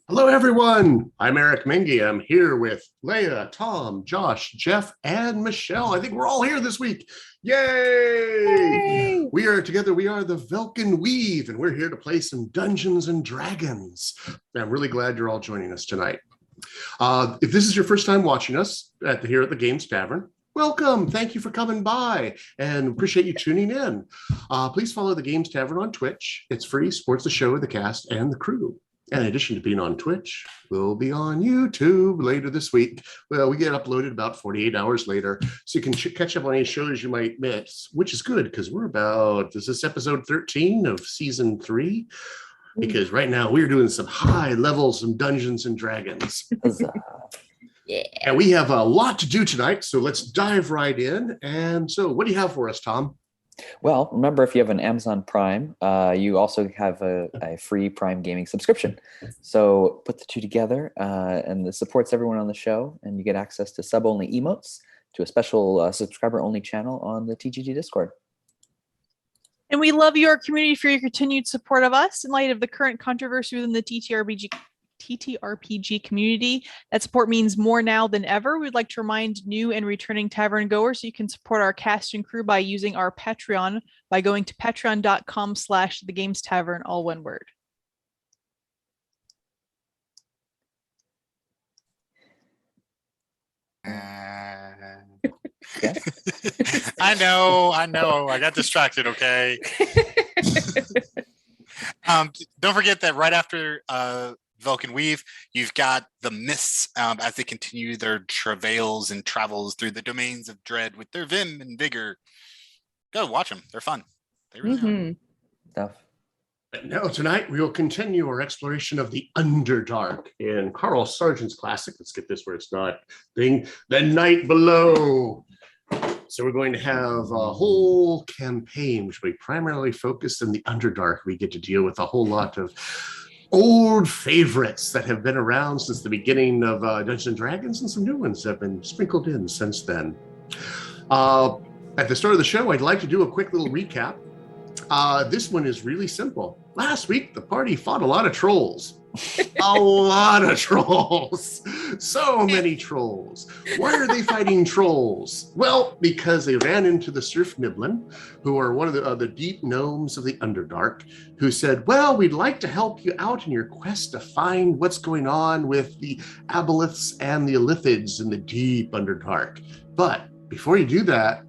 Hello, everyone. I'm Eric Mengi. I'm here with Leah, Tom, Josh, Jeff, and Michelle. I think we're all here this week. Yay! Yay! We are together. We are the Velkyn Weave, and we're here to play some Dungeons and Dragons. I'm really glad you're all joining us tonight. If this is your first time watching us here at the Games Tavern, welcome. Thank you for coming by and appreciate you tuning in. Please follow the Games Tavern on Twitch. It's free, supports the show, the cast, and the crew. And in addition to being on Twitch, we'll be on YouTube later this week. Well, we get uploaded about 48 hours later, so you can catch up on any shows you might miss, which is good because this is episode 13 of season 3? Because right now we're doing some high levels, some Dungeons and Dragons. Yeah. And we have a lot to do tonight, so let's dive right in. And so what do you have for us, Tom? Well, remember, if you have an Amazon Prime, you also have a free Prime Gaming subscription. So put the two together, and this supports everyone on the show, and you get access to sub-only emotes, to a special subscriber-only channel on the TGG Discord. And we love your community for your continued support of us in light of the current controversy within the TTRPG community. That support means more now than ever. We'd like to remind new and returning tavern goers you can support our cast and crew by using our Patreon by going to patreon.com/thegamestavern, all one word. Yeah. I know. I got distracted, okay? Don't forget that right after Velkyn Weave, you've got the Mists as they continue their travails and travels through the domains of dread with their vim and vigor. Go watch them. They're fun. They really are. Stuff. Now, tonight, we will continue our exploration of the Underdark in Carl Sargent's classic. Let's get this where it's not thing. The Night Below. So we're going to have a whole campaign, which will be primarily focused in the Underdark. We get to deal with a whole lot of old favorites that have been around since the beginning of Dungeons and Dragons, and some new ones have been sprinkled in since then. At the start of the show, I'd like to do a quick little recap. This one is really simple. Last week, the party fought a lot of trolls. A lot of trolls. So many trolls. Why are they fighting trolls? Well, because they ran into the Surfniblin, who are one of the deep gnomes of the Underdark, who said, well, we'd like to help you out in your quest to find what's going on with the Aboleths and the Illithids in the deep Underdark. But before you do that,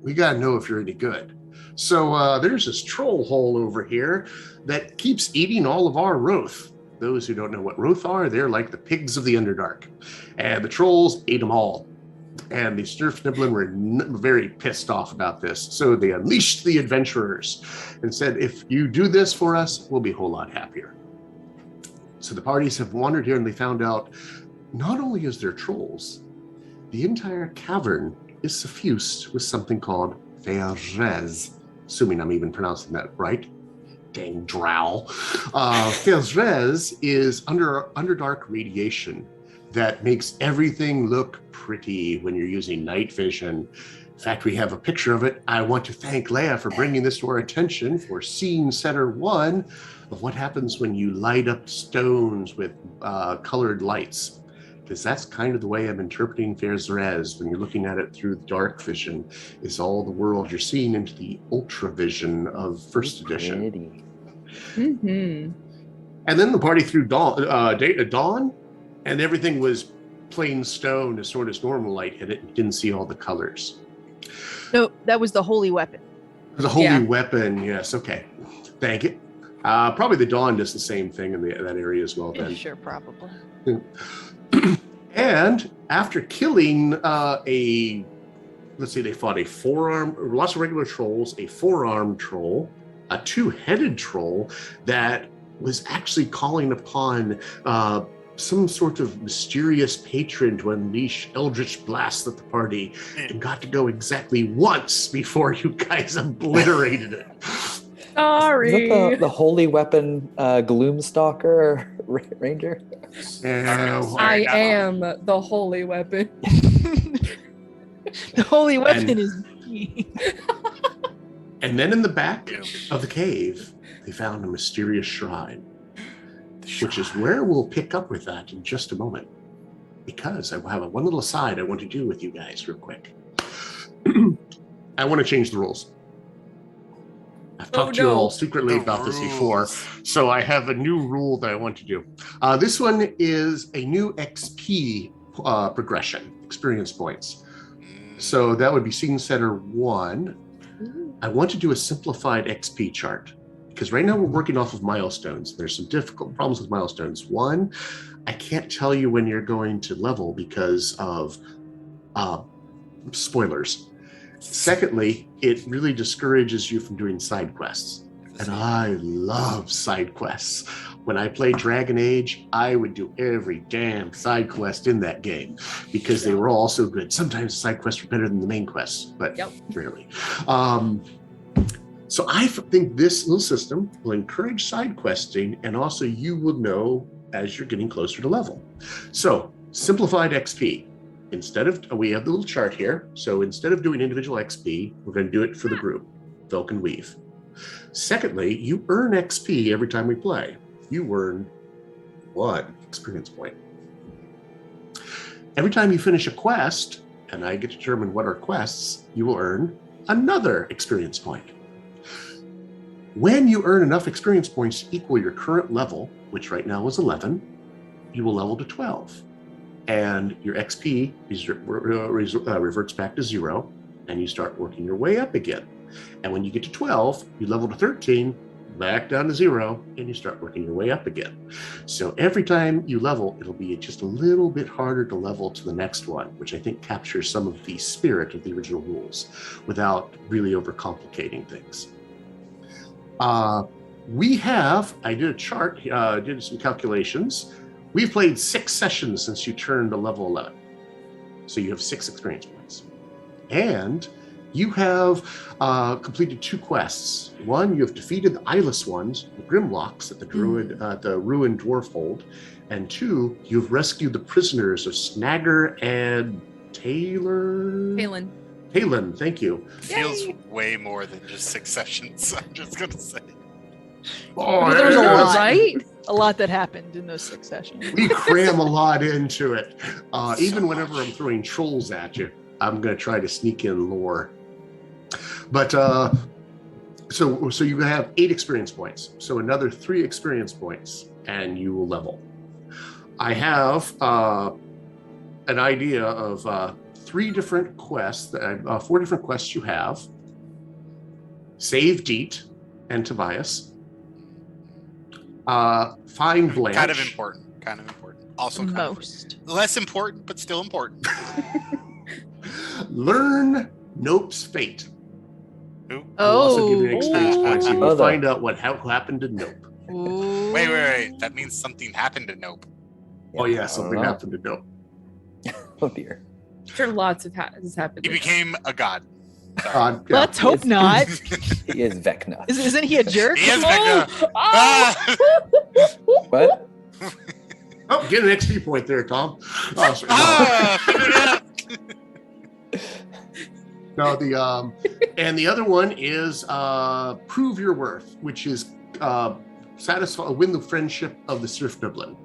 we got to know if you're any good. So there's this troll hole over here that keeps eating all of our Roth. Those who don't know what Roth are, they're like the pigs of the Underdark. And the trolls ate them all. And the Surfniblin were very pissed off about this. So they unleashed the adventurers and said, if you do this for us, we'll be a whole lot happier. So the parties have wandered here and they found out not only is there trolls, the entire cavern is suffused with something called Faerzress. Assuming I'm even pronouncing that right. Dang drow. Faerzress is Underdark radiation that makes everything look pretty when you're using night vision. In fact, we have a picture of it. I want to thank Leah for bringing this to our attention for Scene Setter 1 of what happens when you light up stones with colored lights. Because that's kind of the way I'm interpreting Faerzress when you're looking at it through the dark vision, is all the world you're seeing into the ultra vision of first edition. Mm-hmm. And then the party threw dawn, and everything was plain stone as sort of normal light hit it. You didn't see all the colors. No, that was the holy weapon. The holy weapon, yes. Okay, thank you. Probably the dawn does the same thing in that area as well. Then Sure, probably. And after killing they fought a four-armed, lots of regular trolls, a four-armed troll, a two-headed troll that was actually calling upon some sort of mysterious patron to unleash eldritch blasts at the party, and got to go exactly once before you guys obliterated it. Sorry. Is that the holy weapon Gloomstalker Ranger? I am the holy weapon. The holy weapon is me. And then in the back of the cave, they found a mysterious shrine. The which is where we'll pick up with that in just a moment. Because I have one little aside I want to do with you guys real quick. I want to change the rules. I've talked to you all secretly about this before, so I have a new rule that I want to do. This one is a new XP progression, experience points. So that would be Scene Setter 1. I want to do a simplified XP chart because right now we're working off of milestones. There's some difficult problems with milestones. One, I can't tell you when you're going to level because of spoilers. Secondly, it really discourages you from doing side quests. And I love side quests. When I played Dragon Age, I would do every damn side quest in that game because they were all so good. Sometimes side quests were better than the main quests, but rarely. So I think this little system will encourage side questing, and also you will know as you're getting closer to level. So simplified XP. Instead of, we have the little chart here. So instead of doing individual XP, we're going to do it for the group, Velkyn Weave. Secondly, you earn XP every time we play. You earn 1 experience point. Every time you finish a quest, and I get to determine what are quests, you will earn another experience point. When you earn enough experience points to equal your current level, which right now is 11, you will level to 12. And your XP reverts back to 0, and you start working your way up again. And when you get to 12, you level to 13, back down to 0, and you start working your way up again. So every time you level, it'll be just a little bit harder to level to the next one, which I think captures some of the spirit of the original rules without really overcomplicating things. I did a chart, did some calculations. We've played 6 sessions since you turned to level 11. So you have 6 experience points. And you have completed 2 quests. One, you have defeated the eyeless ones, the Grimlocks at the ruined dwarf hold. And 2, you've rescued the prisoners of Snagger and Talon, thank you. Feels way more than just 6 sessions, I'm just going to say. Oh, there was a lot, right? A lot that happened in those 6 sessions. We cram a lot into it. Even whenever I'm throwing trolls at you, I'm going to try to sneak in lore. But so you have 8 experience points. So another 3 experience points, and you will level. I have an idea of 3 different quests, 4 different quests you have. Save Deet and Tobias. Find Blanche. Kind of important. Also kind Most. of less important, but still important. Learn Nope's fate. Ooh. We'll also give you an Oh. experience point so you Oh, can find out what happened to Nope. Ooh. Wait. That means something happened to Nope. Oh yeah, something happened to Nope. Oh dear. Sure, lots of has happened. He became a god. Yeah. Let's hope not. He is Vecna. Isn't he a jerk? He is Vecna. Oh! Ah! What? Oh, get an XP point there, Tom. Oh, sorry. Ah! No, and the other one is Prove Your Worth, which is win the friendship of the Surf Dublin.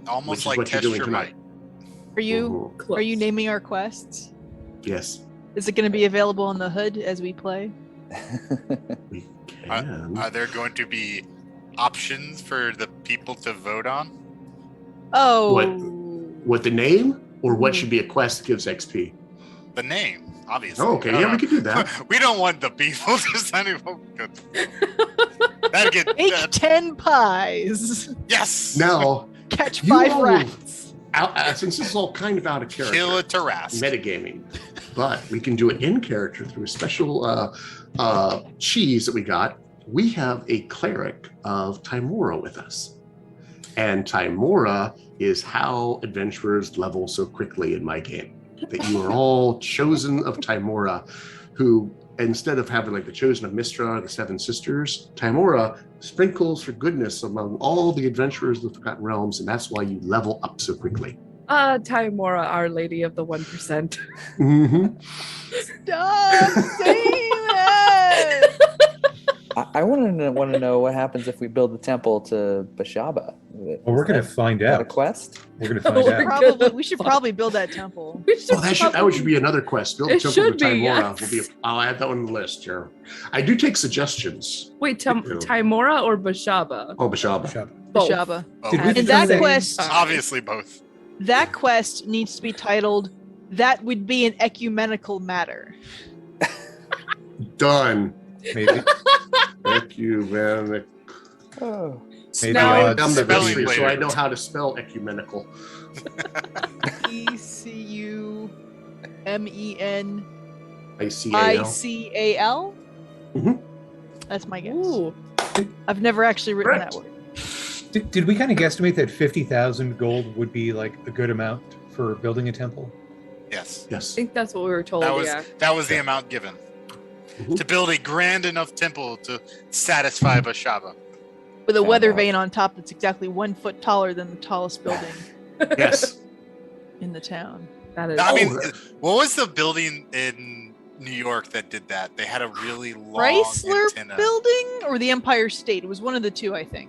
Almost Which is like what you're test doing your tonight. might. Are you naming our quests? Yes, Is it going to be available on the hood as we play? we can. Are there going to be options for the people to vote on? Oh. What the name or what should be a quest that gives XP? The name, obviously. Oh, okay, yeah, we could do that. We don't want the people to sign it. That'd get Bake 10 pies. yes. Now, Catch You 5 all- rats. since this is all kind of out of character, Kill a Tarrasque. metagaming, but we can do it in character through a special cheese that we got. We have a cleric of Tymora with us, and Tymora is how adventurers level so quickly in my game. That you are all chosen of Tymora, who instead of having like the chosen of Mistra or the Seven Sisters, Tymora sprinkles for goodness among all the adventurers of the Forgotten Realms, and that's why you level up so quickly. Tymora, Our Lady of the 1%. Mm-hmm. Stop saying that. I want to know what happens if we build the temple to Bashaba. Well, we're going to find Is that a out. quest? We're going to find We're out. gonna We should probably build that temple. We should Oh, that should probably- be another quest. Build a It temple should to be, Timora. yes. I'll add that one to the list here. I do take suggestions. Wait, Timora or Bashaba? Oh, Bashaba. Shut up. Both. Bashaba. Oh, Did we And throw that that- quest, obviously both. that quest needs to be titled, "That would be an ecumenical matter." Done. Maybe. Thank you, man. Oh. Maybe Now- odds. I'm the best Spelling here, so I later. know how to spell ecumenical. ECUMENICAL. ICAL. Mhm. That's my guess. Ooh, I've never actually written Correct. that word. Did we kind of guesstimate that 50,000 gold would be like a good amount for building a temple? Yes. I Yes. think that's what we were told. That was yeah. that was the amount given Mhm. to build a grand enough temple to satisfy Bashaba. With a Found weather out. vane on top that's exactly 1 foot taller than the tallest building Yes. in the town. That is. I mean, Oh. what was the building in New York that did that? They had a really long Chrysler antenna. Building or the Empire State? It was one of the two, I think.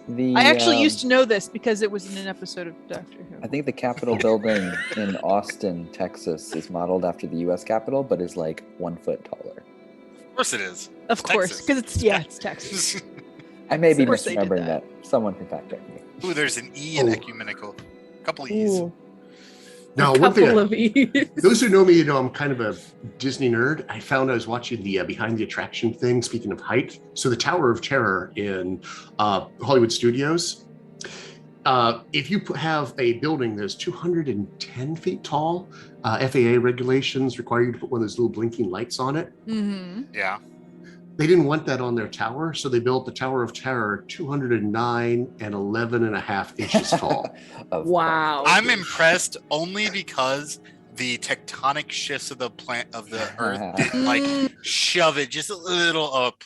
The, I actually used to know this because it was in an episode of Doctor Who. I think the Capitol building in Austin, Texas, is modeled after the U.S. Capitol, but is like 1 foot taller. Of course it is. Of course, Texas. because it's Texas. I may be Of course they did misremembering that. that. Someone can fact check me. Ooh, there's an E in Oh. ecumenical. A couple of E's. Ooh, Now, a one thing, couple of E's. those who know me, I'm kind of a Disney nerd. I found I was watching the behind the attraction thing. Speaking of height, so the Tower of Terror in Hollywood Studios. If you have a building that's 210 feet tall, FAA regulations require you to put one of those little blinking lights on it. Mm-hmm. Yeah. They didn't want that on their tower, so they built the Tower of Terror 209 and 11 and a half inches tall. Of Wow. I'm impressed only because the tectonic shifts of the plant of the earth didn't like shove it just a little up.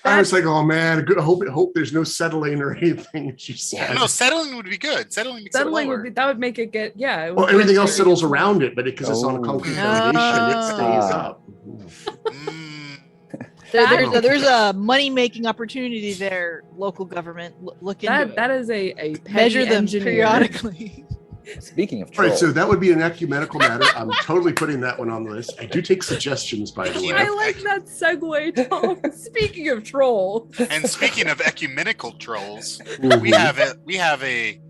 I was like, oh man, I hope there's no settling or anything. She said. No, settling would be good. Settling makes Settling it would lower. be, that would make it get it Well, would everything get else very- settles around it, but because it's on a Oh. concrete Oh. foundation, it stays Ah. up. Mm, There's a money-making opportunity there, local government. Look into it. That is a petty Measure them engineer. periodically. Speaking of All trolls, right, so that would be an ecumenical matter. I'm totally putting that one on the list. I do take suggestions, by the way. I like that segue, Tom. Speaking of troll, and speaking of ecumenical trolls, Mhm. we have a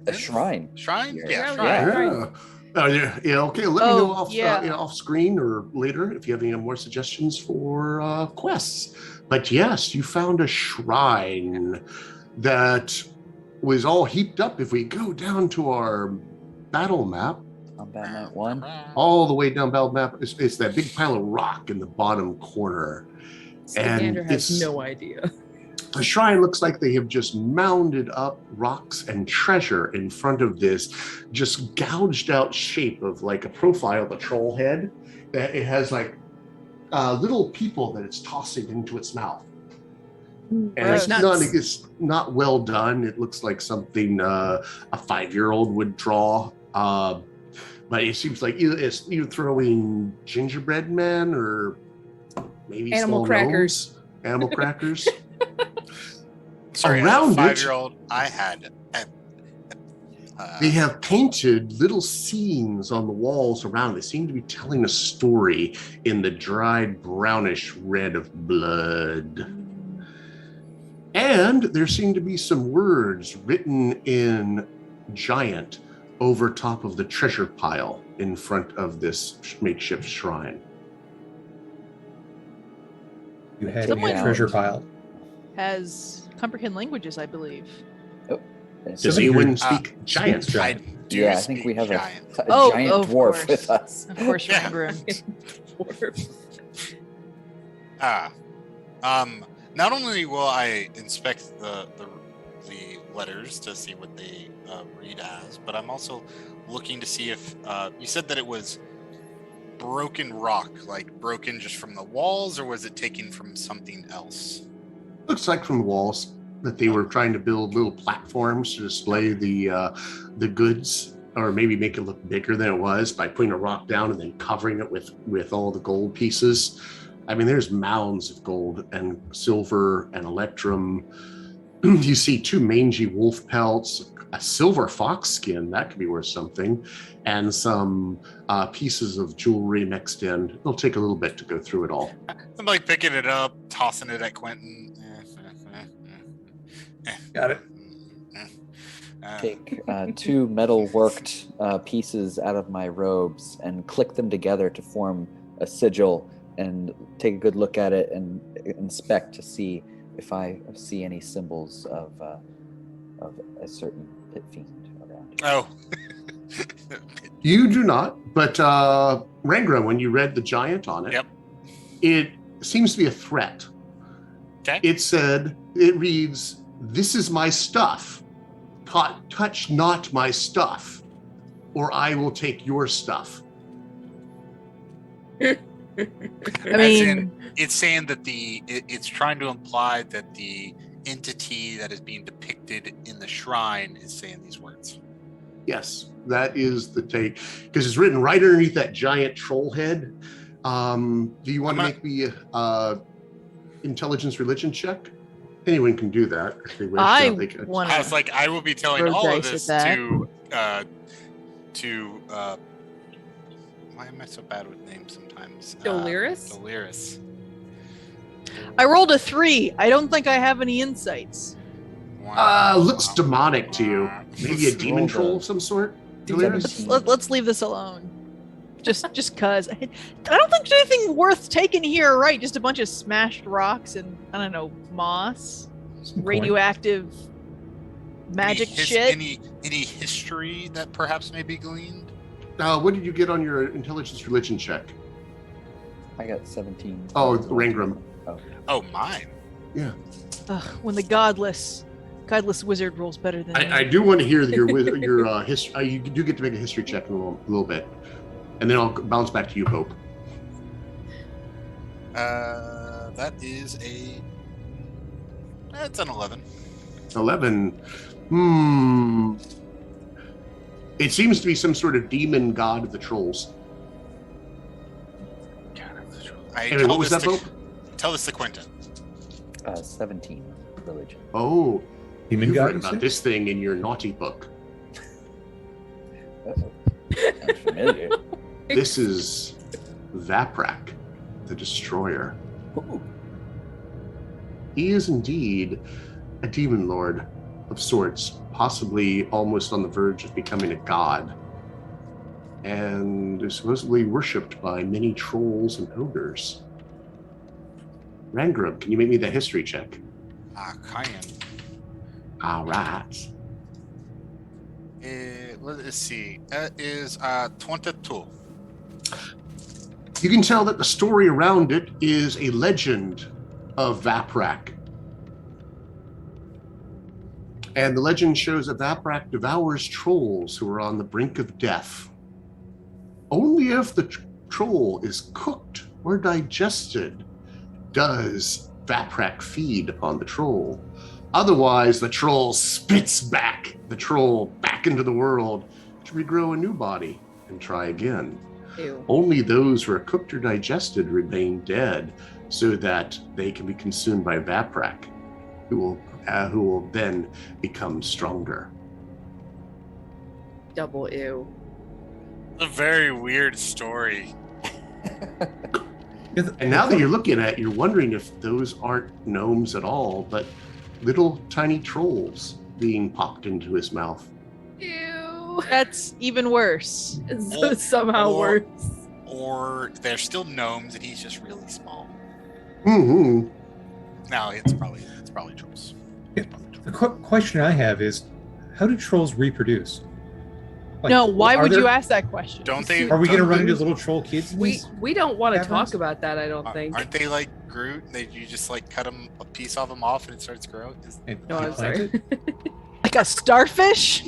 a shrine. Shrine? Yeah. Yeah, Yeah, shrine. yeah. Yeah, okay. Let me know Oh, off, yeah. off screen or later if you have any more suggestions for quests. But yes, you found a shrine that was all heaped up. If we go down to our battle map, Combat Night 1. all the way down battle map, it's that big pile of rock in the bottom corner. Skander has it's- no idea. The shrine looks like they have just mounded up rocks and treasure in front of this just gouged out shape of like a profile of a troll head. That it has like little people that it's tossing into its mouth. And Gross. it's not well done. It looks like something a 5-year-old would draw. But it seems like it's either throwing gingerbread men or maybe Animal small crackers. gnomes. Animal crackers. Sorry, Around as it- a 5-year-old, I had. They have painted little scenes on the walls around. They seem to be telling a story in the dried brownish red of blood. And there seem to be some words written in giant over top of the treasure pile in front of this makeshift shrine. You had Someone- a treasure pile. Has comprehend languages, I believe. Does Somebody anyone who- speak giant? Giant. I do Yeah, I think speak we have giant. a Oh, giant of dwarf course. with us. Of course, Yeah. remember him. Not only will I inspect the letters to see what they read as, but I'm also looking to see if you said that it was broken rock, like broken just from the walls, or was it taken from something else? Looks like from the walls that they were trying to build little platforms to display the goods. or maybe make it look bigger than it was by putting a rock down and then covering it with all the gold pieces. I mean, there's mounds of gold and silver and electrum. You see 2 mangy wolf pelts, a silver fox skin, that could be worth something, and some pieces of jewelry mixed in. It'll take a little bit to go through it all. I'm like picking it up, tossing it at Quentin. Got it. Take 2 metal worked pieces out of my robes and click them together to form a sigil, and take a good look at it and inspect to see if I see any symbols of a certain pit fiend around here. Oh. You do not, but Rangra, when you read the giant on it, Yep. It seems to be a threat. Okay. It reads, "This is my stuff. Touch not my stuff, or I will take your stuff." I As mean, in, it's saying that it's trying to imply that the entity that is being depicted in the shrine is saying these words. Yes, that is the take, because it's written right underneath that giant troll head. Do you want to make me a intelligence religion check? Anyone can do that if they wish. I They could. want I was like, I will be telling Throw all of dice this at to why am I so bad with names sometimes? Doliris? Doliris. I rolled a 3. I don't think I have any insights. Looks demonic to you. Maybe a demon Roll troll the- of some sort? Let's- Let's leave this alone. Just cause I don't think there's anything worth taking here, right? Just a bunch of smashed rocks and I don't know, moss, Some coin. radioactive magic shit. Any history that perhaps may be gleaned? What did you get on your intelligence religion check? I got 17. Oh, Rangram. Oh, mine. Yeah. When the godless wizard rolls better than me. I do want to hear your history. You do get to make a history check in a little bit. And then I'll bounce back to you, Hope. That is that's an 11. 11. It seems to be some sort of demon god of the trolls. Anyway, what was that, Hope? Tell this to Quentin. 17 religion. Oh, Demon you've god, read you about said? this thing in your naughty book. Uh-oh. Sounds familiar. This is Vaprak, the Destroyer. Ooh. He is indeed a demon lord of sorts, possibly almost on the verge of becoming a god, and is supposedly worshipped by many trolls and ogres. Rangram, can you make me the history check? Cayenne. All right. Let's see. That is 22. You can tell that the story around it is a legend of Vaprak. And the legend shows that Vaprak devours trolls who are on the brink of death. Only if the troll is cooked or digested does Vaprak feed upon the troll. Otherwise, the troll spits back the troll back into the world to regrow a new body and try again. Ew. Only those who are cooked or digested remain dead, so that they can be consumed by Vaprak, who will then become stronger. Double ew. It's a very weird story. And now that you're looking at it, you're wondering if those aren't gnomes at all, but little tiny trolls being popped into his mouth. Ew. That's even worse. It's somehow or- worse. Or they're still gnomes and he's just really small. Mm-hmm. No, it's probably trolls. Yeah. The question I have is, how do trolls reproduce? Like, No, why are would you there- ask that question? Don't they? Are we going to don't run they- into little troll kids? in We these? don't want to Taverns? talk about that. I don't think. Aren't they like Groot? You just like cut a piece of them off and it starts growing. And No, you I'm plant sorry. it? Like a starfish?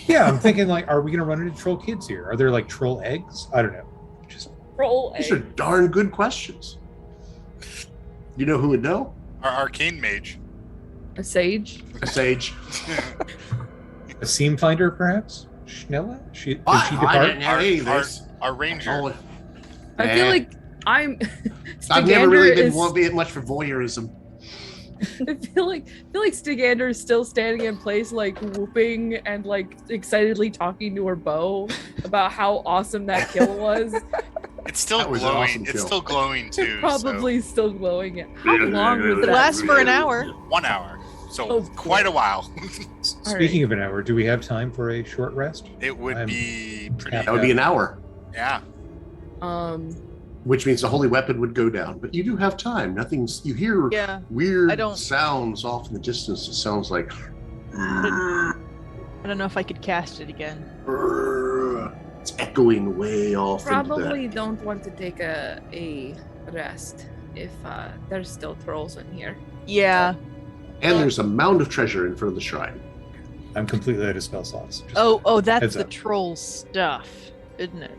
Yeah, I'm thinking like, are we going to run into troll kids here? Are there like troll eggs? I don't know. Just Roll These are darn good questions. You know who would know? Our arcane mage. a sage. A sage. a seam finder, perhaps? Schnella? Did she I depart? didn't have any of this. Our ranger. Oh, I feel nah. like I'm. I've never really Stigander been much for voyeurism. I feel like Stigander is still standing in place, like whooping and like excitedly talking to her bow about how awesome that kill was. It's still That was an glowing. awesome It's kill. still glowing too. Probably still glowing. How Yeah, long was yeah, It that? lasts for an hour. So 1 hour. So Oh, quite a while. Speaking of an hour, do we have time for a short rest? It would I'm be pretty. happy. That would be an hour, Yeah. which means the holy weapon would go down. But you do have time. Nothing's. You hear Yeah. weird I don't- sounds off in the distance. It sounds like. I don't know if I could cast it again. It's echoing way off into Probably don't want to take a rest if there's still trolls in here. Yeah. that. And there's a mound of treasure in front of the shrine. I'm completely out of spell slots. Just- Oh, that's Heads the up. troll stuff, isn't it?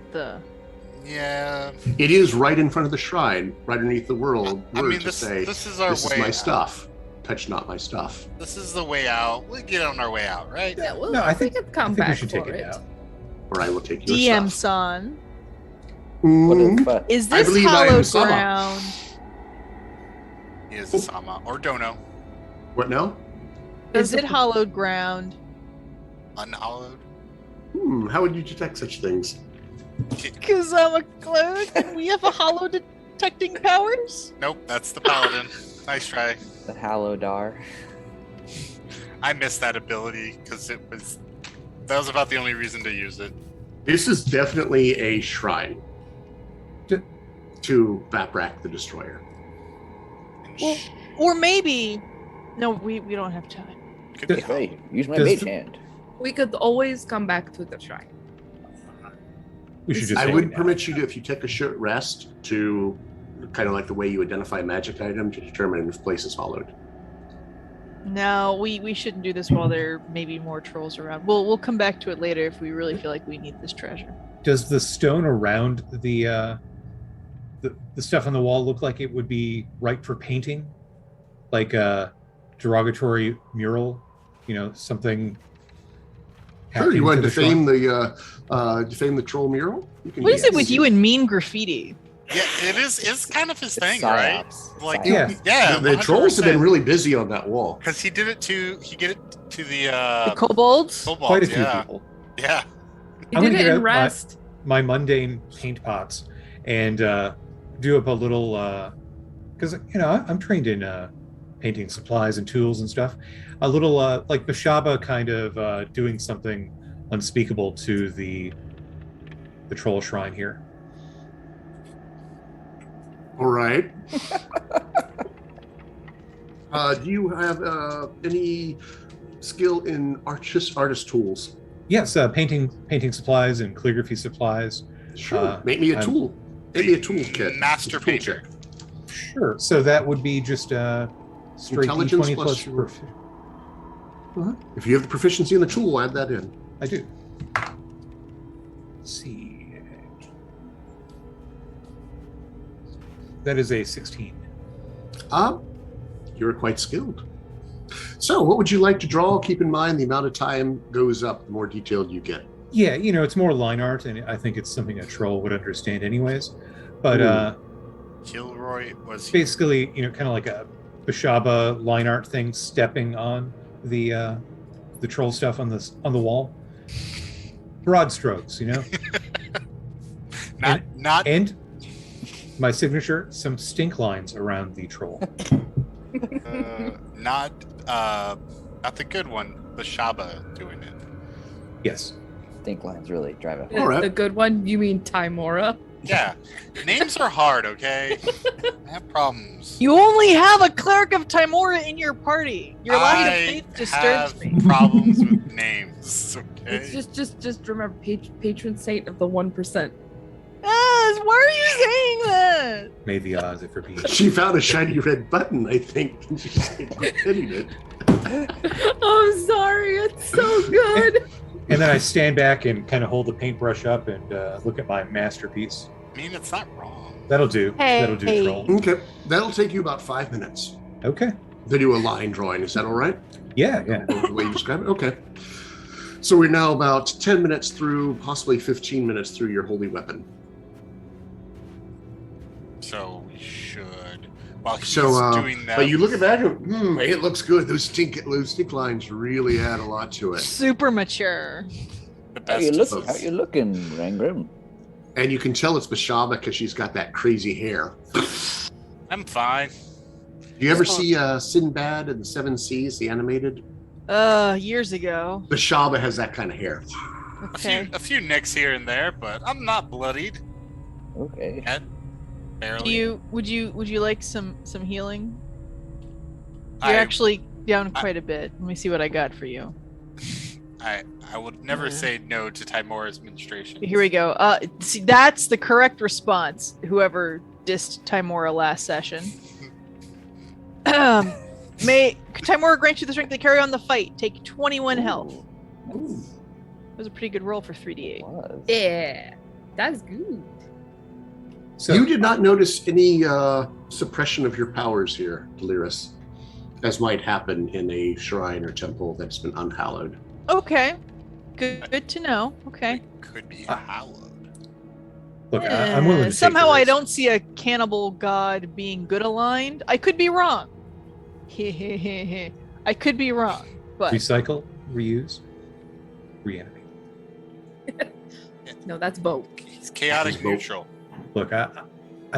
Yeah. It is right in front of the shrine, right underneath the world. I word mean, to this say, is our this way is my out. stuff. Touch not my stuff. This is the way out. We'll get on our way out, right? Yeah, well, No, I we think- could come I think we back should for take it it. now. Or I will take your DM stuff. son. What Mm, if, Is I this believe I am hallowed Sama. ground? He is a Sama or Dono, what now? Is it hallowed ground? unhallowed. How would you detect such things? Because I'm a cleric and we have a hollow detecting powers? Nope, that's the paladin. Nice try. the Hallowdar? I missed that ability because that was about the only reason to use it. This is definitely a shrine D- to Vaprak the Destroyer. And Well, or maybe. No, we don't have time. could be Hey, use my Does mage the- hand. We could always come back to the shrine. We should just I take would it now. permit you to, if you take a short rest, to kind of like the way you identify a magic item to determine if place is hollowed. No, we shouldn't do this while there may be more trolls around. We'll come back to it later if we really feel like we need this treasure. Does the stone around the stuff on the wall look like it would be ripe for painting, like a derogatory mural? You know, something. Sure, you want to happening defame the troll mural? You can What is do it with that. you and mean graffiti? Yeah, it is. It's kind of his It's thing, right? psyops. Like, Psyops. Yeah. yeah. The trolls have been really busy on that wall. because he did it to the The kobolds? kobolds. Quite a few yeah. people. Yeah. You I'm did gonna it get in out rest. my mundane paint pots and do up a little because I'm trained in painting supplies and tools and stuff. A little like Bashaba kind of doing something unspeakable to the troll shrine here. All right. Do you have any skill in artist tools? Yes, painting supplies and calligraphy supplies. Sure. Make me a I'm- tool. Make me a tool kit. Master Tool painter. check. Sure. So that would be just straight Intelligence D20 plus plus. your- If you have the proficiency in the tool, add that in. I do. Let's see. That is a 16. You're quite skilled. So, what would you like to draw? Keep in mind the amount of time goes up the more detailed you get. Yeah, it's more line art, and I think it's something a troll would understand anyways. But Kilroy was basically, kind of like a Bashaba line art thing, stepping on the troll stuff on the wall. Broad strokes, not and my signature, some stink lines around the troll. not the good one, the Shaba doing it. Yes. Stink lines really drive it. All right. The good one? You mean Timora? Yeah. Names are hard, okay? I have problems. You only have a cleric of Timora in your party. Your lack of I faith disturbs have me. problems with names, okay? It's just remember patron saint of the 1%. Yes, why are you saying that? May the odds ever be. She found a shiny red button, I think, and she started hitting it. Oh, I'm sorry. It's so good. And then I stand back and kind of hold the paintbrush up and look at my masterpiece. I mean, it's not wrong. That'll do. Hey. That'll do, troll. Okay. That'll take you about 5 minutes Okay. to do a line drawing. Is that all right? Yeah. The way you describe it? Okay. So we're now about 10 minutes through, possibly 15 minutes through your holy weapon. So we should, while he's So, doing that. but you look at that, it looks good. Those stink lines really add a lot to it. Super mature. the How you best look? How you looking, Rangrim? And you can tell it's Bashaba because she's got that crazy hair. I'm fine. Do you ever see Sinbad and the Seven Seas, the animated? Years ago. Bashaba has that kind of hair. Okay. A few nicks here and there, but I'm not bloodied. Okay. Yet. Barely. Would you like some healing? You're actually down quite a bit. Let me see what I got for you. I would never say no to Timora's ministration. Here we go. See, that's the correct response. Whoever dissed Timora last session. May Timora grant you the strength to carry on the fight. Take 21 health. Ooh. That was a pretty good roll for 3d8. Was. Yeah, that's good. So You did not notice any suppression of your powers here, Delirus, as might happen in a shrine or temple that's been unhallowed. Okay. Good to know. Okay. Could be hallowed. look, I'm willing to take Somehow the I risk. don't see a cannibal god being good aligned. I could be wrong. I could be wrong, but Recycle, reuse, reanimate. No, that's Bo. He's chaotic Nope. neutral. Look, I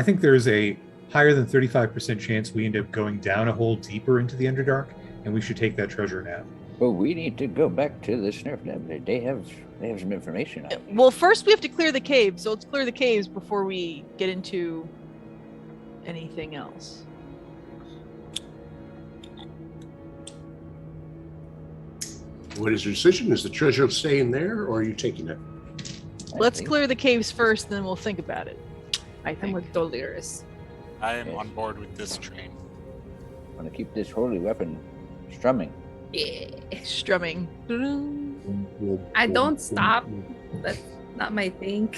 think there's a higher than 35% chance we end up going down a hole deeper into the Underdark, and we should take that treasure now. Well, we need to go back to the Snurf Lab. They have some information on it. well, first we have to clear the caves. So let's clear the caves before we get into anything else. What is your decision? Is the treasure staying there, or are you taking it? Let's clear the caves first, then we'll think about it. I I'm think. with Doliris. I am Okay. on board with this train. I want to keep this holy weapon strumming. Yeah. Strumming. I don't stop. That's not my thing.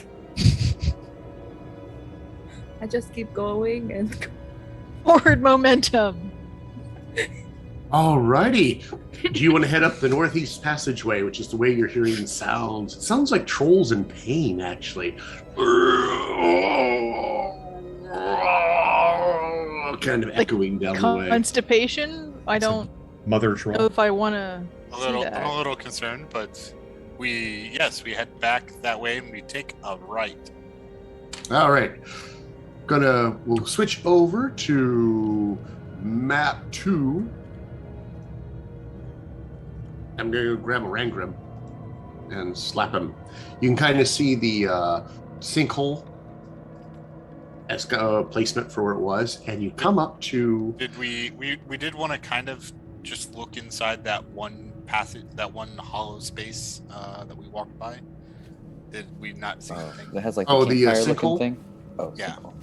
I just keep going and Forward momentum. Alrighty. Do you want to head up the northeast passageway, which is the way you're hearing sounds? It sounds like trolls in pain, actually. Kind of echoing down the way. Constipation? I don't Mother know troll. if I want to see I'm a that. little concerned, but we head back that way and we take a right. All right. We'll switch over to map 2. I'm going to grab a Rangrim and slap him. You can kind of see the sinkhole as a placement for where it was, and you come up to. Did we did want to kind of just look inside that one passage, that one hollow space that we walked by? Did we not see anything? That has like Oh, the the, campfire sinkhole? looking thing. Oh, Yeah. sinkhole.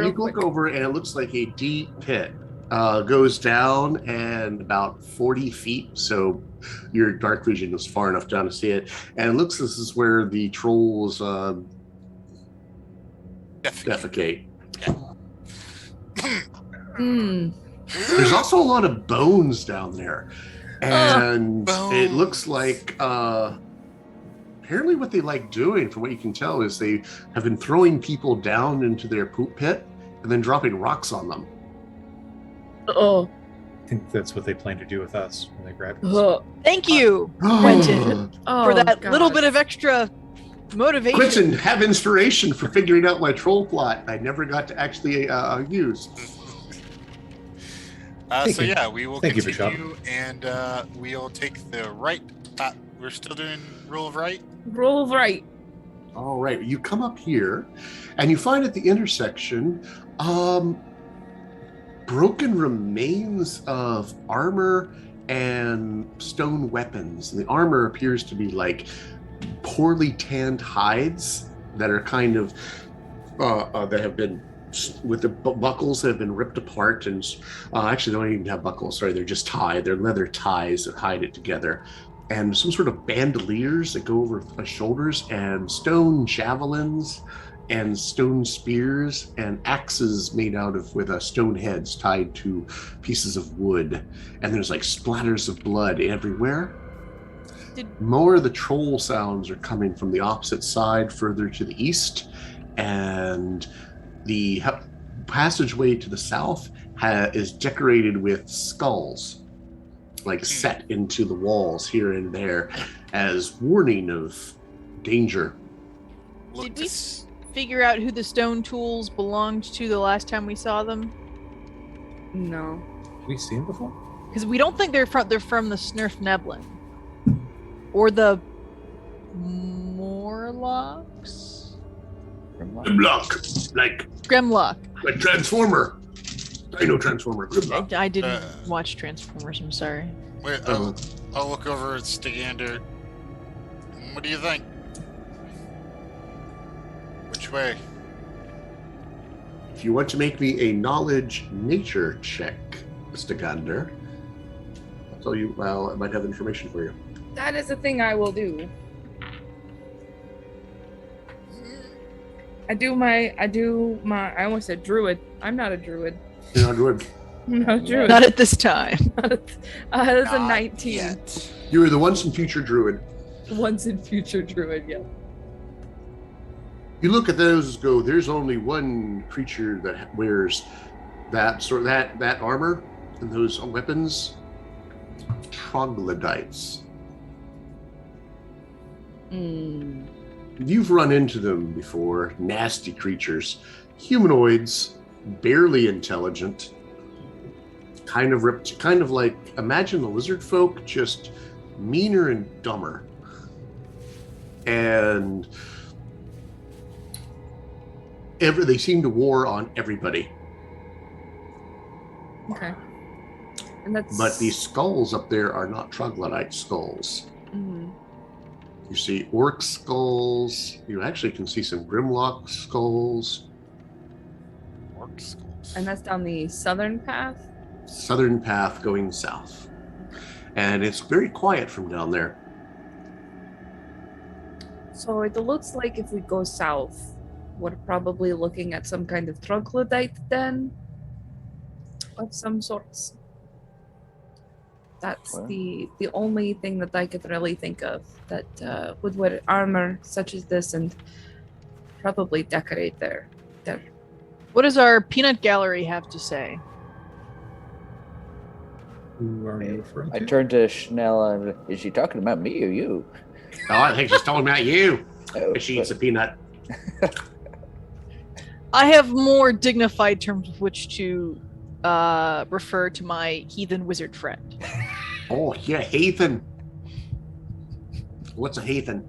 You look over, and it looks like a deep pit. Goes down and about 40 feet, so your dark vision is far enough down to see it. And it looks this is where the trolls defecate. Hmm. There's also a lot of bones down there, and it looks bones. like apparently what they like doing, from what you can tell, is they have been throwing people down into their poop pit and then dropping rocks on them. Oh. I think that's what they plan to do with us when they grab us. Oh. Thank you Quentin, Oh, for that God. little bit of extra motivation. Quentin, have inspiration for figuring out my troll plot I never got to actually use. Thank So you. yeah, we will Thank you, continue, and we'll take the right. We're still doing rule of right. Roll right. All right, you come up here, and you find at the intersection broken remains of armor and stone weapons. And the armor appears to be like poorly tanned hides that are kind of that have been with the buckles that have been ripped apart, and actually they don't even have buckles. Sorry, they're just tied. They're leather ties that hide it together. And some sort of bandoliers that go over my shoulders, and stone javelins, and stone spears, and axes made out of with stone heads tied to pieces of wood. And there's like splatters of blood everywhere. More of the troll sounds are coming from the opposite side, further to the east, and the passageway to the south is decorated with skulls, like set into the walls here and there as warning of danger. Did we figure out who the stone tools belonged to the last time we saw them? No. Have we seen before? Because we don't think they're from the Snurf Neblin. Or the Morlocks? Grimlock, like Grimlock. Transformer. I know Transformer. Grimlock. I didn't watch Transformers, I'm sorry. Wait, I'll look over at Stigander. What do you think? Which way? If you want to make me a knowledge nature check, Mr. Gander, I'll tell you, well, I might have information for you. That is a thing I will do. I almost said druid. I'm not a druid. You're not druid. I'm not a druid. Not at this time. That is a Not 19. yet. You are the once and future druid. Once in future druid, yeah. You look at those and go, there's only one creature that wears that armor and those weapons. Troglodytes. You've run into them before. Nasty creatures. Humanoids, barely intelligent. Kind of like, imagine the lizard folk, just meaner and dumber. And they seem to war on everybody. Okay. And that's. But these skulls up there are not troglodyte skulls. Mhm. You see orc skulls. You actually can see some Grimlock skulls. Orc skulls. And that's down the southern path. Southern path going south. And it's very quiet from down there. So it looks like if we go south, we're probably looking at some kind of troglodyte den of some sorts. That's Well. the only thing that I could really think of that would wear armor such as this and probably decorate their. What does our peanut gallery have to say? Who are you referring to? I turned to Chanel. Is she talking about me or you? Oh, I think she's talking about you. Oh, She eats a peanut. I have more dignified terms with which to refer to my heathen wizard friend. Oh, yeah, heathen. What's a heathen?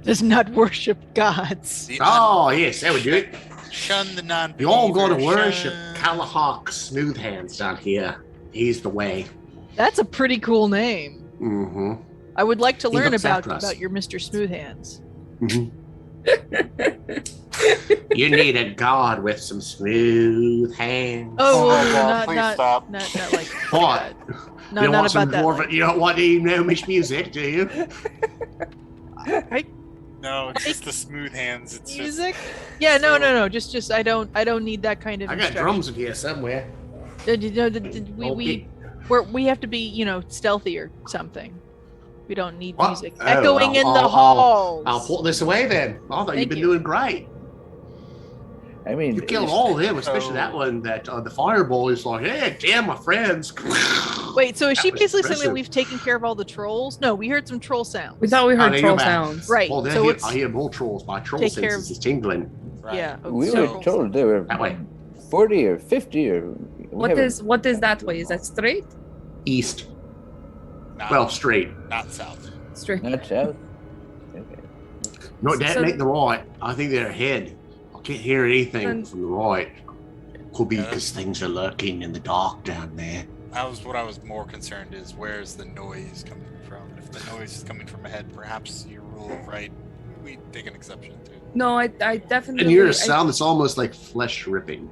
Does not worship gods. The Oh, yes, that would do it. Shun the non. You all got to worship Calahawk Smooth Hands down here. He's the way. That's a pretty cool name. Mm-hmm. I would like to He learn looks about after us. your Mr. Smooth Hands. You need a god with some smooth hands. Oh, God, please not stop. like What? no, you don't not want some about that. dwarven, Like, you don't want any gnomish music, do you? No, it's just the smooth hands. It's music? Yeah, no. Just I don't need that kind of. I got instruction. drums in here somewhere. We have to be stealthy or something. We don't need What? music Oh, echoing in the I'll halls. pull this away then. I thought Thank you've been you. doing great. I mean, You killed all of them, especially that one that the fireball is like, hey, damn, my friends. Wait, so is That she was basically saying impressive. that we've taken care of all the trolls? No, we heard some troll sounds. We thought we Oh, heard there you troll go. sounds. Right. Well, then so it's I hear more trolls. My troll Take care senses of- is tingling. right. yeah. we so- were told there were That way. 40 or 50 or. What is that way? Is that straight? East. Not, Well, straight. not south. Straight. Not south. Okay. No, that So- make the right. I think they're ahead. I can't hear anything Then- from the right. Could be Yeah. because things are lurking in the dark down there. What I was more concerned is where's the noise coming from? If the noise is coming from ahead, perhaps your rule of right, we take an exception to. No, I definitely. And you hear a sound that's almost like flesh ripping.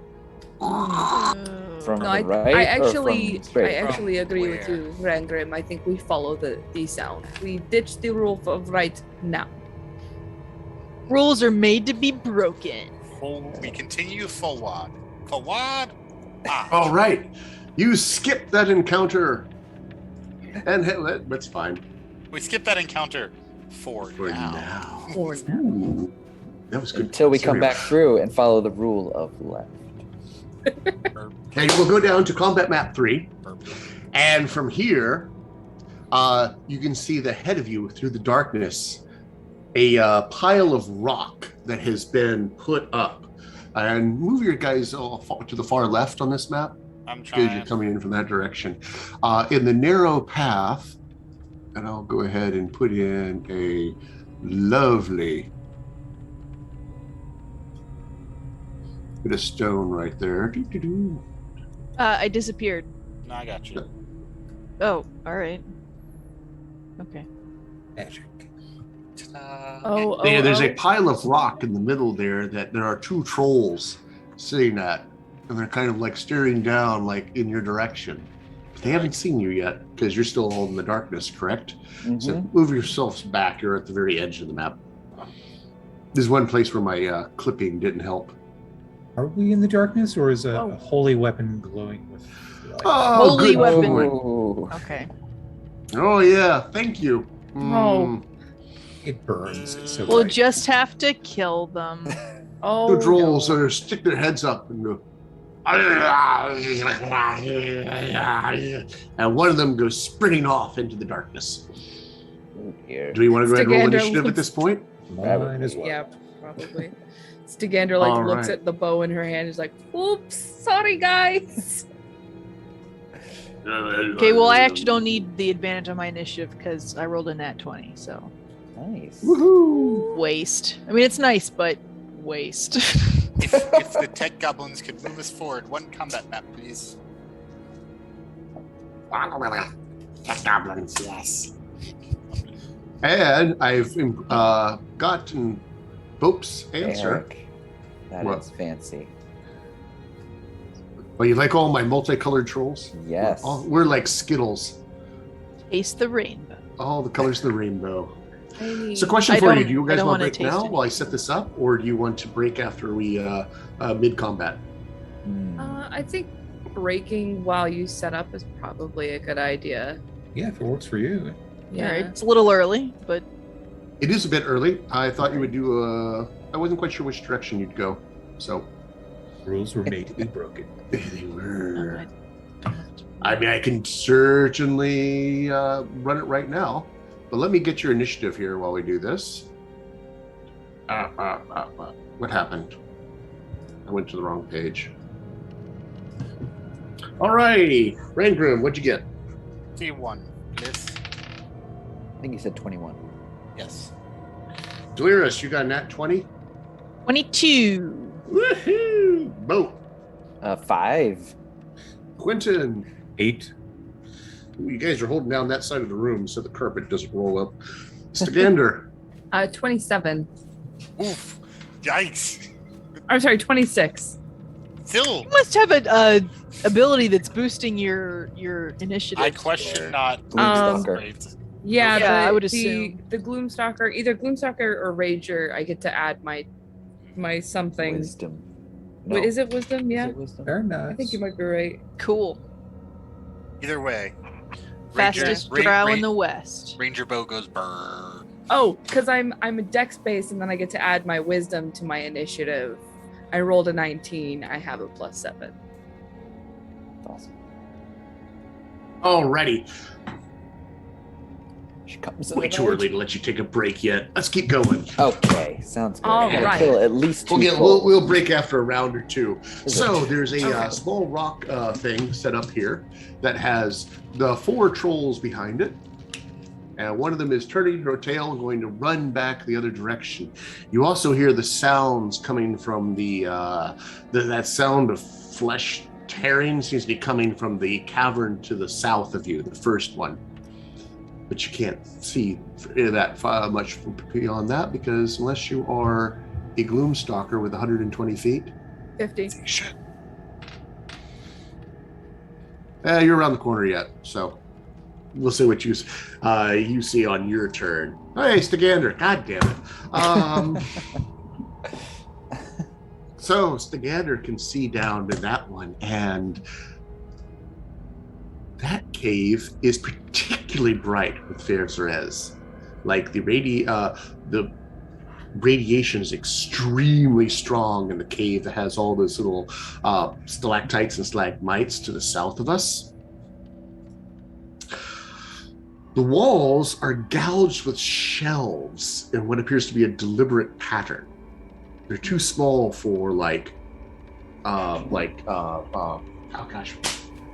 From No, the I right or actually, from straight? I actually agree with where? you, Rangrim. I think we follow the sound. We ditch the rule of right now. Rules are made to be broken. We continue forward. Forward. Ah. All right. You skipped that encounter. And that's fine. We skipped that encounter for now. now. Or no. Ooh, that was good. Until we come Sorry. back through and follow the rule of left. Okay, we'll go down to combat map 3. And from here, you can see the head of you through the darkness, a pile of rock that has been put up. And move your guys to the far left on this map, I'm because you're trying. coming in from that direction. In the narrow path, and I'll go ahead and put in a lovely bit of stone right there. Doo-doo-doo. I disappeared. No, I got you. Oh, all right. Okay. Magic. There's a pile of rock in the middle there that there are 2 trolls sitting at, and they're kind of like staring down like in your direction. But they haven't seen you yet because you're still all in the darkness, correct? So move yourselves back. You're at the very edge of the map. There's one place where my clipping didn't help. Are we in the darkness, or is a Oh. holy weapon glowing with light? Oh, Holy good weapon. point. Ooh. Okay. Oh yeah, thank you. Oh. It burns. It's so We'll bright. just have to kill them. Oh, The trolls no. stick their heads up and go. And one of them goes sprinting off into the darkness. Oh, dear. Do we want to go ahead and roll Stigander initiative at looks- this point? Mine as well. Yeah, probably. Stigander like All looks right. at the bow in her hand and is like, oops, sorry guys. Okay, well, I actually don't need the advantage on my initiative because I rolled a nat 20, so Nice. Woohoo! waste. I mean, it's nice, but waste. If the tech goblins could move us forward, one combat map, please. Tech goblins, yes. And I've gotten Bope's answer. Eric, that What? is fancy. Well, you like all my multicolored trolls? Yes. We're like Skittles. Taste the rainbow. All the colors of the rainbow. Tiny. So, question I for you: don't- do you I guys don't want to wanna break taste now it. while I set this up, or do you want to break after we mid combat? I think breaking while you set up is probably a good idea. Yeah, if it works for you. Yeah. All right, it's a little early, but It is a bit early. I thought you would do. I wasn't quite sure which direction you'd go, so Rules were made to be broken. they no, were. I don't have to- I mean, I can certainly run it right now, but let me get your initiative here while we do this. What happened? I went to the wrong page. All righty, Raingroom, what'd you get? T1. Miss. I think you said 21. Yes. Delirious, you got a nat 20? 22. Woohoo! Boat. 5. Quentin, 8. you guys are holding down that side of the room so the carpet doesn't roll up. Stagander, 27. Oof. Yikes. I'm sorry, 26. Still, You must have a ability that's boosting your initiative. I question not. Gloomstalker. Great. Yeah, Yeah, I would the assume. the Gloomstalker, either Gloomstalker or Rager, I get to add my something. Wisdom. Wait, is it Wisdom? Is Yeah, it wisdom? Very nice. I think you might be right. Cool. Either way. Fastest drow in the west. Ranger bow goes burn. Oh, because I'm a dex base, and then I get to add my Wisdom to my initiative. I rolled a 19. I have a +7. Awesome. alrighty. She comes Way in too early to let you take a break yet. Let's keep going. Okay, sounds good. All Gotta right. kill at least 2 We'll break after a round or two. Is So it? there's a Okay. small rock thing set up here that has the 4 trolls behind it. And one of them is turning her tail and going to run back the other direction. You also hear the sounds coming from that sound of flesh tearing seems to be coming from the cavern to the south of you, the first one. But you can't see that far much beyond that because unless you are a Gloomstalker with 120 feet, 50. Shit. you're around the corner yet. So we'll see what you see on your turn. Hey, Stagander, god damn it. So Stagander can see down to that one, and that cave is particularly bright with Faerzress. Like the radiation is extremely strong in the cave that has all those little stalactites and stalagmites to the south of us. The walls are gouged with shelves in what appears to be a deliberate pattern. They're too small for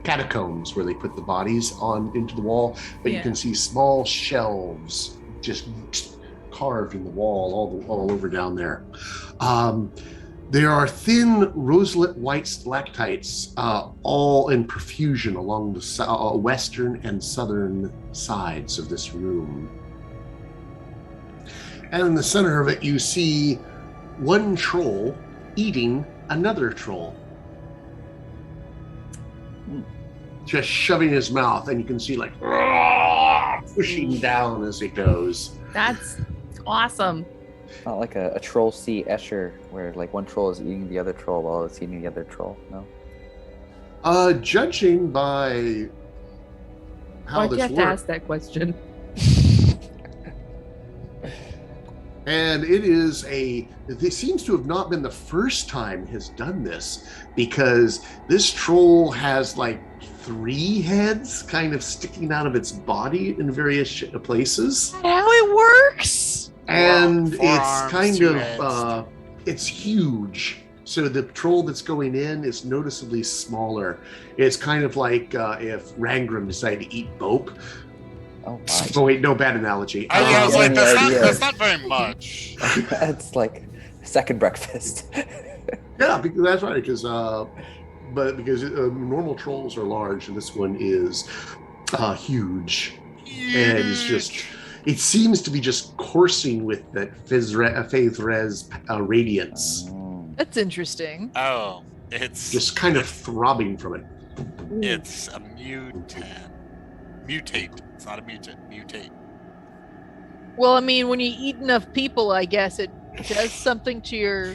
catacombs where they put the bodies on into the wall, but you can see small shelves just carved in the wall all over down there. There are thin roseate white stalactites all in profusion along the western and southern sides of this room. And in the center of it, you see one troll eating another troll. Just shoving his mouth, and you can see like pushing down as it goes. That's awesome. Not like a troll C Escher where like one troll is eating the other troll while it's eating the other troll. No. Judging by how Why'd you this have to works, ask that question? and it seems to have not been the first time it has done this, because this troll has like 3 heads kind of sticking out of its body in various places. How it works? And it's Forearms, kind 2 of heads. it's huge, so the troll that's going in is noticeably smaller. It's kind of like if Rangram decided to eat Bope. Oh my. Oh wait, no, bad analogy. I was like, any that's idea. that's not very much. It's like second breakfast. Yeah, because that's right. Because normal trolls are large, and this one is huge, and it's just. It seems to be just coursing with that Faerzress Radiance, That's interesting. Oh, it's just kind of throbbing from it. It's a mutant. Mutate. It's not a mutant. Mutate. Well, I mean, when you eat enough people, I guess it does something to your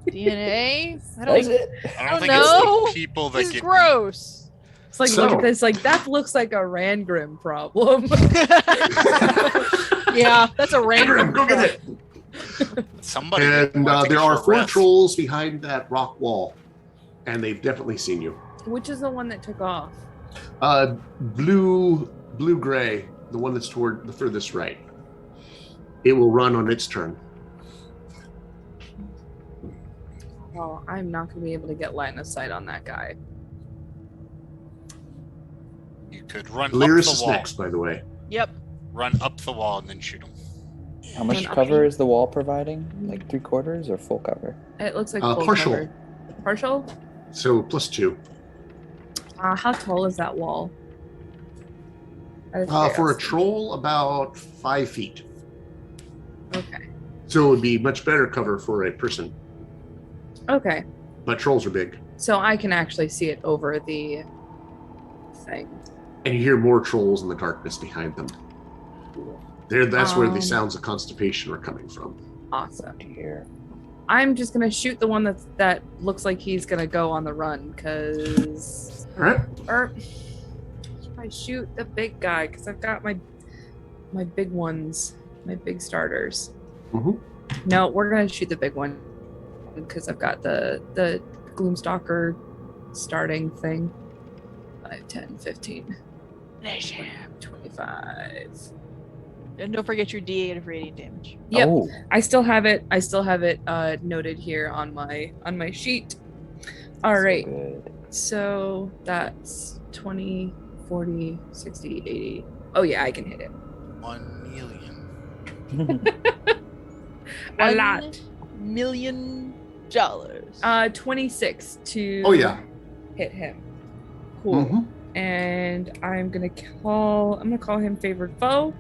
DNA. I don't, Does it? I don't think know. it's the people that This is get gross. It's like, So- look at this. Like, that looks like a Rangrim problem. Yeah, that's a random. Go get it! somebody. And wanna take there a are short 4 rest. trolls behind that rock wall, and they've definitely seen you. Which is the one that took off? Blue-gray, the one that's toward the furthest right. It will run on its turn. Oh, I'm not going to be able to get line of sight on that guy. You could run Lyris up is the wall. next, by the way. Yep. Run up the wall and then shoot him. How much An cover option. is the wall providing? Like 3/4 or full cover? It looks like full Partial. cover. Partial? So +2. How tall is that wall? Out of For a curiosity. troll, about 5 feet. Okay. So it would be much better cover for a person. Okay. But trolls are big. So I can actually see it over the thing. And you hear more trolls in the darkness behind them. That's where the Um, sounds of constipation are coming from. Awesome. Dear. I'm just gonna shoot the one that looks like he's gonna go on the run, cause All right. or should I shoot the big guy? Cause I've got my big ones, my big starters. Mhm. No, we're gonna shoot the big one because I've got the Gloomstalker starting thing. 5, 10, 15, 25. And don't forget your D8 of radiant damage. Yep. Oh, I still have it noted here on my sheet. All so right. good. So that's 20, 40, 60, 80. Oh yeah, I can hit it. 1 million. A lot. $1 million. 26 to Oh, yeah. hit him. Cool. Mhm. And I'm gonna call him favored foe.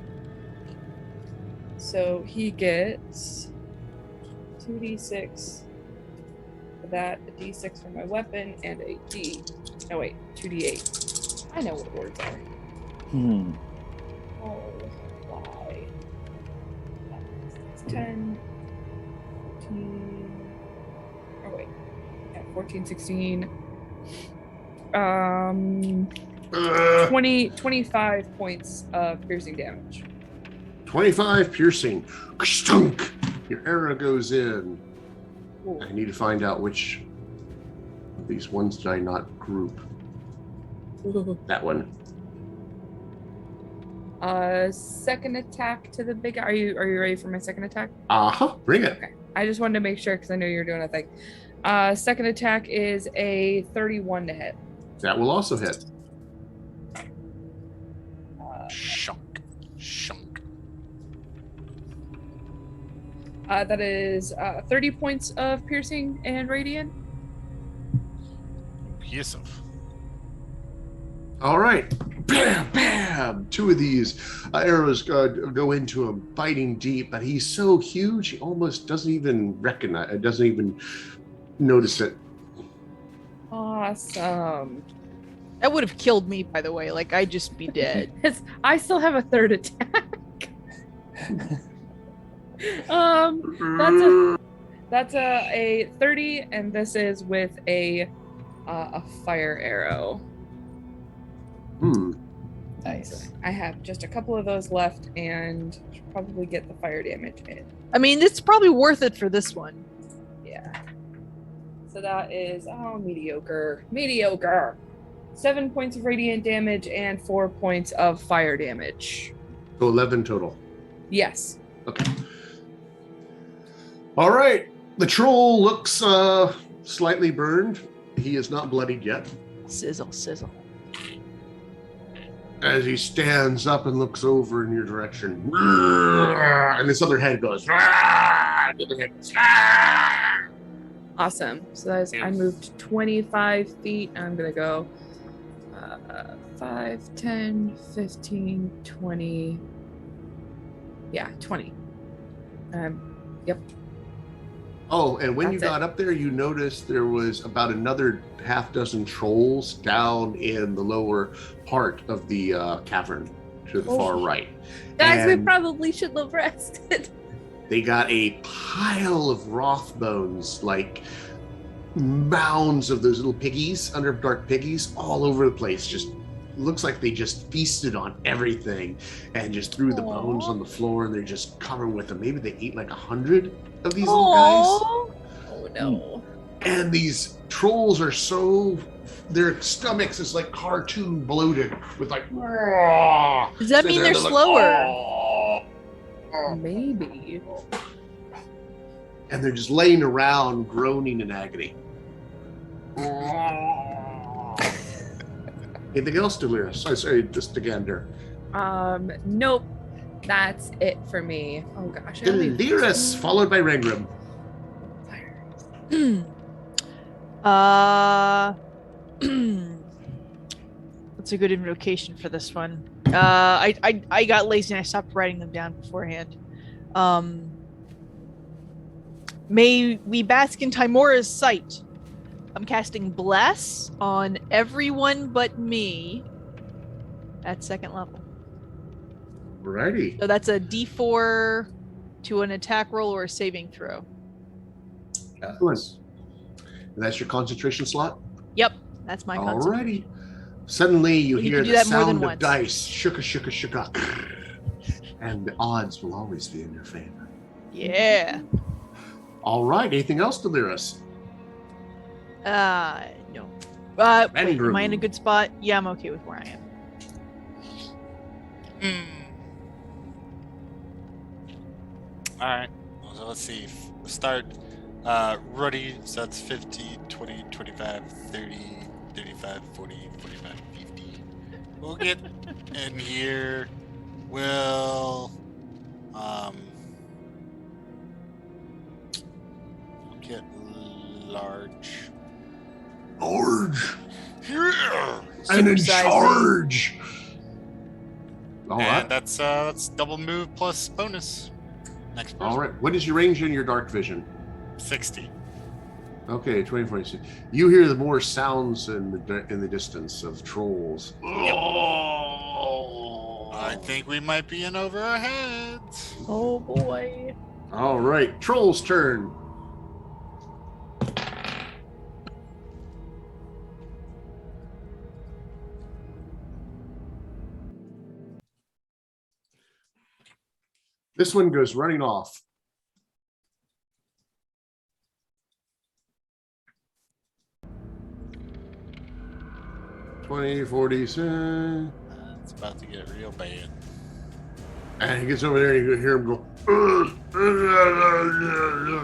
So he gets 2d6 for that, a d6 for my weapon, and a 2d8. I know what words are. Hmm. Oh, why? It's 10, 14. Oh, wait. Yeah, 14, 16. Uh, 25 points of piercing damage. 25 piercing. Stunk. Your arrow goes in. Ooh. I need to find out which of these ones did I not group. That one. Second attack to the big. Are you ready for my second attack? Bring it. Okay. I just wanted to make sure because I know you're doing a thing. Second attack is a 31 to hit. That will also hit. Shunk. That is 30 points of piercing and radiant. Yusuf. All right. Bam, bam. Two of these arrows go into him, biting deep, but he's so huge, he almost doesn't even recognize it, doesn't even notice it. Awesome. That would have killed me, by the way. Like, I'd just be dead. I still have a third attack. That's a 30, and this is with a fire arrow. Nice. I have just a couple of those left, and should probably get the fire damage in. I mean, it's probably worth it for this one. Yeah. So that is mediocre. 7 points of radiant damage and 4 points of fire damage. So 11 total. Yes. Okay. All right. The troll looks slightly burned. He is not bloodied yet. Sizzle, sizzle. As he stands up and looks over in your direction, and this other head goes. The other head goes. Awesome. So that is, I moved 25 feet. I'm going to go 5, 10, 15, 20. Yeah, 20. Yep. Oh, and when you That's got up there, you noticed there was about another half dozen trolls down in the lower part of the cavern to the far right. Guys, we And probably should have rested. they got a pile of Roth bones, like mounds of those little piggies, underdark piggies, all over the place. Just looks like they just feasted on everything and just threw the bones on the floor, and they're just covered with them. Maybe they ate like 100 of these little guys. Oh no. And these trolls are so, their stomachs is like cartoon bloated with like. Does that mean they're slower? Maybe. And they're just laying around groaning in agony. Anything else to Lyra? Sorry, just to Gander. Nope. That's it for me. Oh gosh. Delirious, followed by Rangram. What's a good invocation for this one? I got lazy and I stopped writing them down beforehand. May we bask in Timora's sight. I'm casting Bless on everyone but me at second level. Alrighty. So that's a D4 to an attack roll or a saving throw. Excellent. And that's your concentration slot? Yep, that's my concentration. Alrighty. Suddenly you You hear can do the that more than sound of once. dice. Shuka, shuka, shuka. And the odds will always be in your favor. Yeah. All right. Anything else, Delirious? No. Wait, Andrew. am I in a good spot? Yeah, I'm okay with where I am. All right. So let's see. We'll start Ruddy. So that's 50, 20, 25, 30, 35, 40, 45, 50. We'll get in here. We'll get large. Large. Yeah. And in Supersized. charge. All And right. that's double move plus bonus. Next person. All right. What is your range in your dark vision? 60. Okay, 24. You hear the more sounds in the distance of trolls. I think we might be in over our heads. Oh boy. All right, trolls' turn. This one goes running off. $20, $40. It's about to get real bad. And he gets over there and you hear him go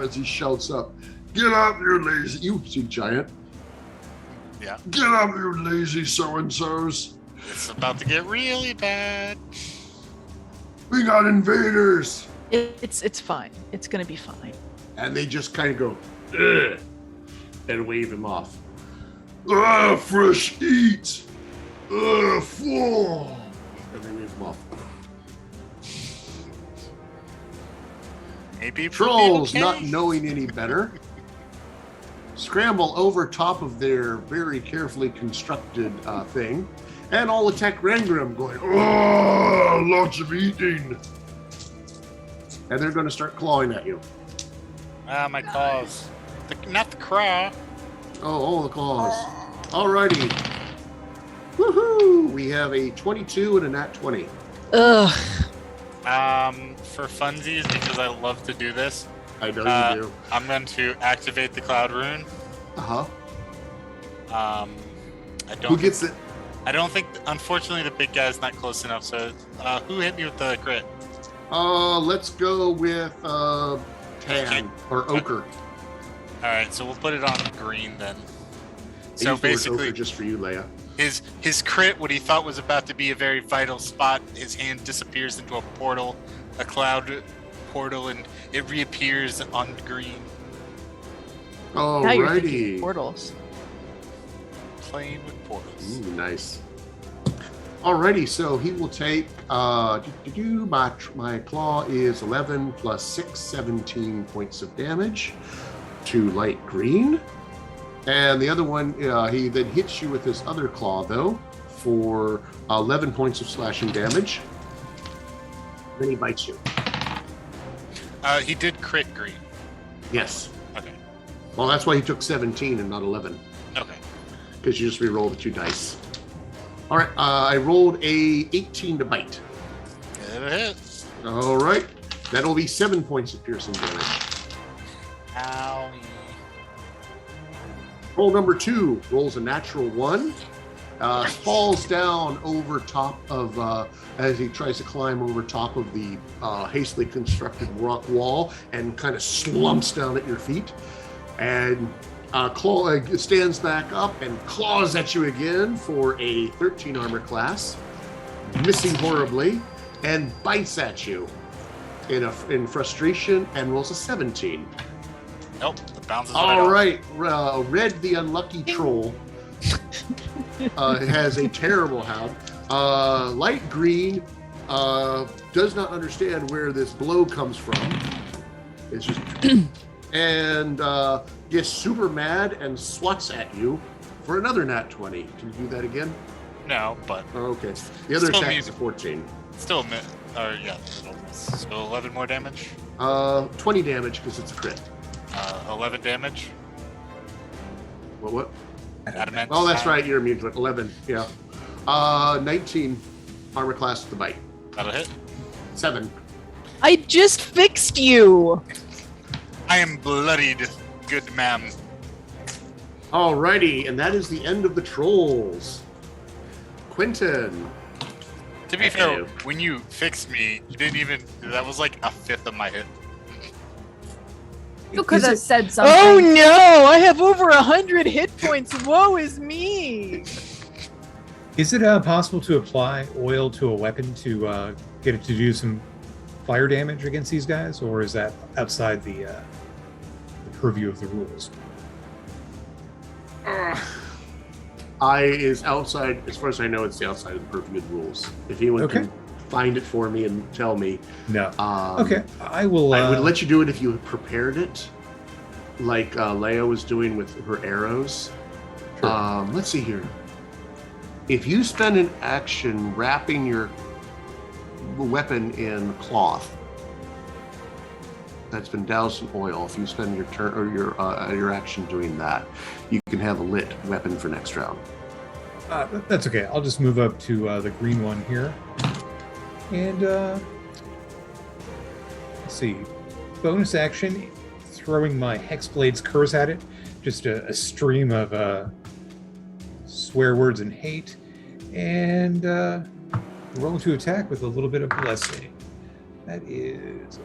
as he shouts up, "Get up, you lazy, you see giant. Yeah. Get up, you lazy so-and-sos. It's about to get really bad. We got invaders." It's fine. It's gonna be fine. And they just kind of go, "Ugh," and wave him off. Fresh eat. Full. And they wave him off. Maybe Trolls, okay. not knowing any better, scramble over top of their very carefully constructed thing and all attack Rangrim, going, "Oh, lots of eating." And they're going to start clawing at you. Ah, my claws. Not the craw. Oh, the claws. Alrighty. Woohoo! We have a 22 and a nat 20. Ugh. For funsies, because I love to do this, I know you do. I'm going to activate the cloud rune. Uh-huh. I don't. Who gets it? I don't think. Unfortunately, the big guy's not close enough. So, who hit me with the crit? Let's go with tan or ochre. All right, so we'll put it on green then. I So used the word basically, ochre just for you, Leia. his crit, what he thought was about to be a very vital spot, his hand disappears into a portal, a cloud portal, and it reappears on green. Now you're thinking Alrighty. portals. Playing with portals. Ooh, nice. Alrighty, so he will take my claw is 11 plus 6, 17 points of damage to light green. And the other one, he then hits you with his other claw though for 11 points of slashing damage. Then he bites you. He did crit green. Yes. Okay. Well, that's why he took 17 and not 11, Okay. because you just re-roll the 2 dice. All right, I rolled a 18 to bite. It hit. All right, that'll be 7 points of piercing damage. Owie. Roll number 2 rolls a natural 1, falls down over top of, as he tries to climb over top of the hastily constructed rock wall and kind of slumps down at your feet. And claw stands back up and claws at you again for a 13 armor class, missing horribly, and bites at you in frustration and rolls a 17. Nope. It bounces All right right, Red the Unlucky Troll has a terrible hound. Light Green does not understand where this blow comes from. It's just and gets super mad and swats at you for another nat 20. Can you do that again? off. No, but Okay. The other Still attack means- is a 14. still a minute. Yeah. So 11 more damage. 20 damage because it's a crit. 11 damage. What? Adamant. Oh, that's right. You're immune to it. 11. Yeah. 19 armor class with the bite. That'll hit. 7. I just fixed you. I am bloodied, good ma'am. Alrighty, and that is the end of the trolls. Quentin. To be fair, Uh-oh. when you fixed me, you didn't even. That was like a fifth of my hit. You could Is have it- said something. Oh no! I have over 100 hit points. Woe is me. Is it possible to apply oil to a weapon to get it to do some fire damage against these guys, or is that outside the purview of the rules? Is outside, as far as I know, it's the outside of the purview of the rules. If anyone Okay. can find it for me and tell me. No. Um, Okay, I will. I would let you do it if you had prepared it, like Leia was doing with her arrows. Sure. Let's see here. If you spend an action wrapping your weapon in cloth that's been doused in oil, if you spend your turn or your action doing that, you can have a lit weapon for next round. That's okay. I'll just move up to the green one here, and see. Bonus action, throwing my Hexblade's Curse at it. Just a stream of swear words and hate. And roll to attack with a little bit of blessing. That is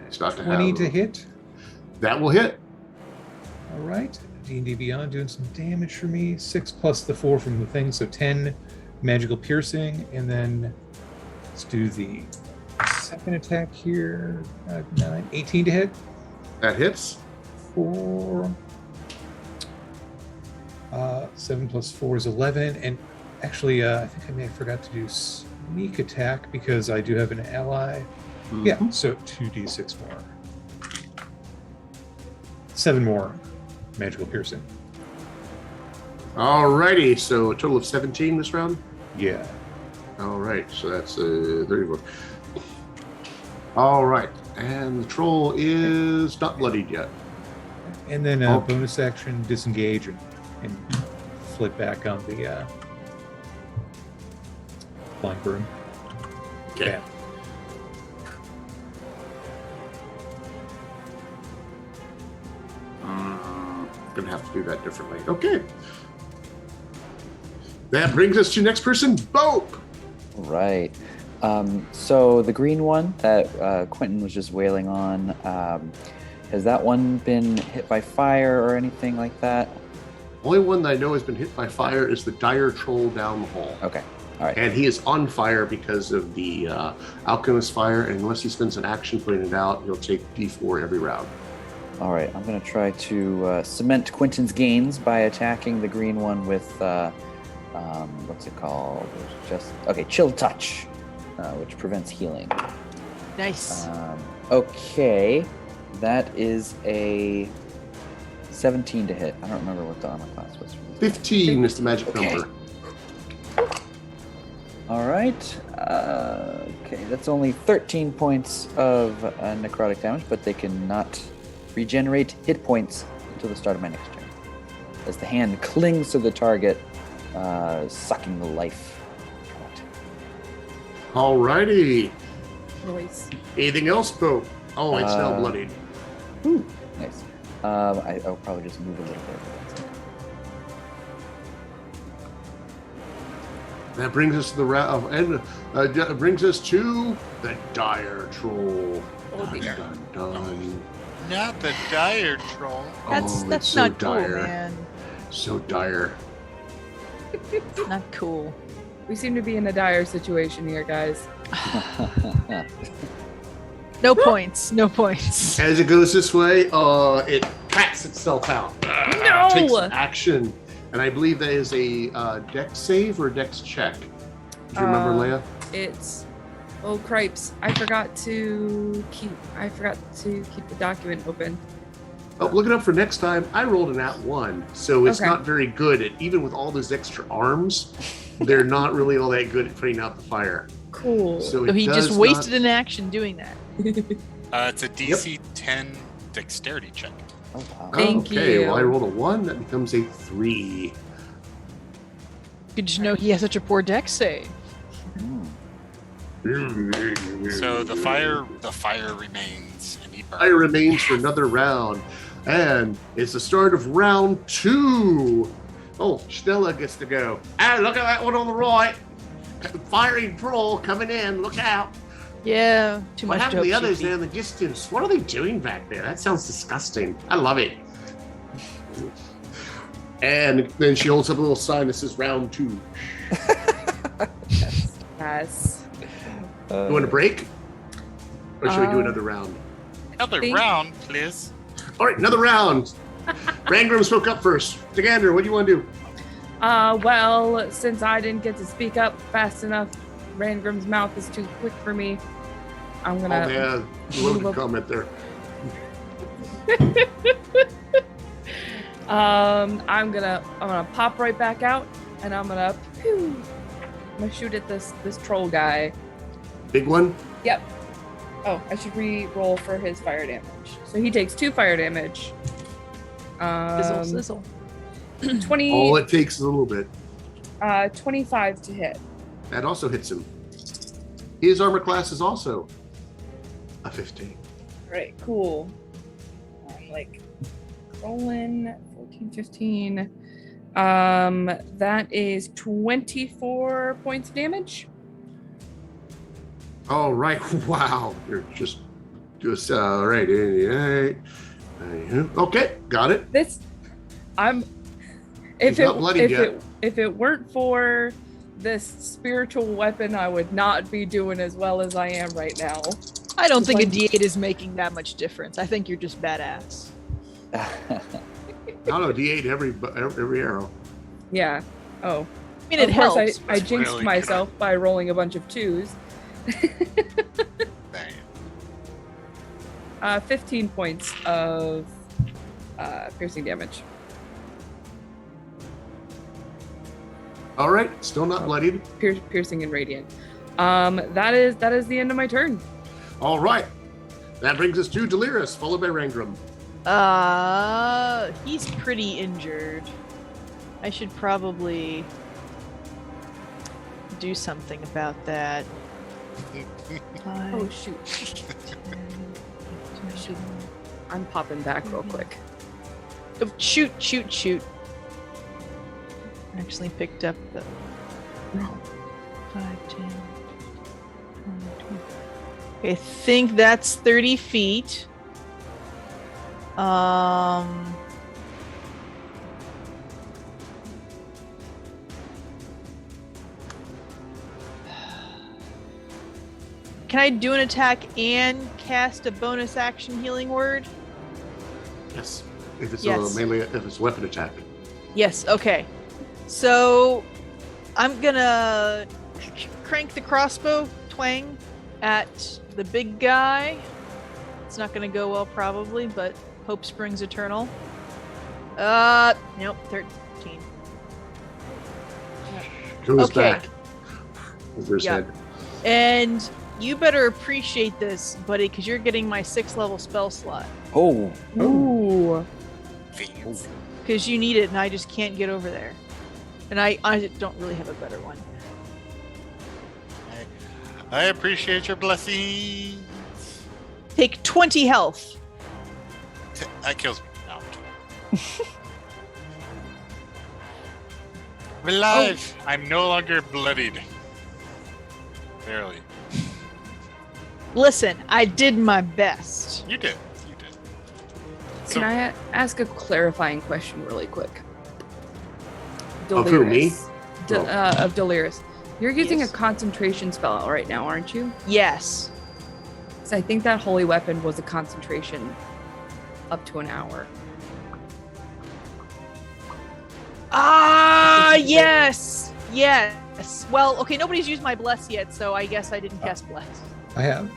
It's not to 20 have- to hit. That will hit. All right. D&D Beyond doing some damage for me. 6 plus the 4 from the thing, so 10 magical piercing. And then let's do the second attack here. 9, 18 to hit. That hits. 4. 7 plus 4 is 11. And actually, I think I may have forgot to do sneak attack because I do have an ally. Yeah, so 2d6 more. 7 more magical piercing. Alrighty, so a total of 17 this round. Yeah. All right, so that's 34. All right, and the troll is not bloodied yet. And then Oh. bonus action, disengage and flip back on the flying broom. Okay. Yeah. Gonna have to do that differently. Okay. That brings us to next person, Bope. Right. So the green one that Quentin was just wailing on, has that one been hit by fire or anything like that? Only one that I know has been hit by fire is the dire troll down the hall. Okay. All right. And he is on fire because of the alchemist fire, and unless he spends an action putting it out, he'll take D4 every round. All right. I'm going to try to cement Quentin's gains by attacking the green one with, what's it called? Chill Touch, which prevents healing. Nice. Okay. That is a 17 to hit. I don't remember what the armor class was. 15 is the magic Okay. number. All right. Okay, that's only 13 points of necrotic damage, but they cannot regenerate hit points until the start of my next turn. As the hand clings to the target, sucking the life from it. Alrighty. Noise. Anything else, Bope? Oh, it's now bloodied. Ooh, nice. I'll probably just move a little bit. That brings us to the round, and brings us to the dire troll. Oh, Dun, dear. dun, dun. Not the dire troll. That's Oh, that's it's so not cool, dire. man. So dire. Not cool. We seem to be in a dire situation here, guys. No points. No points. As it goes this way, it pats itself out. No! Takes action. And I believe that is a dex save or dex check. Do you remember, Leia? It's cripes. I forgot to keep the document open. Oh, look it up for next time. I rolled an @1, so it's Okay. not very good at, even with all those extra arms, they're not really all that good at putting out the fire. Cool. So So it he just does wasted not- an action doing that. It's a DC 10 dexterity check. Oh, wow. Thank okay, you. well, I rolled a 1, that becomes a 3. Good to know he has such a poor dex save. So the fire remains, and he burns. Fire remains for another round. And it's the start of round 2. Oh, Stella gets to go. Ah, look at that one on the right. Fiery troll coming in. Look out. Yeah, too What much happened to the joke, others Chiefy. there in the distance? What are they doing back there? That sounds disgusting. I love it. And then she holds up a little sign that says round 2. Yes. You want to break? Or should we do Uh, another round? Another Think- round, please. All right, another round. Rangram spoke up first. Degander, what do you want to do? Well, since I didn't get to speak up fast enough, Rangram's mouth is too quick for me. I'm gonna. Oh, yeah, loaded comment there. I'm gonna pop right back out, and I'm gonna shoot at this troll guy. Big one? Yep. Oh, I should re-roll for his fire damage. So he takes 2 fire damage. Sizzle, sizzle. 20. All it takes is a little bit. 25 to hit. That also hits him. His armor class is also a 15. All right, cool. I'm like rolling 14, 15. That is 24 points of damage. All right. Wow. You're just all right. 88. Okay, got it. This, I'm. He's not bloodied yet. If it weren't for this spiritual weapon, I would not be doing as well as I am right now. I don't think a Like- D8 is making that much difference. I think you're just badass. I don't know. D8 every arrow. Yeah. Oh. I mean, it Of course, helps. I jinxed really myself by rolling a bunch of 2s. Dang. 15 points of piercing damage. All right. Still not bloodied. Piercing and radiant. That is the end of my turn. All right. That brings us to Delirious, followed by Rangram. He's pretty injured. I should probably do something about that. Oh shoot. I'm popping back real quick. Oh, shoot. Actually picked up the 5, 10, 20. I think that's 30 feet. Can I do an attack and cast a bonus action healing word? Yes. If it's Yes. a melee, if it's a weapon attack. Yes, okay. So I'm gonna crank the crossbow twang at the big guy. It's not gonna go well probably, but hope springs eternal. Nope, 13. Goes Okay. back. Over his Yeah. head. And you better appreciate this, buddy, because you're getting my 6th level spell slot. Oh, Ooh. Fiends. Because you need it and I just can't get over there. And I don't really have a better one. I appreciate your blessings. Take 20 health. That kills me. No, I'm kidding. I'm alive. I'm no longer bloodied. Barely. Listen, I did my best. You did. Can I ask a clarifying question really quick? Of who, me? Of Delirious. You're using Yes. a concentration spell right now, aren't you? Yes. So I think that holy weapon was a concentration up to an hour. Yes. Yes. Well, okay, nobody's used my bless yet, so I guess I didn't cast bless. I have.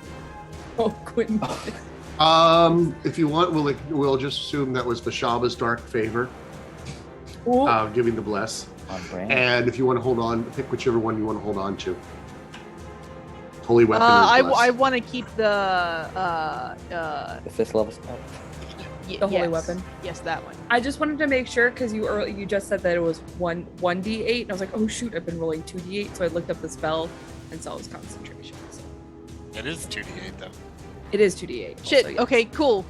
Oh, Quentin. If you want, we'll just assume that was Bashaba's dark favor, Ooh. giving the bless. on brand. And if you want to hold on, pick whichever one you want to hold on to. Holy weapon. Or I bless. want to keep the The 5th level spell. The holy weapon. Yes, that one. I just wanted to make sure because you just said that it was one d8, and I was like, oh shoot, I've been rolling 2d8, so I looked up the spell and saw it was concentration. So It is 2d8 though. it is 2d8. Shit. also, yes. Okay, cool.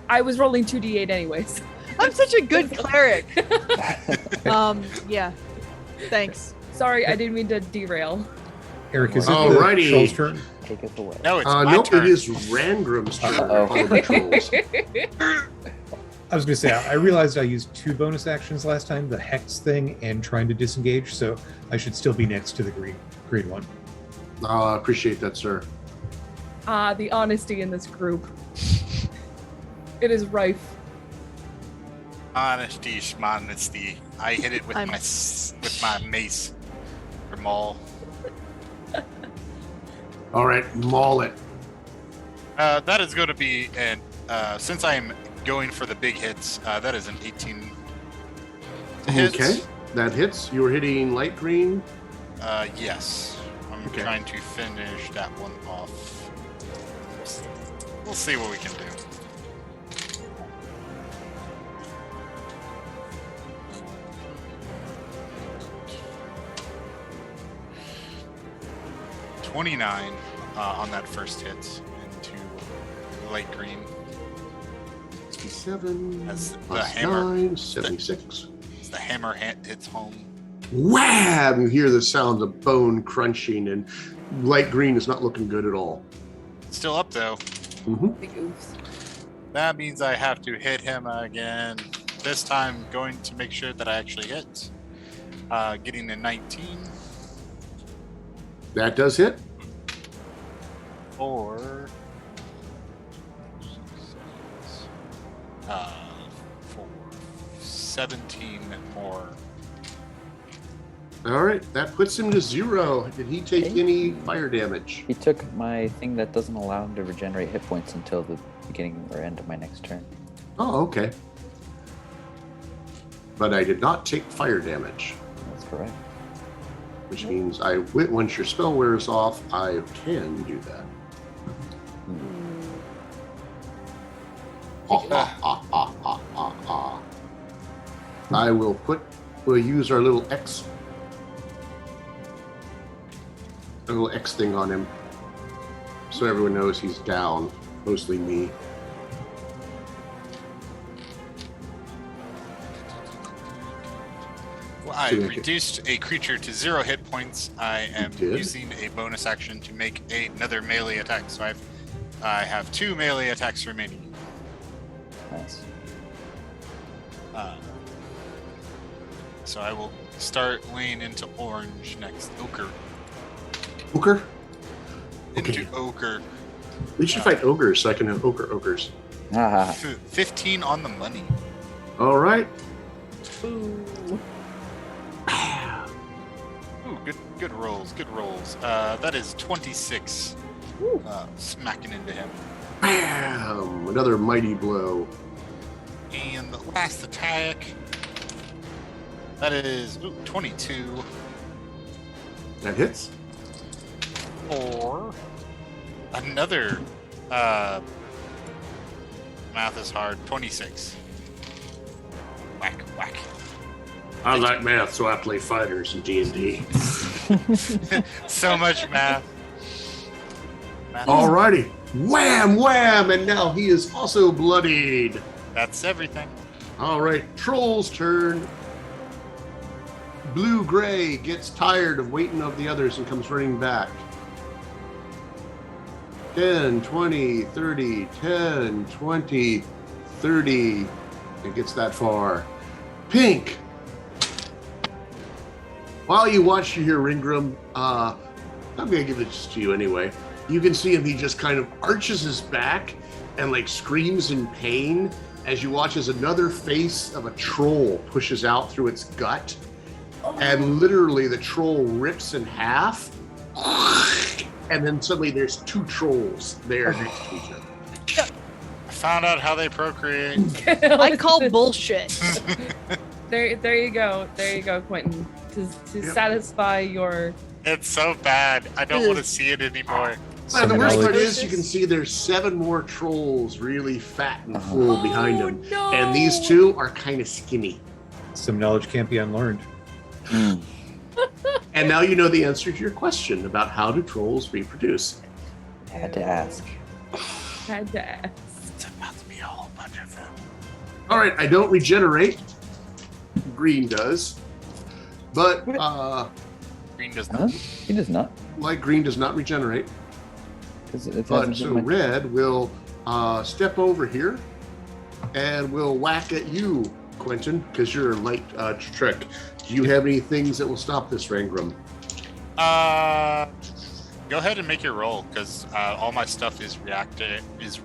I was rolling 2d8 anyways. I'm such a good cleric. Yeah. Thanks. Sorry, I didn't mean to derail. Eric, is it Alrighty. the troll's turn? Take us away. No, it's my Nope, turn. it is Rangram's turn. Uh-oh. Follow the trolls. I was going to say, I realized I used 2 bonus actions last time, the Hex thing and trying to disengage, so I should still be next to the green one. I appreciate that, sir. The honesty in this group. It is rife. Honesty, schmonesty. I hit it with I'm- my mace. Or maul. All right, maul it. That is going to be an since I am going for the big hits. That is an 18 to hit. Okay, that hits. You were hitting light green. Yes. I'm Okay. trying to finish that one off. We'll see what we can do. (29) On that first hit into light green. 67 As the plus hammer. 9, 76. As the hammer hits home. Wham! You hear the sound of bone crunching, and light green is not looking good at all. Still up though. Big oops. That means I have to hit him again. This time going to make sure that I actually hit. Getting a 19 That does hit. or for 17 more. All right, that puts him to 0. Did he take Okay. any fire damage? He took my thing that doesn't allow him to regenerate hit points until the beginning or end of my next turn. Oh, okay. But I did not take fire damage, That's correct. which means once your spell wears off, I can do that. We'll use our little X thing on him, so everyone knows he's down, mostly me. Well, I So make it- reduced a creature to 0 hit points. I am did? using a bonus action to make another melee attack. So I have 2 melee attacks remaining. Nice. So I will start laying into orange next. Ochre. Ogre? Into Okay. ochre. We should fight ogres so I can have ogres. Ah, 15 on the money. All right. Ooh. Ooh, good rolls. Good rolls. That is 26. Smacking into him. Bam! Another mighty blow. And the last attack. That is 22. That hits. Or another math is hard. 26. Whack, whack. I like math, so I play fighters in D&D. So much math. Math is- Alrighty. Wham, wham, and now he is also bloodied. That's everything. All right, Troll's turn. Blue-gray gets tired of waiting of the others and comes running back. 10, 20, 30, 10, 20, 30. It gets that far. Pink. While you watch here, Ringram, I'm going to give this to you anyway. You can see him, he just kind of arches his back and like screams in pain as you watch as another face of a troll pushes out through its gut. And literally the troll rips in half. And then suddenly there's 2 trolls there next to each other. I found out how they procreate. I call bullshit. There you go. There you go, Quentin. To satisfy your. It's so bad. I don't want to see it anymore. And the worst part is Psychosis. you can see there's 7 more trolls really fat and full behind him. No. And these 2 are kind of skinny. Some knowledge can't be unlearned. mm. And now you know the answer to your question about how do trolls reproduce. Had to ask. Had to ask. It's about to be a whole bunch of them. All right, I don't regenerate. Green does. But Green does Huh? not. He does not. light green does not regenerate. 'Cause it But hasn't so been my- red will step over here and will whack at you, Quentin, because you're a light trick. Do you have any things that will stop this, Rangram? Go ahead and make your roll, because all my stuff is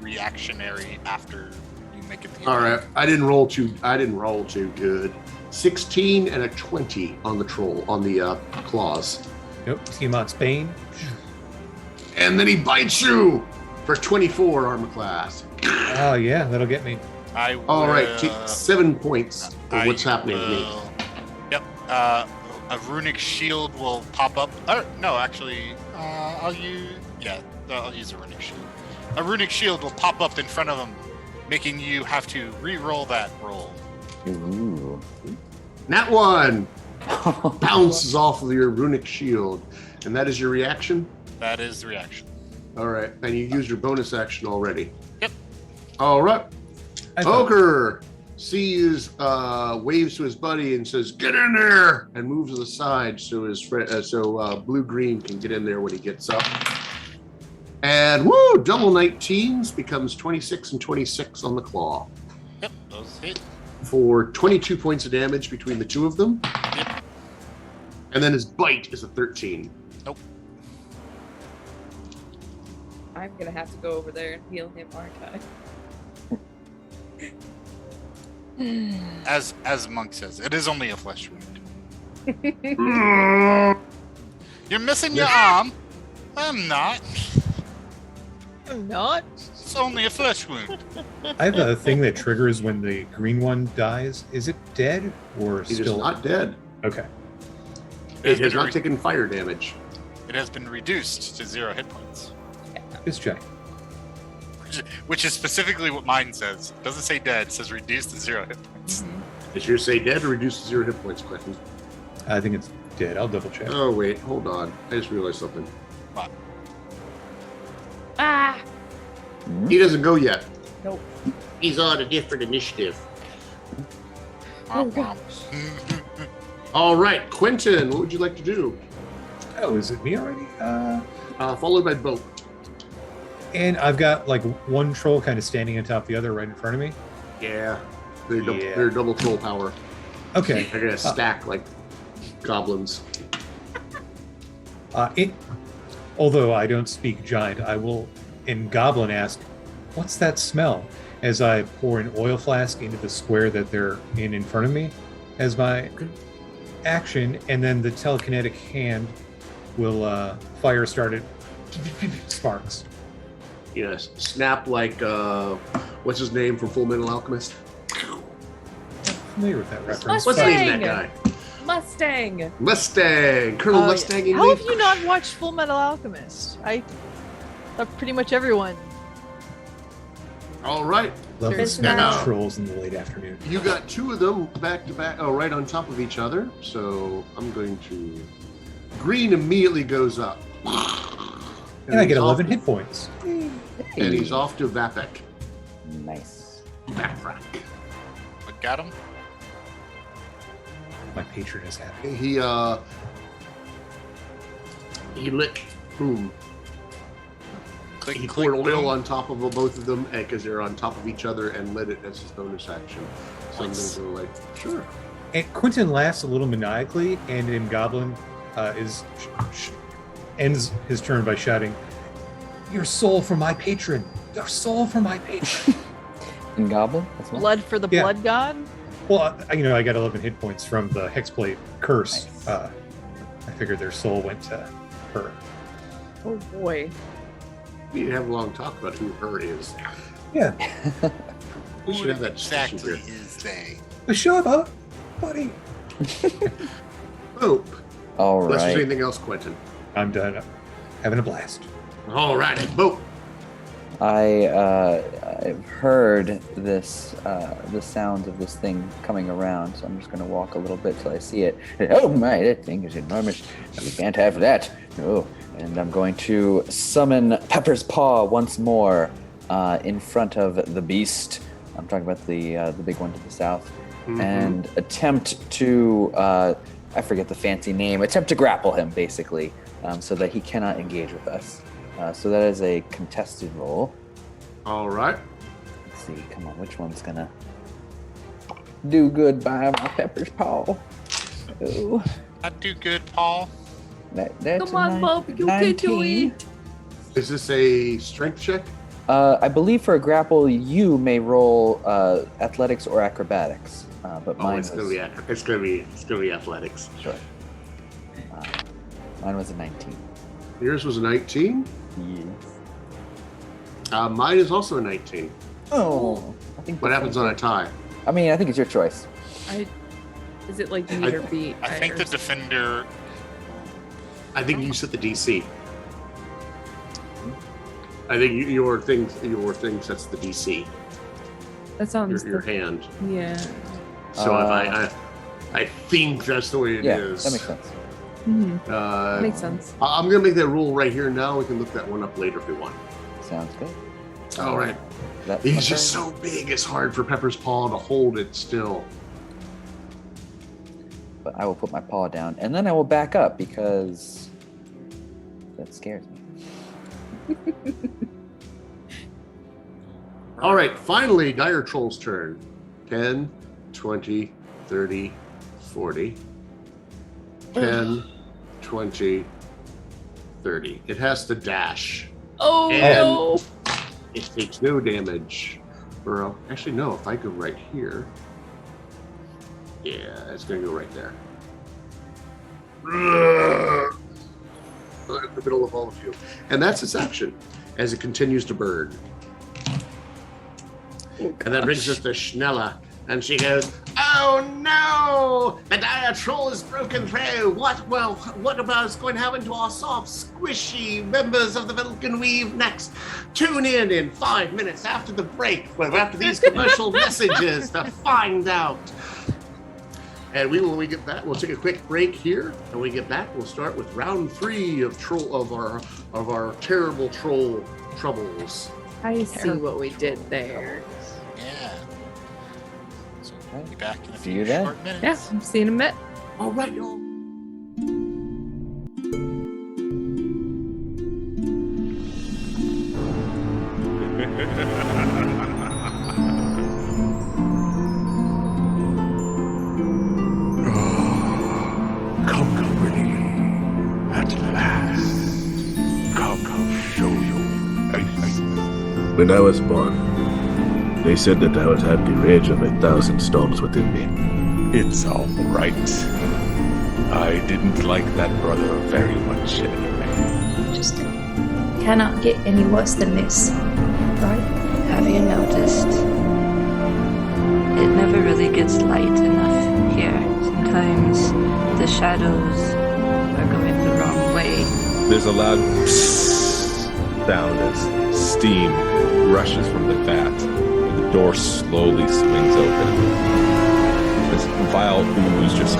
reactionary after you make it. The All right, I didn't roll too good. 16 and a 20 on the troll, on the claws. Nope. Tiamat's Bane. And then he bites you for 24 armor class. Oh, yeah, that'll get me. I will, All right, take 7 points for I what's happening to me. will- Yep. A runic shield will pop up. No, actually, I'll use a runic shield. A runic shield will pop up in front of him, making you have to re-roll that roll. Ooh. Nat 1 bounces off of your runic shield. And that is your reaction? That is the reaction. All right, and you used your bonus action already. Yep. All right. I thought- Ogre sees, waves to his buddy and says, "Get in there!" and moves to the side so his friend, Blue Green can get in there when he gets up. And woo, double 19s becomes 26 and 26 on the claw Yep, those hit. for 22 points of damage between the two of them. Yep. And then his bite is a 13. Nope. I'm gonna have to go over there and heal him, aren't I? As Monk says, it is only a flesh wound. You're missing your arm. I'm not. I'm not. It's only a flesh wound. I have a thing that triggers when the green one dies. Is it dead or He is still? not dead. Okay. It has not taken fire damage. It has been reduced to 0 hit points, Just check. which is specifically what mine says. It doesn't say dead. It says reduced to 0 hit points. Does yours say dead or reduced to 0 hit points, Quentin? I think it's dead. I'll double check. Oh, wait, hold on. I just realized something. Ah! He doesn't go yet. Nope. He's on a different initiative. Oh, God. All right, Quentin, what would you like to do? Oh, is it me already? Followed by Bo. And I've got like one troll kind of standing on top of the other right in front of me. Yeah. They're, Yeah. they're double troll power. Okay. They're going to stack like goblins. Although I don't speak giant, I will in Goblin ask, "What's that smell?" As I pour an oil flask into the square that they're in front of me as my action, and then the telekinetic hand will fire started sparks. Yes. Snap like, what's his name from Full Metal Alchemist? Familiar with that reference. What's the name of that Mustang! guy? Mustang! Mustang! Colonel Mustang in How me? have you not watched Full Metal Alchemist? I thought pretty much everyone. All right. Love the There's snack no- trolls in the late afternoon. You got two of them back to back, right on top of each other. So I'm going to. Green immediately goes up. And I get he's 11 off- hit points. And he's off to Vapek. Nice. Vaprak. What got him? My patron is happy. He licked boom. Click, He click, poured oil boom. on top of both of them because they're on top of each other and lit it as his bonus action. So I'm Nice. going to go like, sure. And Quentin laughs a little maniacally, and in Goblin ends his turn by shouting, "Your soul for my patron! Your soul for my patron!" In Goblin as well? Blood for the Yeah. blood god? Well, I got 11 hit points from the Hexblade curse. Nice. I figured their soul went to her. Oh boy. We need to have a long talk about who her is. Yeah. We should have that discussion Exactly here. is they. Bashaba, buddy. Oh, All unless there's right. anything else, Quentin. I'm done. Having a blast. All right, Bo. I've heard this the sounds of this thing coming around, so I'm just going to walk a little bit till I see it. Oh my, that thing is enormous. We can't have that. No. And I'm going to summon Pepper's Paw once more in front of the beast. I'm talking about the big one to the south, and attempt to I forget the fancy name. Attempt to grapple him, basically, so that he cannot engage with us. So that is a contested roll. All right. Let's see. Come on, which one's gonna do good by my Pepper's Paw? Ooh, I do good, Paul. that's Come on, Bob, you can do 19. it. Is this a strength check? I believe for a grapple, you may roll athletics or acrobatics, but Oh, mine it's was gonna be athletics. sure. Mine was a 19. Yours was a 19. Yes. Mine is also a 19. Oh, I think. What happens on a tie? I mean, I think it's your choice. Is it like meet or beat? I think the defender. I think you set the DC. I think your thing sets the DC. That sounds. Your hand. Yeah. So if I think that's the way it Yeah, is. that makes sense. Mm-hmm. Makes sense. I'm gonna make that rule right here now. We can look that one up later if we want. Sounds good. All right. That's He's my just turn. so big, it's hard for Pepper's paw to hold it still. But I will put my paw down, and then I will back up because that scares me. All right, finally, Dire Troll's turn. 10, 20, 30, 40. 10, 20, 30. It has to dash. Oh And- no! It takes no damage. Or actually, no, if I go right here. Yeah, it's going to go right there. Right in the middle of all of you. And that's its action as it continues to burn. And that brings us to Schnella. And she goes, "Oh no! The Dire Troll is broken through. What about is going to happen to our soft, squishy members of the Velkyn Weave next? Tune in 5 minutes after the break, after these commercial messages to find out." And when we get back, we'll take a quick break here. And when we get back, we'll start with round 3 of our terrible troll troubles. I see what we did there. Yeah. So we'll be back in a See few you then. short minutes. Yeah, I'm seeing a bit. All right, y'all. Company at last. Come, show you. When I was born, they said that I would have the rage of 1,000 storms within me. It's all right. I didn't like that brother very much anyway. Just cannot get any worse than this, right? Have you noticed? It never really gets light enough here. Sometimes the shadows are going the wrong way. There's a loud psst sound as steam rushes from the vat, and the door slowly swings open. This vile ooze just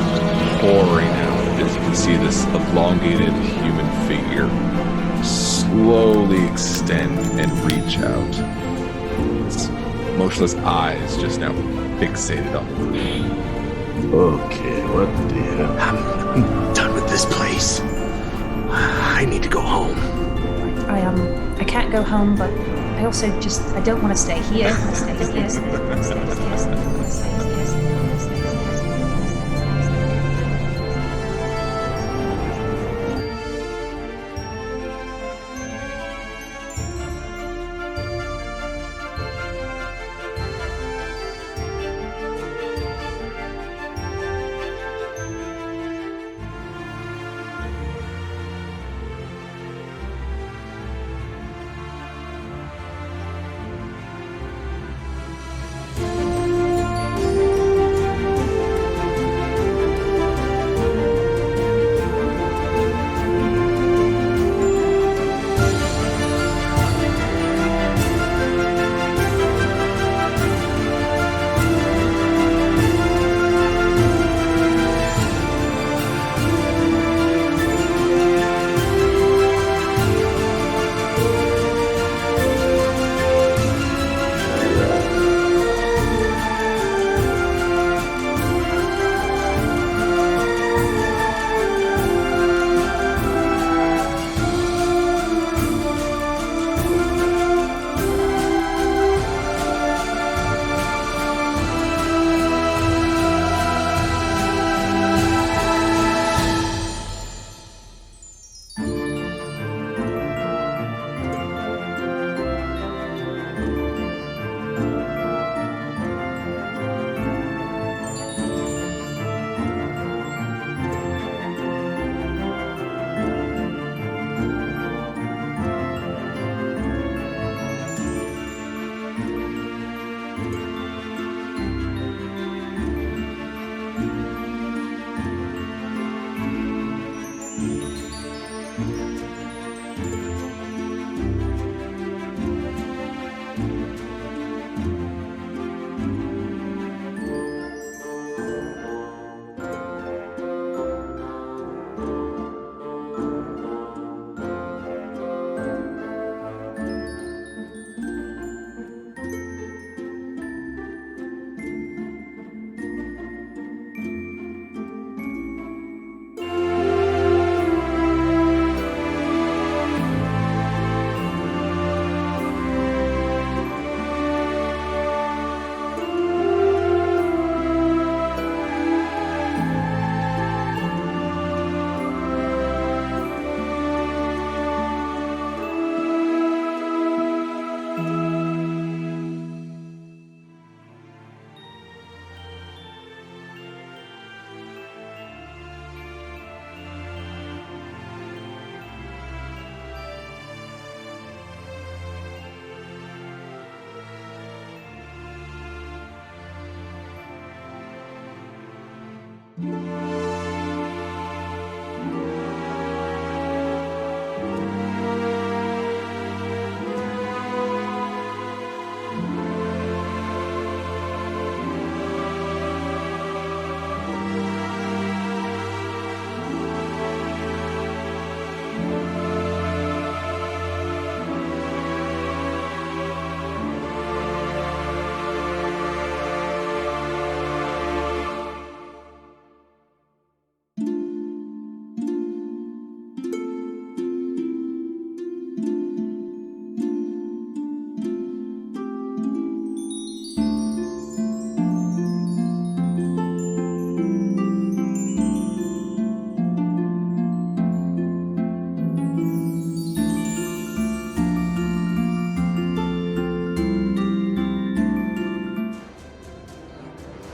pouring out as you can see this elongated human figure slowly extend and reach out. Its motionless eyes just now fixated on the room. Okay, what the hell? I'm done with this place. I need to go home. I can't go home, but I also I don't want to stay here.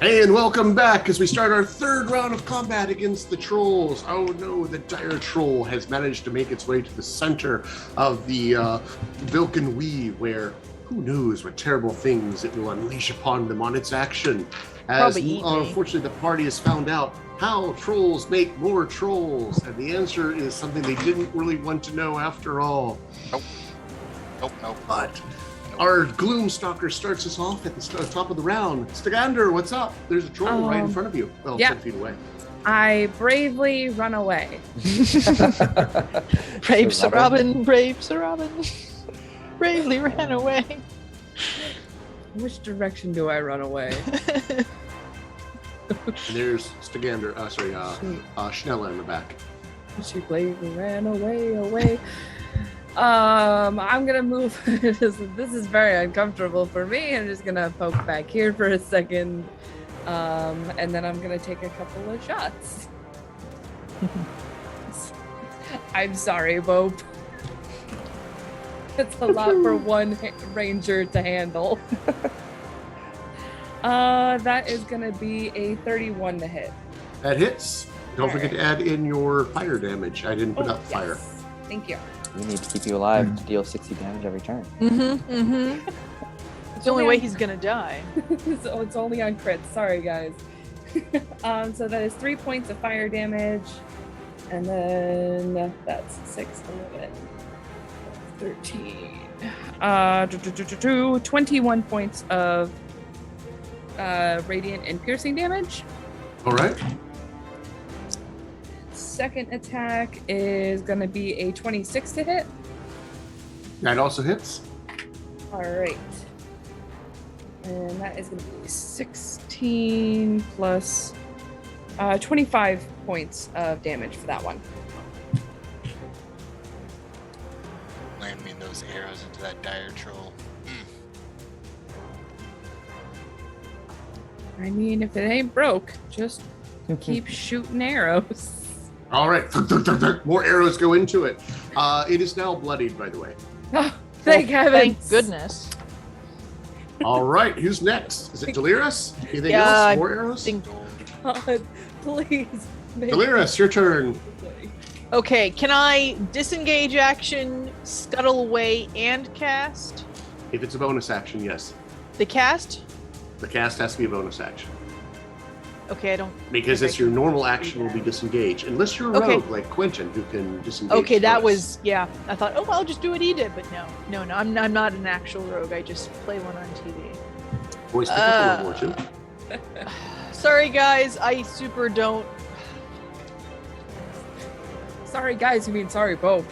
And welcome back as we start our third round of combat against the trolls. Oh no, the dire troll has managed to make its way to the center of the Velkyn Weave, where who knows what terrible things it will unleash upon them on its action. As unfortunately the party has found out how trolls make more trolls, and the answer is something they didn't really want to know after all. Nope. But our Gloomstalker starts us off at the top of the round. Stagander, what's up? There's a troll right in front of you. Well, 10 feet away. I bravely run away. Brave Sir Robin, brave Sir Robin. Bravely ran away. Which direction do I run away? And there's Stagander, Schnella in the back. She bravely ran away. I'm gonna move. This is very uncomfortable for me. I'm just gonna poke back here for a second, and then I'm gonna take a couple of shots. I'm sorry, Bope. That's a lot for one ranger to handle. That is gonna be a 31 to hit. That hits. Don't forget to add in your fire damage. I didn't put up fire. Thank you. We need to keep you alive to deal 60 damage every turn. It's the only way he's gonna die. So it's only on crits. Sorry, guys. So that is 3 points of fire damage, and then that's 6, 11, 13, 21 points of radiant and piercing damage. All right. Second attack is going to be a 26 to hit. That also hits. All right. And that is going to be 16 plus 25 points of damage for that one. Land me those arrows into that dire troll. I mean, if it ain't broke, just keep shooting arrows. All right. More arrows go into it. It is now bloodied, by the way. Oh, thank heavens. Thank goodness. All right. Who's next? Is it Delirious? Anything Yeah, else? More arrows? God, please. Delirious, your turn. Okay, can I disengage action, scuttle away, and cast? If it's a bonus action, yes. The cast? The cast has to be a bonus action. Okay, I don't... Because it's your normal action will be disengaged. Unless you're a rogue like Quentin who can disengage. Okay, that twice. was... Yeah, I thought, oh, I'll just do what he did. But no, I'm not an actual rogue. I just play one on TV. Voice pick up a little more, too. Sorry, guys. I super don't... Sorry, guys. You mean sorry, Bo.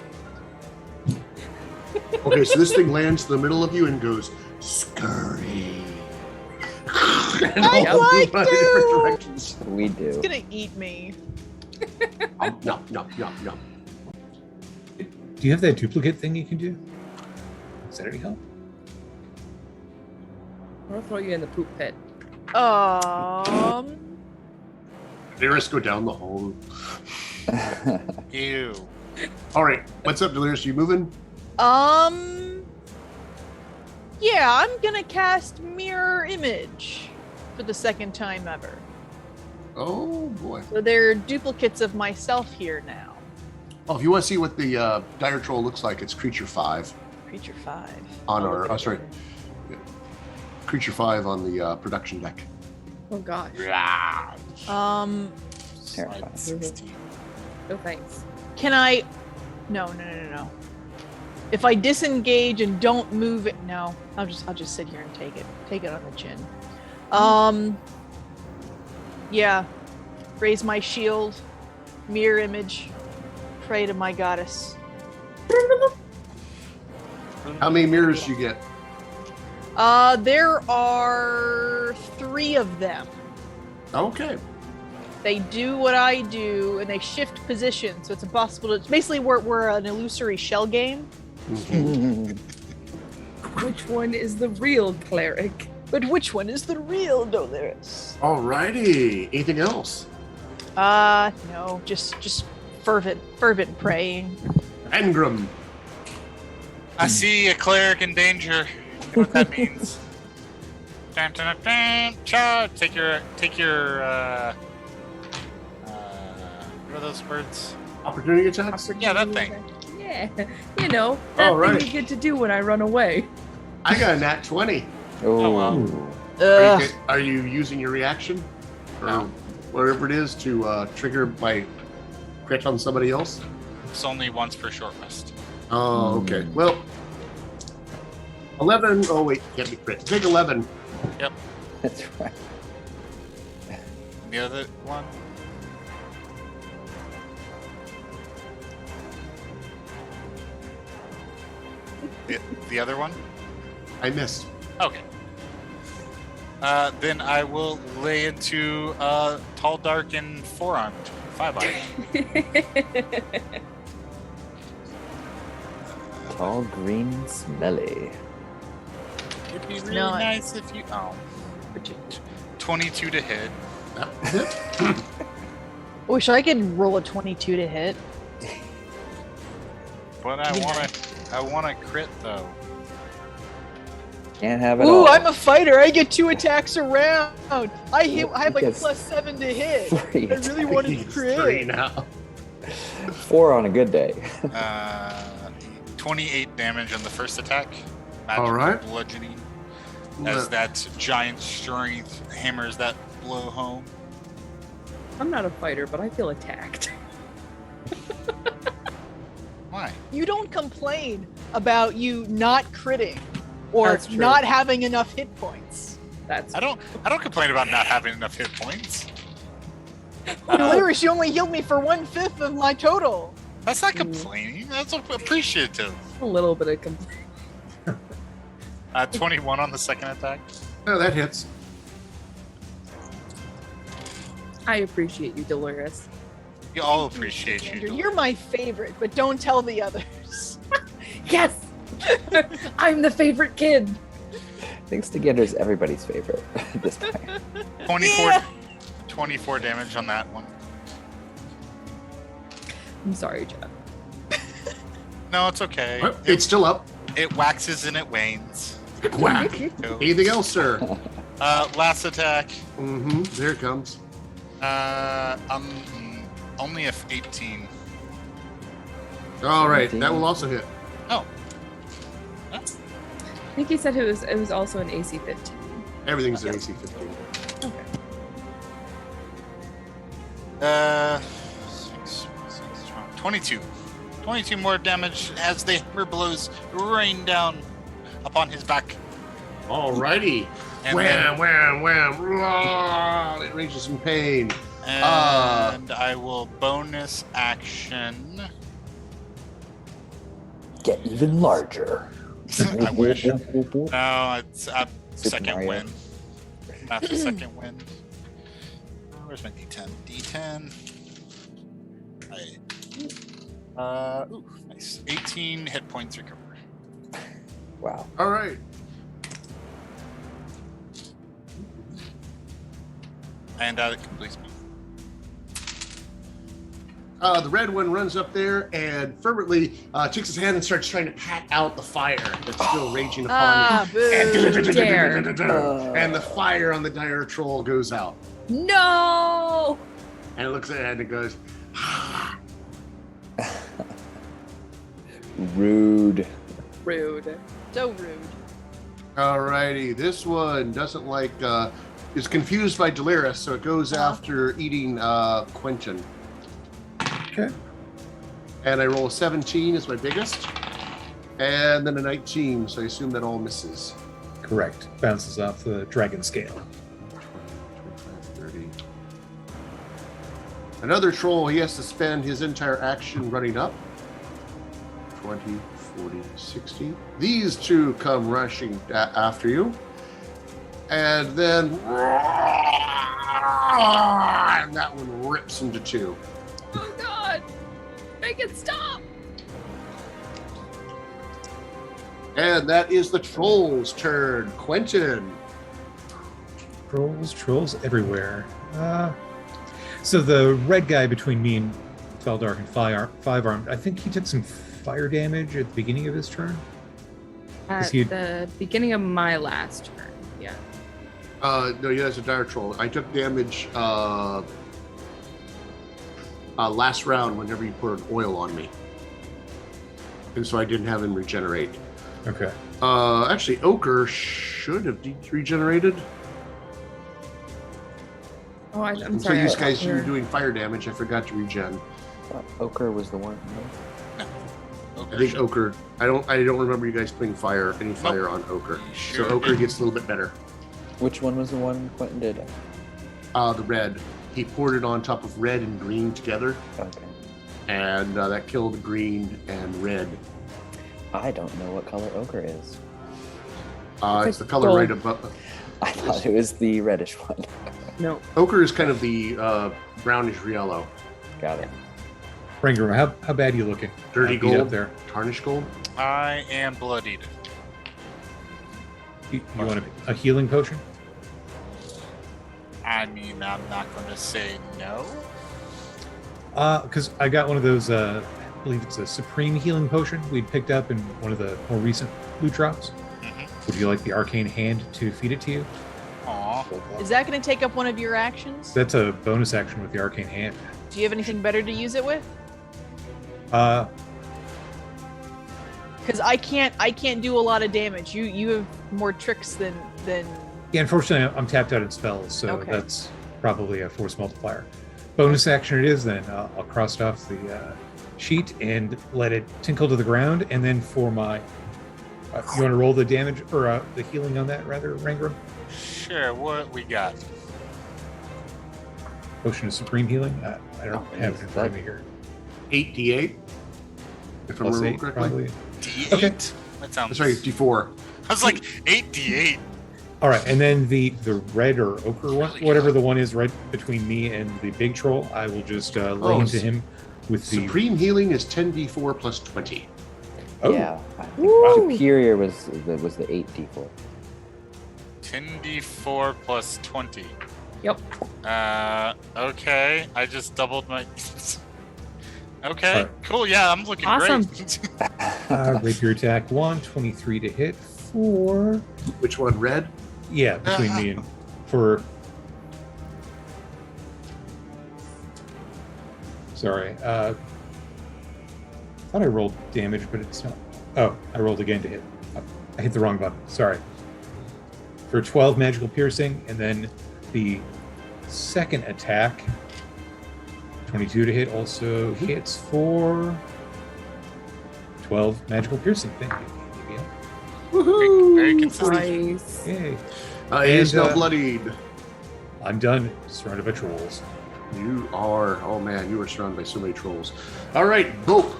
Okay, so this thing lands in the middle of you and goes, scurry. I'd like to! We do. It's gonna eat me. No. Do you have that duplicate thing you can do? Is that any help? I'll throw you in the poop pit. Delirious, go down the hole. Ew. All right, what's up, Delirious? You moving? Yeah, I'm gonna cast Mirror Image for the second time ever. Oh boy. So they're duplicates of myself here now. Oh, if you want to see what the dire troll looks like, it's Creature 5. Creature 5. On our, Creature 5 on the production deck. Oh gosh. Terrifying. Slide 16. No thanks. Can I? No. If I disengage and don't move it, no. I'll just sit here and take it. Take it on the chin. Yeah. Raise my shield. Mirror image. Pray to my goddess. How many mirrors do you get? There are 3 of them. Okay. They do what I do, and they shift position, so it's impossible to. It's basically, we're an illusory shell game. Which one is the real cleric? But which one is the real Dolores? Alrighty. Anything else? No, just fervent praying. Engram. I see a cleric in danger. You know what that means? Dun, dun, dun, dun. Charge. Take your what are those words? Opportunity attacks? Yeah, that thing. Yeah, you know, that Alright. thing you get to do when I run away. I got a nat 20. Oh, wow. Are you using your reaction? Or No. whatever it is to trigger my crit on somebody else? It's only once per short rest. Oh, okay. Well, 11. Oh, wait. Can't be crit. Take 11. Yep. That's right. The other one? The other one? I missed. Okay. Then I will lay into tall, dark, and 4-armed. 5-eyed. Tall, green, and smelly. It'd be really No, nice if you. Oh. 22 to hit. I wish I could roll a 22 to hit. But I want to crit though. Can't have it Ooh, all. I'm a fighter. I get 2 attacks around. I have like a Yes. +7 to hit. 3 I really wanted to He's crit. 3 now. 4 on a good day. 28 damage on the first attack. Magical All right. bludgeoning. As that giant strength hammers that blow home. I'm not a fighter, but I feel attacked. Why? You don't complain about you not critting or That's true. not having enough hit points. That's I don't complain about not having enough hit points. Lyris, you only healed me for 1/5 of my total. That's not complaining. That's appreciative. a little bit of complaint. 21 on the second attack. Oh, that hits. I appreciate you, Dolores. We all appreciate you. Andrew, Dolores. you're my favorite, but don't tell the others. Yes! I'm the favorite kid. I think Stigander's everybody's favorite at this point. 24 damage on that one. I'm sorry, Jeff. No, it's okay. Well, it's still up. It waxes and it wanes. Whack. So, Anything else, sir? last attack. Mm-hmm. There it comes. Only if 18. All right. That will also hit. Oh. I think he said it was also an AC 15. Everything's an AC 15. Okay. 22. 22 more damage as the hammer blows rain down upon his back. Alrighty. And Wham, wham, wham. Roar. It rages in pain. And I will bonus action. Get even larger. I wish. No, it's Super second Mario. wind. Not the second wind. Where's my D10? D10. Ooh, nice. 18 hit points recover. Wow. All right. And that completes me. The red one runs up there and fervently takes his hand and starts trying to pat out the fire that's still raging upon Boo. you. Dare. And the fire on the dire troll goes out. No! And it looks at it and it goes, Rude. Rude. So rude. alrighty, this one doesn't like is confused by Delaris, so it goes after eating Quentin. Okay. And I roll a 17 as my biggest, and then a 19, so I assume that all misses. Correct. Bounces off the dragon scale. 25, 30. Another troll, he has to spend his entire action running up. 20, 40, 60. These two come rushing after you. And then, and that one rips into two. Oh God! Make it stop! And that is the troll's turn. Quentin. Trolls everywhere. So the red guy between me and Feldark and Five Armed, I think he took some fire damage at the beginning of his turn. At the beginning of my last turn, yeah. No, yeah, that's a dire troll. I took damage last round whenever you poured oil on me. And so I didn't have him regenerate. Okay. Actually, Ochre should have regenerated. Oh, I'm So sorry. you guys, you were doing fire damage. I forgot to regen. Ochre was the one. I think Ochre. I don't remember you guys putting any fire on Ochre. Sure. So Ochre gets a little bit better. Which one was the one Quentin did? The red. He poured it on top of red and green together. Okay. And that killed green and red. I don't know what color ochre is. It's the color right above. I thought it was the reddish one. No. Ochre is kind of the brownish yellow. Got it. Rangram, how bad are you looking? Dirty Beat up gold there. Tarnished gold. I am bloodied. You want a healing potion? I mean, I'm not going to say no. Because I got one of those, I believe it's a Supreme Healing Potion we'd picked up in one of the more recent loot drops. Mm-hmm. Would you like the Arcane Hand to feed it to you? Aw. Is that going to take up one of your actions? That's a bonus action with the Arcane Hand. Do you have anything better to use it with? Because I can't do a lot of damage. You have more tricks than. Yeah, unfortunately, I'm tapped out in spells, so Okay. that's probably a force multiplier. Bonus action it is then. I'll cross it off the sheet and let it tinkle to the ground, and then for my... you want to roll the damage, or the healing on that, rather, Rangram? Sure, what we got? Potion of Supreme Healing? I don't have it in front of me here. 8d8. If I Plus remember 8, correctly. probably. D8? Okay. That sounds... Sorry, d4. I was like, 8d8. All right, and then the red or ochre one, whatever the one is right between me and the big troll, I will just lay into him with the... Supreme healing is 10d4 plus 20. Oh, Yeah. I think Superior was the 8d4. 10d4 plus 20. Yep. Okay. I just doubled my... Okay, Alright. cool. Yeah, I'm looking Awesome. great. rapier attack 1, 23 to hit, 4... Which one? Red? Yeah, between me and... For... Sorry. Thought I rolled damage, but it's not... Oh, I rolled again to hit. I hit the wrong button. Sorry. For 12 magical piercing, and then the second attack, 22 to hit, also hits for 12 magical piercing. Thank you. Woohoo! Very consistent. Nice. Yay. He is And, now bloodied. I'm done. Surrounded by trolls. You are. Oh man, you are surrounded by so many trolls. All right, Bope.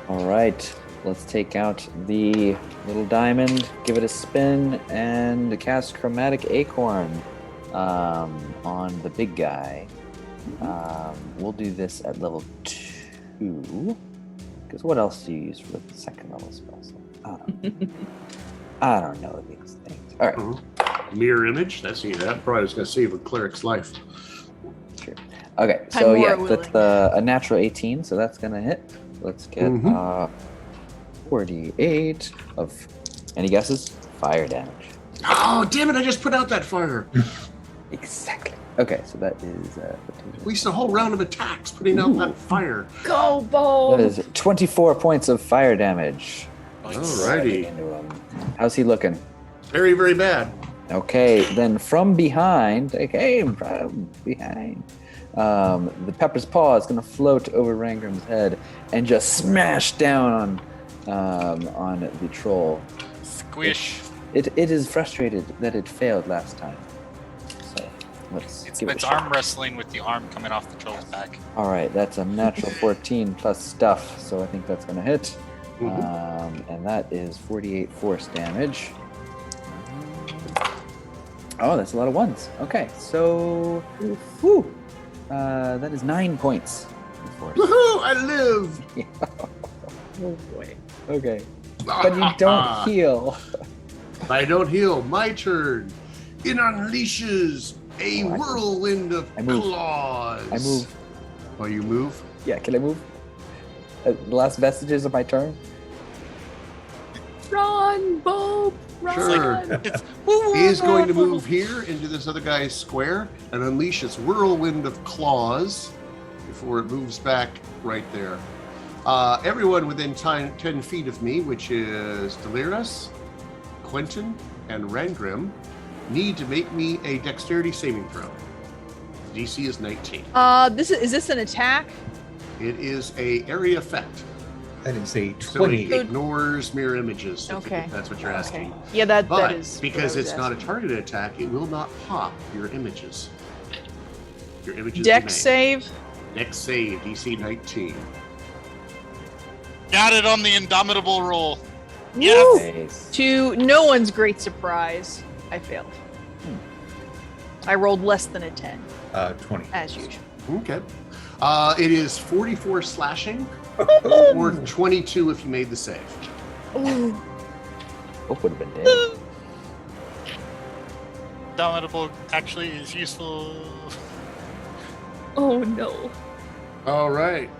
All right, let's take out the little diamond, give it a spin, and cast Chromatic Acorn on the big guy. We'll do this at level 2. Because what else do you use for the second level spells? I don't know these things. All right. Mirror image. That's neat. That probably was going to save a cleric's life. Sure. Okay, I'm so more yeah, willing. that's a natural 18, so that's gonna hit. Let's get 48 of any guesses? Fire damage. Oh damn it! I just put out that fire. Exactly. Okay, so that is We used a whole round of attacks putting out that fire. Go, Bo! that is 24 points of fire damage. Alrighty. Into him. How's he looking? Very, very bad. Okay, then from behind, they came from behind. The Pepper's Paw is going to float over Rangrim's head and just smash down on the troll. Squish. It is frustrated that it failed last time. So let's It's give it a arm shot. wrestling with the arm coming off the troll's back. All right, that's a natural 14 plus stuff, so I think that's going to hit. And that is 48 force damage. Oh, that's a lot of ones. Okay, so that is 9 points. of force. Woohoo! I live. Oh boy. Okay, but you don't heal. I don't heal. My turn. It unleashes a whirlwind of claws. I move. Oh, you move? Yeah, can I move? The last vestiges of my turn. Run, Bob! Run! Sure. He is going to move here into this other guy's square and unleash its whirlwind of claws before it moves back right there. Everyone within 10 feet of me, which is Delirious, Quentin, and Rangrim, need to make me a dexterity saving throw. The DC is 19. Is this an attack? It is a area effect. That is a So 20. it ignores mirror images. Okay. If that's what you're asking. Yeah, that But is. what because I was it's not a asking. targeted attack, it will not pop your images. Your images Dex remain. save. Dex save, DC 19. Got it on the indomitable roll. Woo! Yes. Nice. To no one's great surprise, I failed. I rolled less than a 10, 20. as usual. Okay. It is 44 slashing, or 22 if you made the save. Both would have been dead. Indomitable actually is useful. Oh no. All right.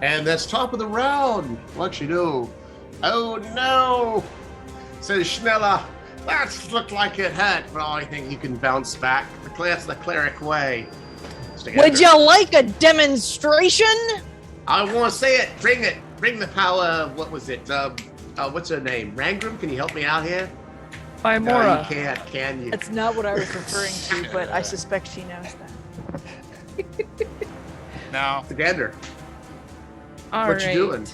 And that's top of the round. Well, actually, no. Oh, no. Says Schneller. That looked like it hurt, but I think you can bounce back. That's the cleric way. Would you like a demonstration? I want to say it. Bring it. Bring the power. What was it? What's her name? Rangrim? Can you help me out here? By No, Mora. you can't, can you? That's not what I was referring to, but I suspect she knows that. Now, Together. All What you doing?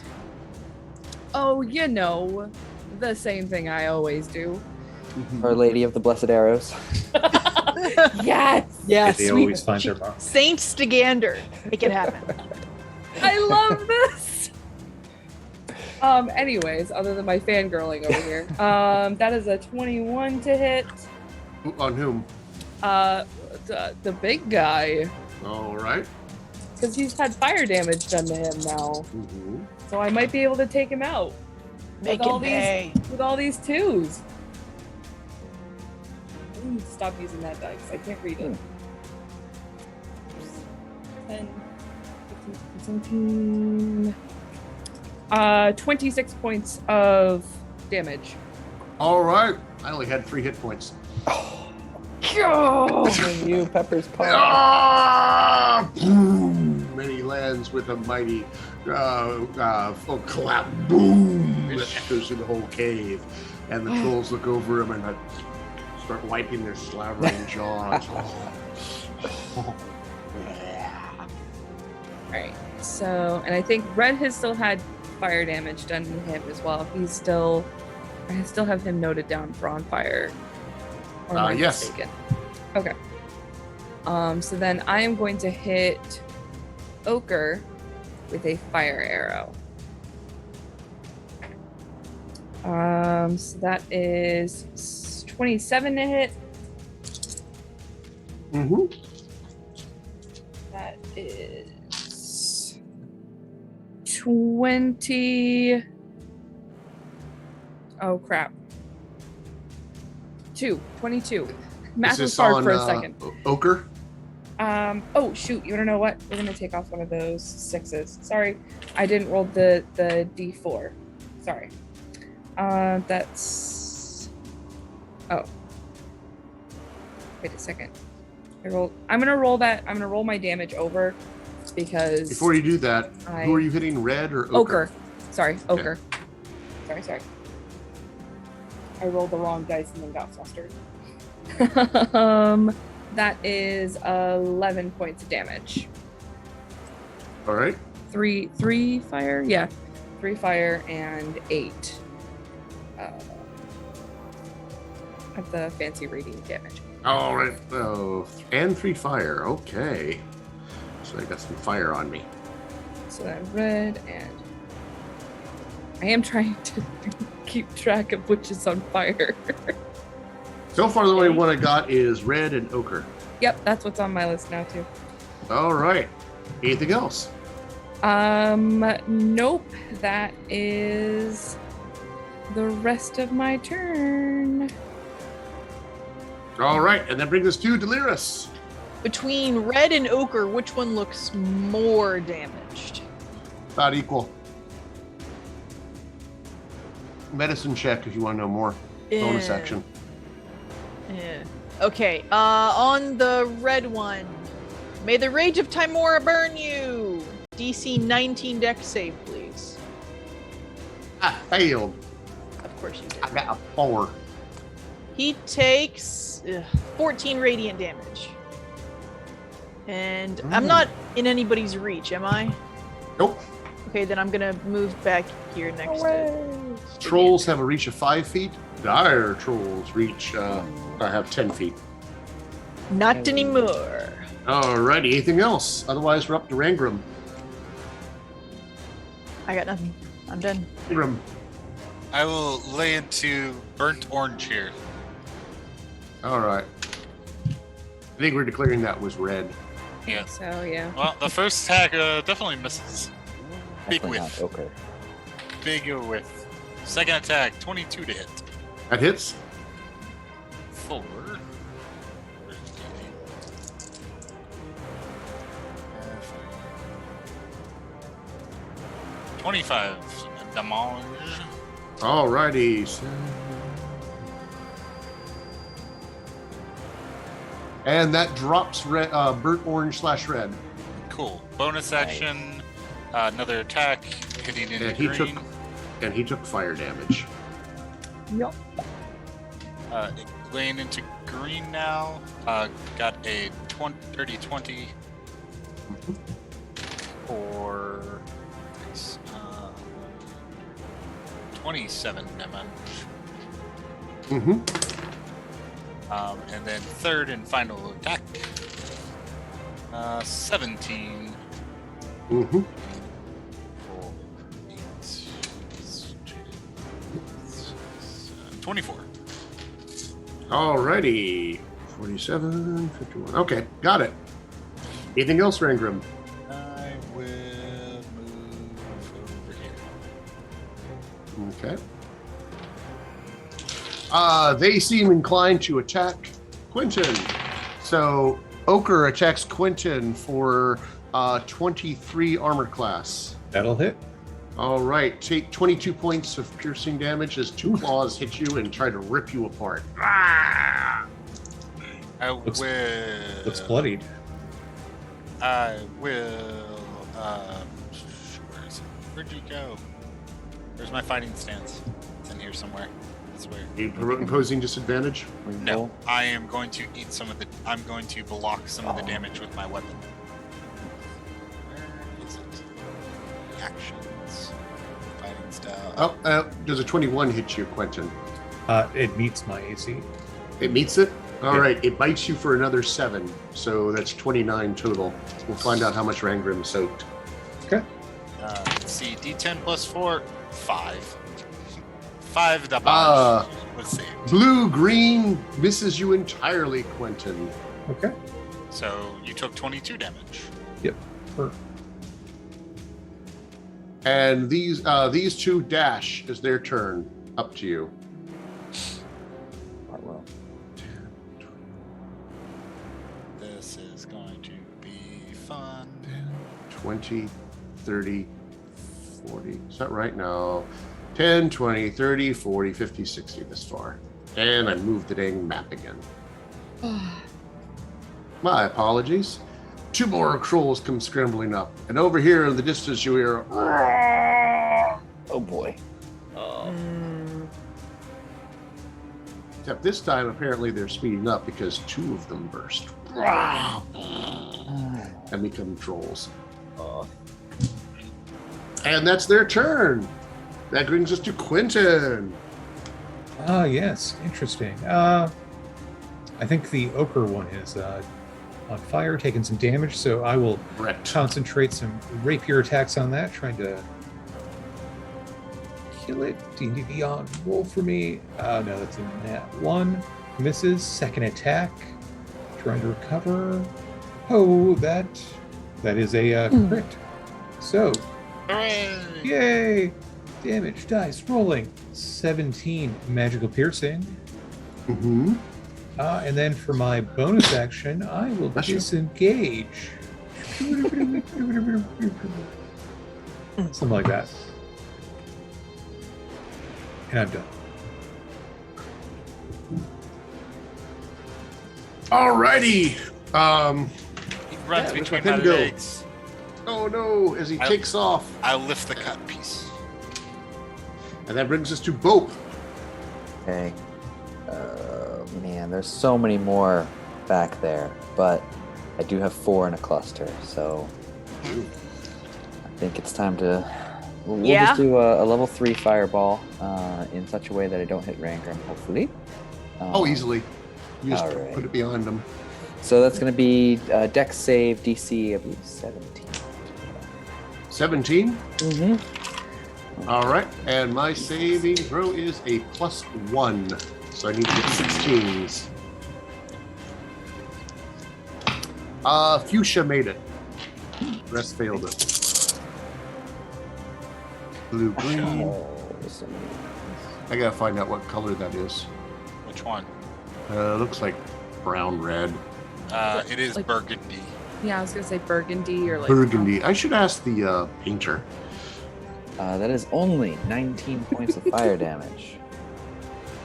Oh, you know, the same thing I always do. Our Lady of the Blessed Arrows. Yes. Yes, They always find their mark. Saint Stigander. Make it happen. I love this. Anyways, other than my fangirling over here, that is a 21 to hit. On whom? The big guy, All right. because he's had fire damage done to him now, Mm-hmm. so I might be able to take him out Make with all it pay. with all these twos. Ooh, stop using that dice. I can't read it. 10, 15, 17. 26 points of damage. All right. I only had 3 hit points. You, Pepper's Paw. Ah! Boom! And he lands with a mighty full clap. Boom! That echoes through the whole cave. And the trolls look over him and start wiping their slavering jaws. Alright, so, and I think Red has still had fire damage done to him as well. I still have him noted down for on fire. Or am I Yes. mistaken? Okay. So then I am going to hit Ochre with a fire arrow. So that is 27 to hit. Mm-hmm. That is 20. Oh crap. 22. Math was hard for a second. Ochre? Oh shoot, you wanna know what? We're gonna take off one of those 6s. Sorry, I didn't roll the D4. Sorry. That's oh. Wait a second. I'm gonna roll that. I'm gonna roll my damage over because Before you do that, who are you hitting, red or ochre? Ochre. Sorry, Ochre. Sorry. I rolled the wrong dice and then got flustered. That is 11 points of damage. All right. Three fire? Yeah. 3 fire and 8 of the fancy radiant damage. All right. Oh, and 3 fire. Okay. So I got some fire on me. So then red, and I am trying to keep track of which is on fire. So far, the only one I got is red and ochre. Yep, that's what's on my list now too. All right. Anything else? Nope. That is the rest of my turn. All right, and that brings us to Delirus. Between red and ochre, which one looks more damaged? About equal. Medicine check if you want to know more. Bonus action. Yeah. Okay. On the red one, may the rage of Timora burn you. DC 19 dex save, please. I failed. Of course you did. I got a 4. He takes 14 radiant damage. And I'm not in anybody's reach, am I? Nope. Okay, then I'm gonna move back here next to. Trolls have a reach of 5 feet. Dire trolls reach I have 10 feet. Not anymore. Alrighty, anything else? Otherwise, we're up to Rangram. I got nothing. I'm done. Rangram. I will lay into burnt orange here. All right. I think we're declaring that was red. Yeah. So yeah. Well, the first attack definitely misses. Big Definitely whiff. not ochre. Big whiff. Second attack, 22 to hit. That hits. 4. 25 damage. Alrighty. And that drops red, burnt orange / red. Cool. Bonus action, another attack, hitting into green. And he took fire damage. Yep. Laying into green now. Got a 30-20 for 27 damage. Mm-hmm. And then third and final attack. 17. Mm-hmm. 24. Alrighty. 47, 51. Okay, got it. Anything else, Rangram? I will move over here. Okay. They seem inclined to attack Quentin. So Ochre attacks Quentin for 23 armor class. That'll hit. All right, take 22 points of piercing damage as 2 claws hit you and try to rip you apart. I Looks will. bloodied. I will. Where'd you go? Where's my fighting stance? It's in here somewhere. I swear. You imposing disadvantage? No, I am going to eat some of the. I'm going to block some of the damage with my weapon. Where is it? Actions. Fighting style. Oh, does a 21 hit you, Quentin? It meets my AC. It meets it? All Yeah. right, it bites you for another 7, so that's 29 total. We'll find out how much Rangram soaked. Okay. Let's see, D10 plus 4, 5. 5 damage was saved. Blue-green misses you entirely, Quentin. Okay. So you took 22 damage. Yep. And these two dash is their turn. Up to you. This is going to be fun. 20, 30, 40. Is that right? No. 10, 20, 30, 40, 50, 60 this far. And I moved the dang map again. My apologies. 2 more trolls come scrambling up. And over here in the distance you hear... Oh boy. Except this time, apparently, they're speeding up because 2 of them burst. And become trolls. And that's their turn. That brings us to Quentin. Ah, yes. Interesting. I think the ochre one is on fire, taking some damage, so I will concentrate some rapier attacks on that, trying to kill it. D&D Beyond, roll for me. No, that's a nat 1. Misses. Second attack. Trying to recover. Oh, that is a crit. So, yay! Damage dice rolling. 17 magical piercing. Mm-hmm. And then for my bonus action, I will disengage. Something like that. And I'm done. Alrighty. He runs yeah, between let my him go. legs. Oh no, as he takes off. I'll lift the cut piece. And that brings us to Bope. Okay. Man, there's so many more back there, but I do have 4 in a cluster, so I think it's time to. We'll just do a level 3 fireball in such a way that I don't hit Rangram, hopefully. Easily. You just all right. put it behind him. So that's going to be Dex save DC, I believe, 17. 17? Mm-hmm. All right, and my saving throw is a +1, so I need to get 16s. Fuchsia made it. The rest failed it. Blue, green. I gotta find out what color that is. Which one? Looks like brown, red. It is like, burgundy. Yeah, I was gonna say burgundy or like burgundy. I should ask the painter. That is only 19 points of fire damage.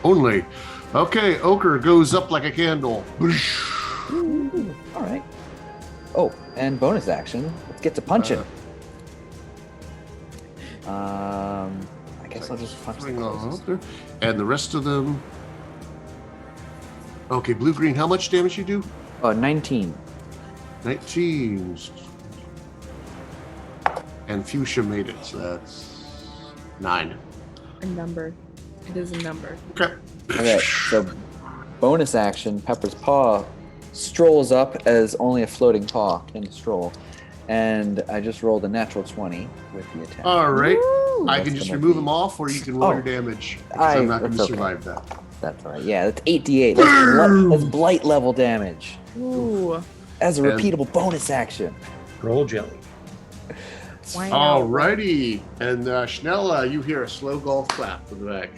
Only. Okay, ochre goes up like a candle. Ooh, all right. Oh, and bonus action. Let's get to punching. I guess I'll just punch the closest. And the rest of them. Okay, blue green. How much damage you do? 19. 19. And fuchsia made it, so that's 9. a number. It is a number. Okay. Okay, so bonus action, Pepper's Paw strolls up as only a floating paw can stroll. And I just rolled a natural 20 with the attack. All right. Woo! I can just remove them off, or you can roll your damage. Because I'm not going to survive that. That's all right. Yeah, that's 8d8. That's blight level damage. Ooh. As a repeatable bonus action. Roll jelly. All righty. And Schnella, you hear a slow golf clap from the back.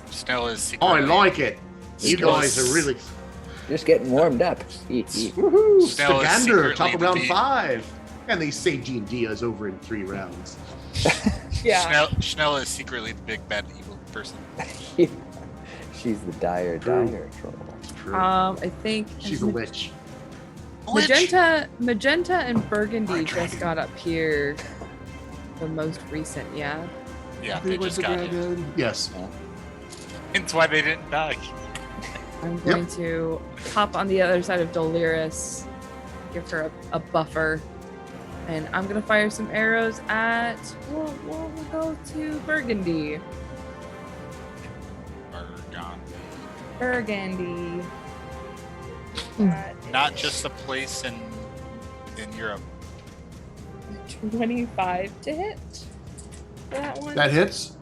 Snell is Oh, I secretly. like it. You guys are really... Just getting warmed up. Woohoo! Snell is Stagander, secretly top of the round bee. 5. And they say D&D is over in 3 rounds. Yeah. Schnell is secretly the big bad evil person. She's the dire troll. I think She's a witch. Magenta and burgundy just got up here. The most recent, yeah. Yeah, they just got hit. Yes. That's why they didn't die. I'm going to hop on the other side of Doliris, give her a buffer, and I'm gonna fire some arrows at. We'll go to Burgundy. Burgundy. Not just a place in Europe. 25 to hit. That one. That hits.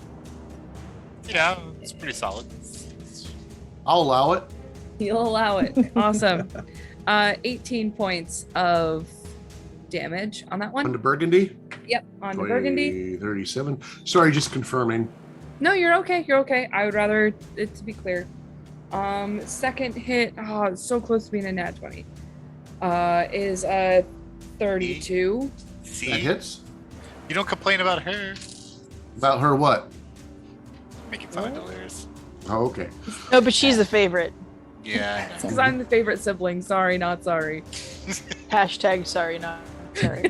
Yeah, it's pretty solid. I'll allow it. You'll allow it. Awesome. 18 points of damage on that one. On the Burgundy? Yep, on the Burgundy. 37. Sorry, just confirming. No, you're okay. You're okay. I would rather it to be clear. Second hit, it's so close to being a nat 20. Is a 32. See? That hits. You don't complain about her. About her what? Making fun of Delirious. Oh, okay. No, but she's the favorite. Yeah. Because I'm the favorite sibling. Sorry, not sorry. Hashtag sorry, not Sorry.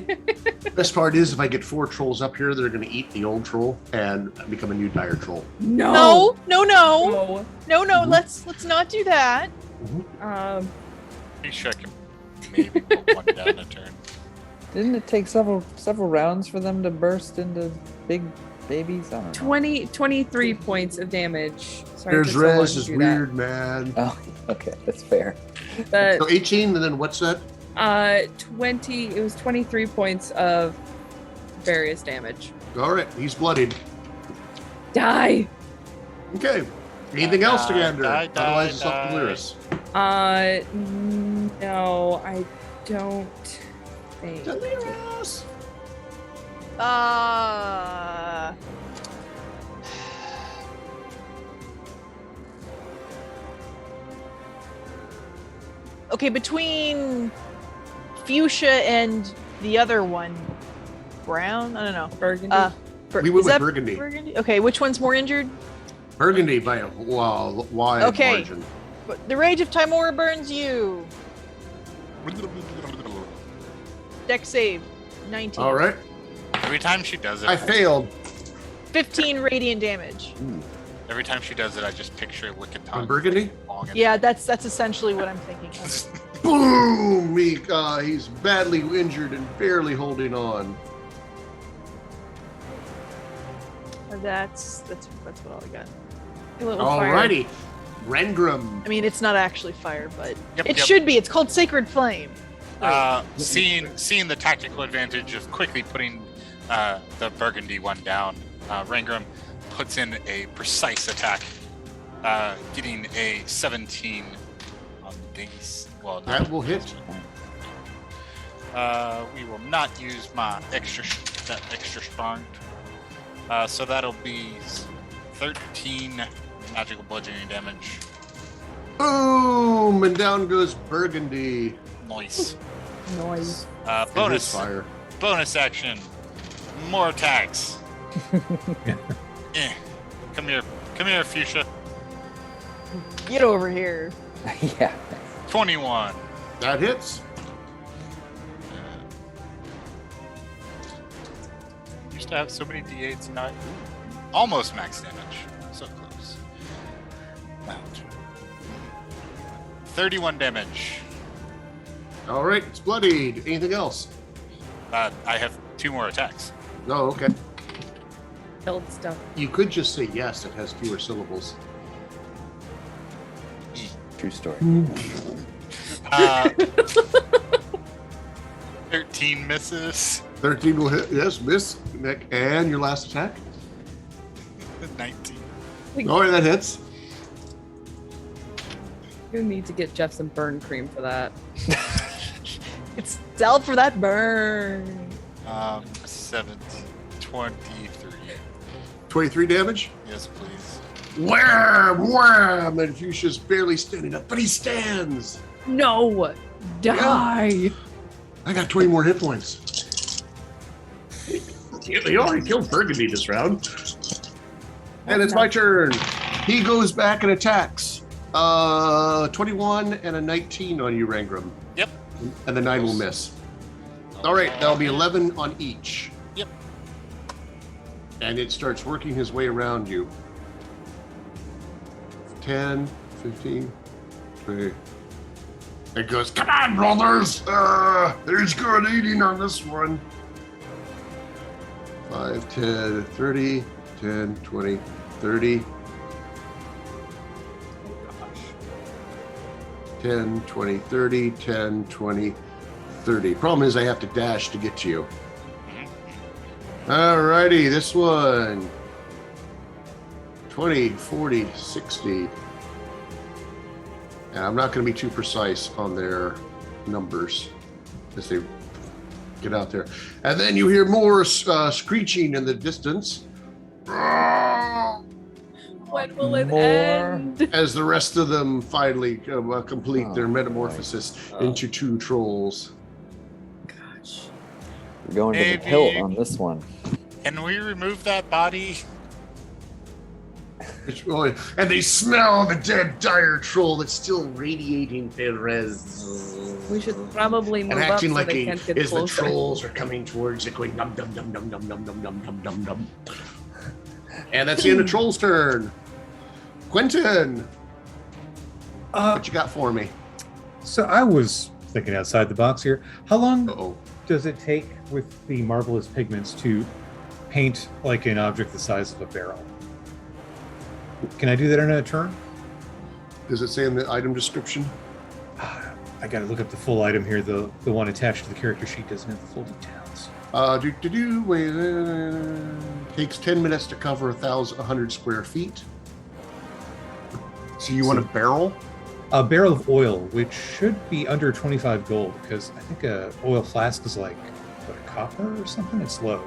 Best part is if I get 4 trolls up here, they're going to eat the old troll and become a new dire troll. No. No. Let's not do that. Pretty sure I can maybe put one down a turn. Didn't it take several rounds for them to burst into big babies? I don't know. 23 points of damage. Sorry, Faerzress is weird, man. Oh, okay, that's fair. But So 18, and then what's that? 20. It was 23 points of various damage. All right, he's bloodied. Die. Okay. Anything else to gander? die, Otherwise, it's up die. to Lyris. No, I don't think. Delirious. Okay, between Fuchsia and the other one, Brown. I don't know. Burgundy. We went is with that Burgundy. Burgundy. Okay, which one's more injured? Burgundy by a wide Okay. margin. But the Rage of Timora burns you. Dex save, 19. All right. Every time she does it, I failed. 15 radiant damage. Every time she does it, I just picture Lickitung. On Burgundy? Long and Yeah, that's essentially what I'm thinking of. Boom! He's badly injured and barely holding on. That's what all I got. A little fire. Alrighty. Rengrim. I mean, it's not actually fire, but Yep, it yep. should be. It's called Sacred Flame. Seeing the tactical advantage of quickly putting the Burgundy one down, Rangram puts in a precise attack, getting a 17 on Dinks. Well, not That will hit. we will not use my extra strong. So that'll be 13 magical bludgeoning damage. Boom! And down goes Burgundy. Nice. Noise. And his Bonus fire. bonus action. More attacks. Come here, Fuchsia. Get over here. Yeah. 21. That hits. Used to have so many d8s and not almost max damage. So close. Out. 31 damage. All right, it's bloodied. Anything else? I have 2 more attacks. No, okay. Killed stuff. You could just say yes. It has fewer syllables. True story. 13 misses. 13 will hit. Yes, miss. Nick. And your last attack? 19. All right, that hits. You need to get Jeff some burn cream for that. It's out for that burn. 7, 23. 23 damage. Yes, please. Wham! Wham! And Fuchsia's barely standing up, but he stands. No! Die! I got 20 more hit points. He already killed Burgundy this round. And it's my turn. He goes back and attacks. 21 and a 19 on you, Rangram. Yep. And the 9 will miss. All right, that'll be 11 on each. Yep. And it starts working his way around you. 10, 15, 20. It goes, come on, brothers! There's good eating on this one. 5, 10, 30, 10, 20, 30. 10, 20, 30, 10, 20, 30. Problem is I have to dash to get to you. Alrighty, this one. 20, 40, 60. And I'm not going to be too precise on their numbers as they get out there. And then you hear more screeching in the distance. When will it More. end? As the rest of them finally complete their metamorphosis into 2 trolls. Gosh. We're going to the Maybe- hilt on this one. Can we remove that body? And they smell the dead dire troll that's still radiating Faerzress. We should probably move And up acting so like they can't get as the closer. trolls are coming towards it, going num num num num num num num num num num num. And that's the end of Troll's turn. Quentin, what you got for me? So I was thinking outside the box here. How long Uh-oh. does it take with the marvelous pigments to paint like an object the size of a barrel? Can I do that in a turn? Does it say in the item description? I gotta look up the full item here. The one attached to the character sheet doesn't have the full details. Takes 10 minutes to cover 100 square feet. So you want a barrel? A barrel of oil, which should be under 25 gold, because I think a oil flask is like, what, a copper or something? It's low.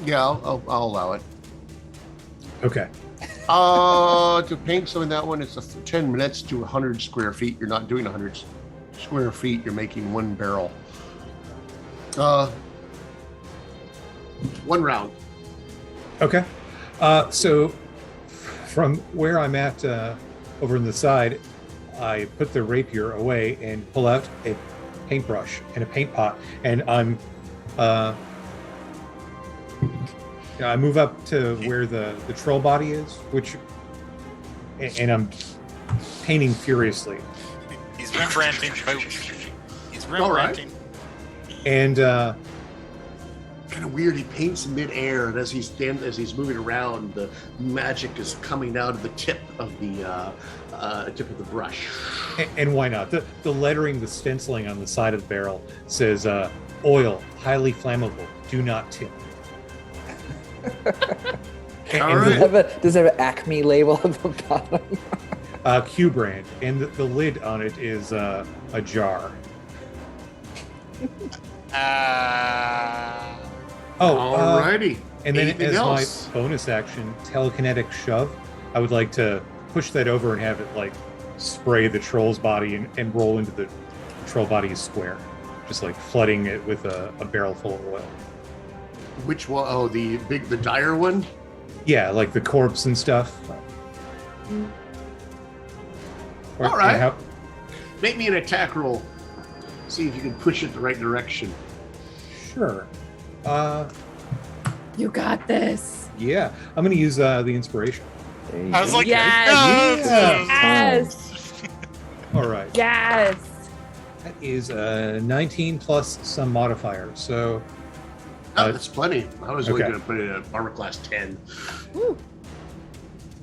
Yeah, I'll allow it. Okay. To paint something that one, it's 10 minutes to 100 square feet. You're not doing 100 square feet. You're making one barrel. One round. Okay. So from where I'm at over on the side, I put the rapier away and pull out a paintbrush and a paint pot, and I move up to where the troll body is, and I'm painting furiously. He's Rembrandting. He's Rembrandting. And Kind of weird. He paints in midair, and as he's moving around, the magic is coming out of the tip of the brush. and why not? The lettering, the stenciling on the side of the barrel says oil, highly flammable, do not tip. All right. Does it have an Acme label at the bottom? Q brand, and the lid on it is a jar. Alrighty. And then Anything as else? my bonus action, telekinetic shove, I would like to push that over and have it like spray the troll's body and roll into the troll body's square, just like flooding it with a barrel full of oil. Which one? Oh, the dire one? Yeah, like the corpse and stuff. All right. Make me an attack roll. See if you can push it the right direction. Sure. You got this. Yeah, I'm going to use the inspiration. I was like, Yes. Yes. All right. Yes. That is 19 plus some modifier. So that's plenty. I was only okay. going to put it at armor class 10. Woo.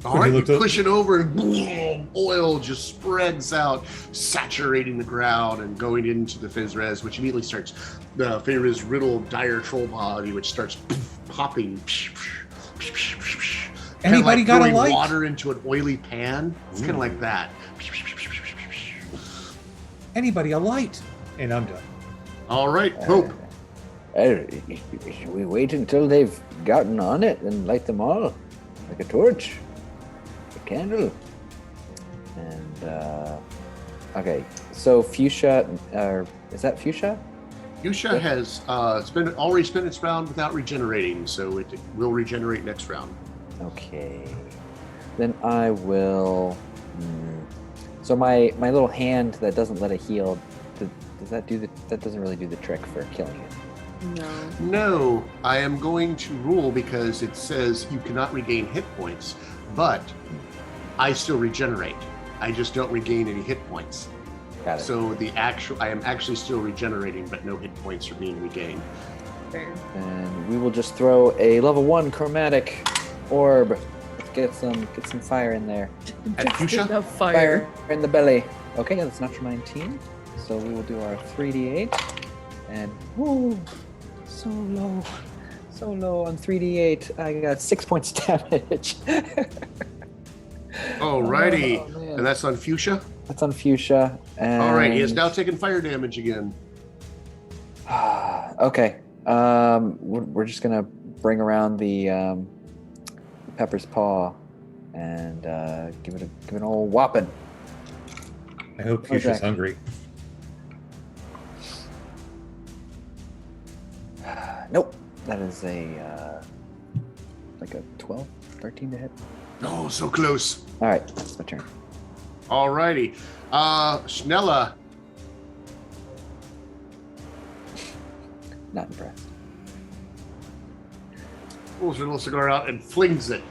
All right, you push it over and boom, oil just spreads out, saturating the ground and going into the Faerzress, which immediately starts the Faerzress riddled dire troll body, which starts popping. Anybody like got a throwing light? water into an oily pan? It's kind of like that. Anybody a light? And I'm done. All right, Hope. Should we wait until they've gotten on it and light them all? Like a torch? A candle? And, okay. So Fuchsia, is that Fuchsia? Fuchsia has already spent its round without regenerating, so it will regenerate next round. Okay. Then I will... So my little hand that doesn't let it heal, does that do that doesn't really do the trick for killing it? No, I am going to rule because it says you cannot regain hit points, but I still regenerate. I just don't regain any hit points. Got it. So I am actually still regenerating, but no hit points are being regained. Fair. And we will just throw a level 1 chromatic orb. Get some fire in there. At Fuchsia? The fire. In the belly. Okay, that's natural 19. So we will do our 3d8. And whoo, so low on 3d8. I got 6 points damage. Alrighty, Oh, man. and that's on Fuchsia. That's on Fuchsia. And... All right, he has now taken fire damage again. Okay. We're just gonna bring around the Pepper's Paw and give it an old whopping. I hope Fuchsia's hungry. Nope. That is a like like a 12, 13 to hit. Oh, so close. All right, it's my turn. All righty. Schnella. Not impressed. Pulls her little cigar out and flings it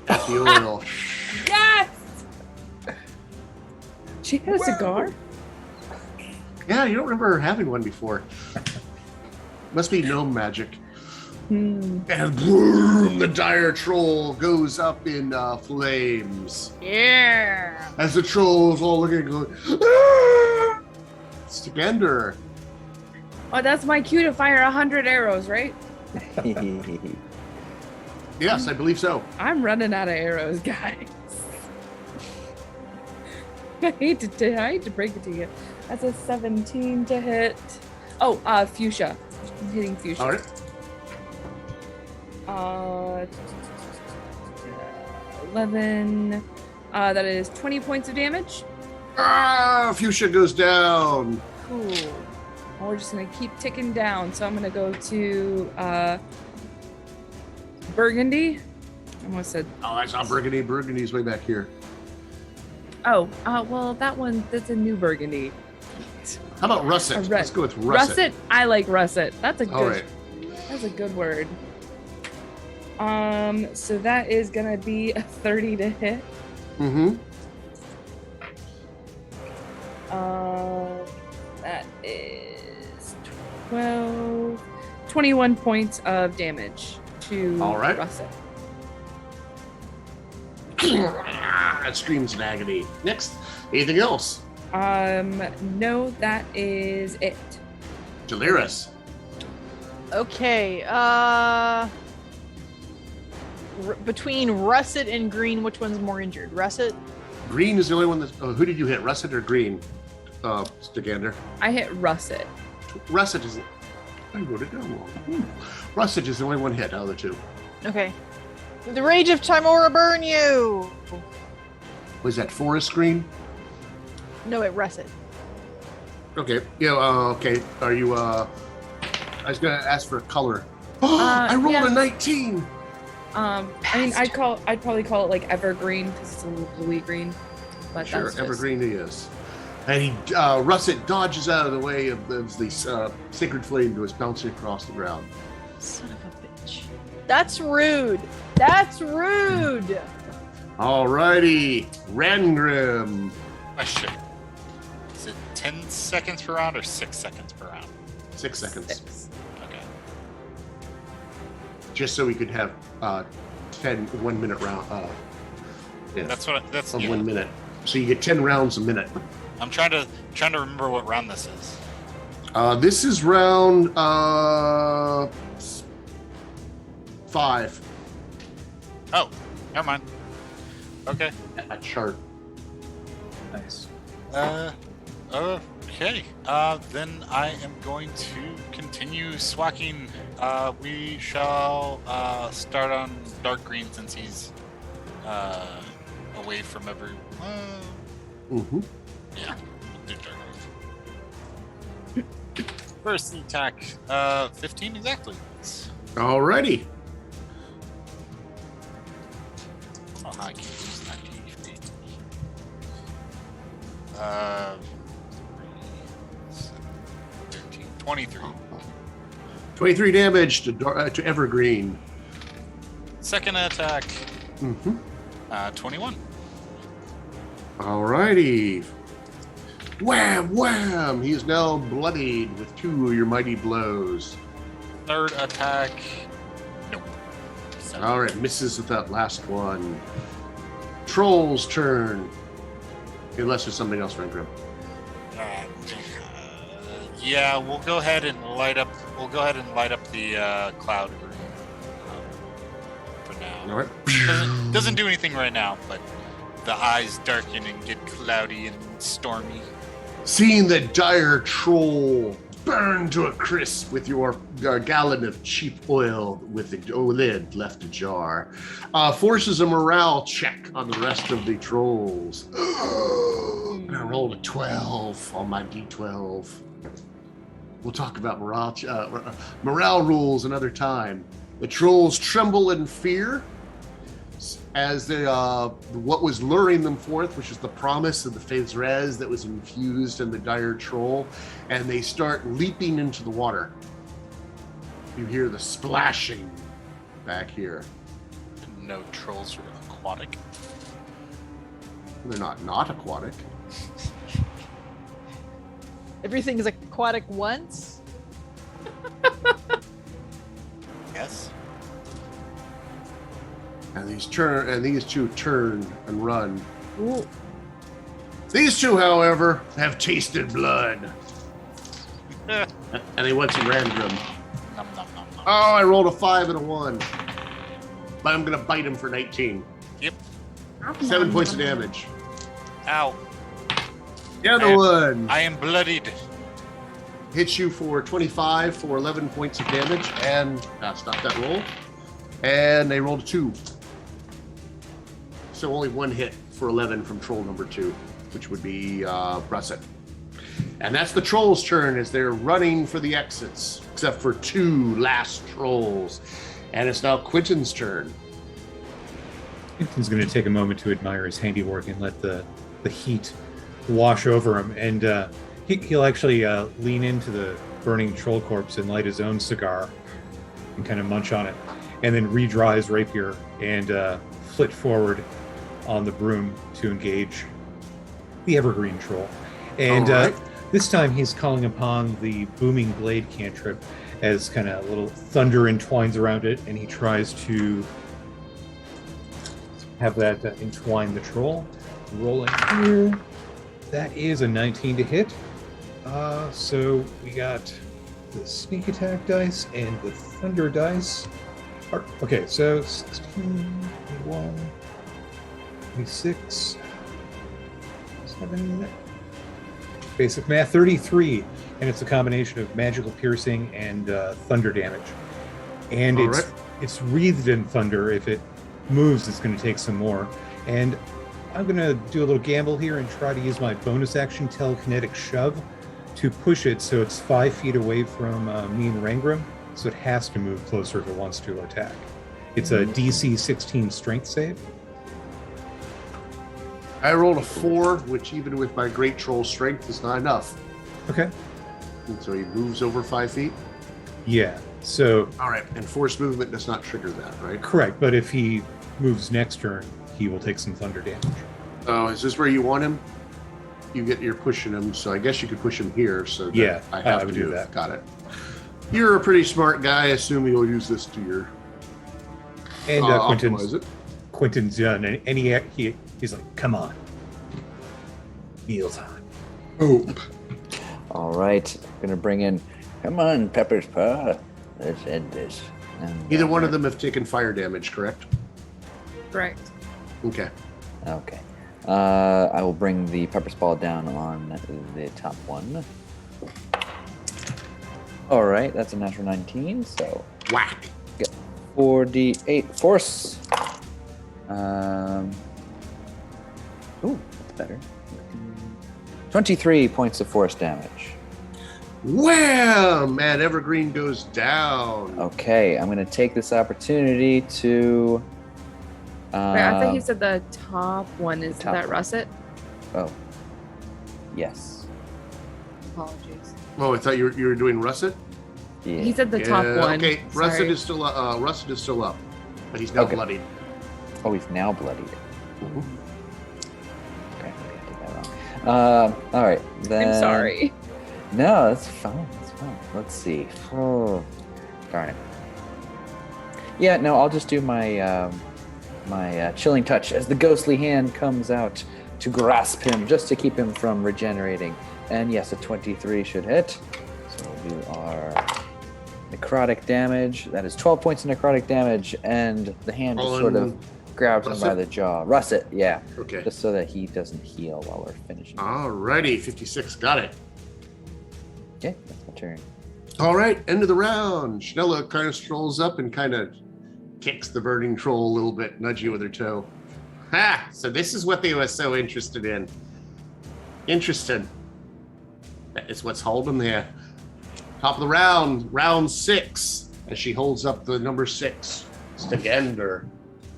at the oil. Yes! She had a cigar? Yeah, you don't remember her having one before. Must be gnome magic. And boom, the dire troll goes up in flames. Yeah. As the trolls all looking and going, ah! Stagander. Oh, that's my cue to fire 100 arrows, right? Yes, I believe so. I'm running out of arrows, guys. I hate to break it to you. That's a 17 to hit. Oh, fuchsia. I'm hitting fuchsia. All right. 11. That is 20 points of damage. Fuchsia goes down. Cool. And we're just gonna keep ticking down. So I'm gonna go to Burgundy. I almost said. Oh, that's not Burgundy. Burgundy's way back here. Oh, well, that's a new Burgundy. How about russet? Let's go with russet. Russet. I like russet. That's a good. All right. That's a good word. So that is gonna be a 30 to hit. Mm-hmm. That is 21 points of damage to All right. russet. That screams in agony. Next, anything else? No, that is it. Delirious. Okay. Between russet and green, which one's more injured? Russet? Green is the only one that. who did you hit? Russet or green? Stagander. I hit russet. Russet is. I wrote it down wrong. Russet is the only one hit out of the two. Okay. The rage of Timora burn you! Was that forest green? No, it russet. Okay. Yeah. Okay. Are you? I was gonna ask for color. I rolled yeah. a 19. I mean, I'd probably call it like evergreen because it's a little bluey green. But Sure, that's just... evergreen he is. And he, Russet dodges out of the way of the sacred flame that was bouncing across the ground. Son of a bitch. That's rude. That's rude. Alrighty, Rangrim. Question. Is it 10 seconds per round or 6 seconds per round? 6 seconds. 6. Okay. Just so we could have 1 minute round. Yeah, That's what. That's of yeah. 1 minute. So you get 10 rounds a minute. I'm trying to remember what round this is. This is round 5. Oh, never mind. Okay. A chart. Nice. Okay. Then I am going to continue swacking. We shall start on dark green since he's away from every. Mm-hmm. Yeah. Do dark green. First attack, 15 exactly. Alrighty. Oh, I can't use that. 13, 23. 23 damage to Evergreen. Second attack, Mm-hmm. 21. Alrighty. Wham, wham! He is now bloodied with 2 of your mighty blows. Third attack, nope. 7. Alright, misses with that last one. Troll's turn. Unless there's something else, Rangrim. Yeah, we'll go ahead and light up. We'll go ahead and light up the cloud green for now. Alright. Doesn't do anything right now, but the eyes darken and get cloudy and stormy. Seeing the dire troll burn to a crisp with your gallon of cheap oil with the lid left ajar, forces a morale check on the rest of the trolls. I rolled a 12 on my d12. We'll talk about morale rules another time. The trolls tremble in fear as they, what was luring them forth, which is the promise of the Faerzress that was infused in the dire troll, and they start leaping into the water. You hear the splashing back here. No, trolls are aquatic. They're not aquatic. Everything is aquatic once. Yes. And these two turn and run. Ooh. These two, however, have tasted blood. And they want some random. Nom, nom, nom, nom. Oh, I rolled a 5 and a 1. But I'm gonna bite him for 19. Yep. 7 points of damage. Ow. The other one I am bloodied. hits you for 25 for 11 points of damage, and stop that roll. And they rolled a 2. So only one hit for 11 from troll number 2, which would be Russet. And that's the troll's turn as they're running for the exits, except for 2 last trolls. And it's now Quentin's turn. Quentin's going to take a moment to admire his handiwork and let the heat wash over him. And he'll actually lean into the burning troll corpse and light his own cigar and kind of munch on it. And then redraw his rapier and flit forward on the broom to engage the evergreen troll. And All right. This time he's calling upon the booming blade cantrip as kind of a little thunder entwines around it, and he tries to have that entwine the troll. Rolling here. That is a 19 to hit. So we got the sneak attack dice and the thunder dice. Okay, so 16, 21, 26, 7, basic math, 33, and it's a combination of magical piercing and thunder damage. And All it's wreathed in thunder. If it moves, it's going to take some more. And I'm going to do a little gamble here and try to use my bonus action telekinetic shove to push it so it's 5 feet away from me and Rangram, so it has to move closer if it wants to attack. It's a DC 16 strength save. I rolled a 4, which even with my great troll strength is not enough. Okay. And so he moves over 5 feet. Yeah, so... All right, and force movement does not trigger that, right? Correct, but if he moves next turn, he will take some thunder damage. Oh, is this where you want him? You're pushing him, so I guess you could push him here. So that Yeah, I have I would to do move. that. Got it. You're a pretty smart guy. Assume you'll use this to your And optimize Quentin's done, and he's like, come on. Meal time. Oh. All right, gonna bring in. Come on, Pepper's paw. Let's end this. And, Either one of them have taken fire damage, correct? Correct. Okay. Okay. I will bring the Pepper's ball down on the top one. All right, that's a natural 19. So Whack. get 4d8 force. Ooh, that's better. 23 points of force damage. Wham! And Evergreen goes down. Okay, I'm going to take this opportunity to... Wait, I thought you said the top one is top that one. Russet? Oh. Yes. Apologies. Oh, I thought you were doing Russet? Yeah. He said the top one. Okay, Russet Sorry. is still up, but he's now Okay. bloodied. Oh, he's now bloodied. Mhm. Okay, I did that wrong. All right. Then... I'm sorry. No, that's fine. That's fine. Let's see. Oh, darn it. Yeah, no, I'll just do my my chilling touch as the ghostly hand comes out to grasp him, just to keep him from regenerating. And yes, a 23 should hit. So we'll do our necrotic damage. That is 12 points of necrotic damage, and the hand just sort of grabs him by Russet? the jaw. Russet, yeah. Okay. Just so that he doesn't heal while we're finishing. Alrighty, 56. Got it. Okay, that's my turn. All right, end of the round. Schnella kind of strolls up and kind of kicks the burning troll a little bit, nudging with her toe. Ha! So this is what they were so interested in. Interested. That is what's holding there. Top of the round, round 6, as she holds up the number 6. Stagander.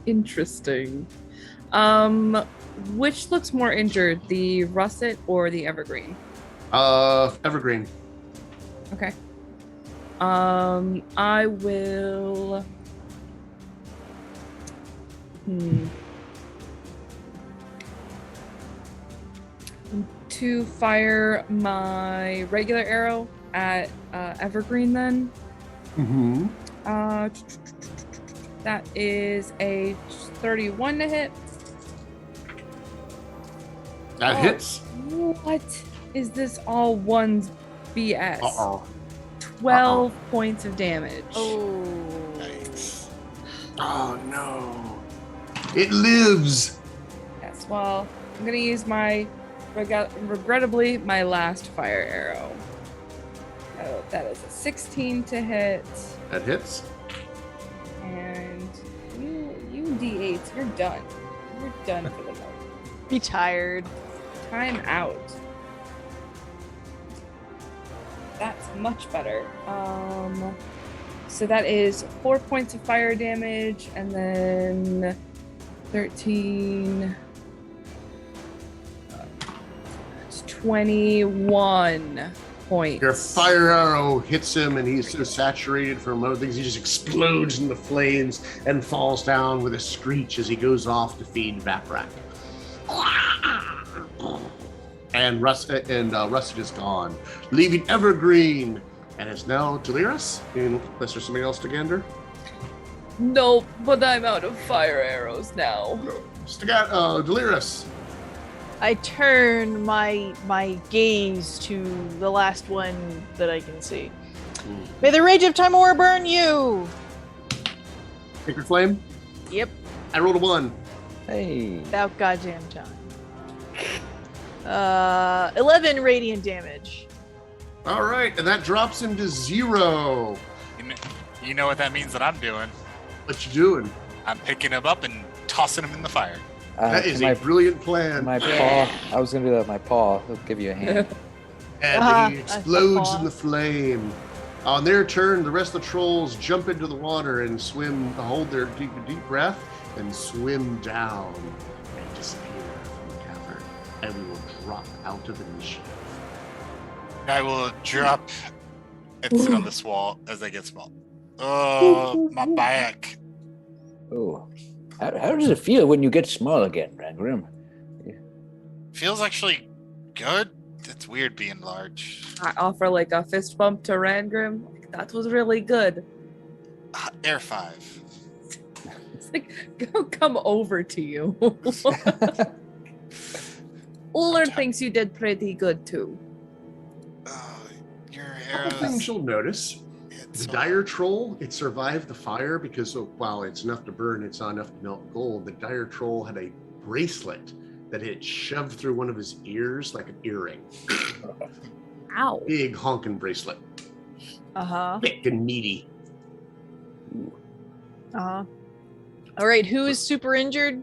Interesting. Which looks more injured, the russet or the evergreen? Evergreen. Okay. I will. To fire my regular arrow at evergreen, then. Mm-hmm. That is a 31 to hit. That hits. What is this all one's BS? Uh-oh. 12 points of damage. Oh. Nice. Oh no. It lives. Yes, well, I'm going to use my, regrettably, my last fire arrow. Oh, that is a 16 to hit. That hits. And you D8s, you're done. You're done for the night. Retired. Time out. That's much better. So that is 4 points of fire damage, and then 13. It's 21 points. Your fire arrow hits him, and he's so saturated from other things, he just explodes in the flames and falls down with a screech as he goes off to feed Vaprak. And Russet is gone, leaving Evergreen, and it's now Delirious. Unless there's somebody else to gander. Nope, but I'm out of fire arrows now. Delirious. I turn my gaze to the last one that I can see. May the rage of Timor burn you! Sacred Flame? Yep. I rolled a 1. Hey. About goddamn time. 11 radiant damage. All right, and that drops him to 0. You know what that means that I'm doing? What you doing? I'm picking him up and tossing him in the fire. That is a brilliant plan. My paw. I was going to do that with my paw. I'll give you a hand. And he explodes in the flame. On their turn, the rest of the trolls jump into the water and swim, hold their deep breath, and swim down and disappear from the cavern. And we will drop out of initiative. I will drop and sit on this wall as I get small. Oh, my back. Oh. How does it feel when you get small again, Rangrim? Feels actually good. It's weird being large. I offer like a fist bump to Rangrim. That was really good. Air 5. It's like, come over to you. Uller thinks you did pretty good too. Your A couple things you'll notice. The dire troll, it survived the fire because while it's enough to burn, it's not enough to melt gold. The dire troll had a bracelet that it shoved through one of his ears like an earring. Ow. Big honking bracelet. Uh-huh. Thick and meaty. Uh-huh. All right, who is super injured?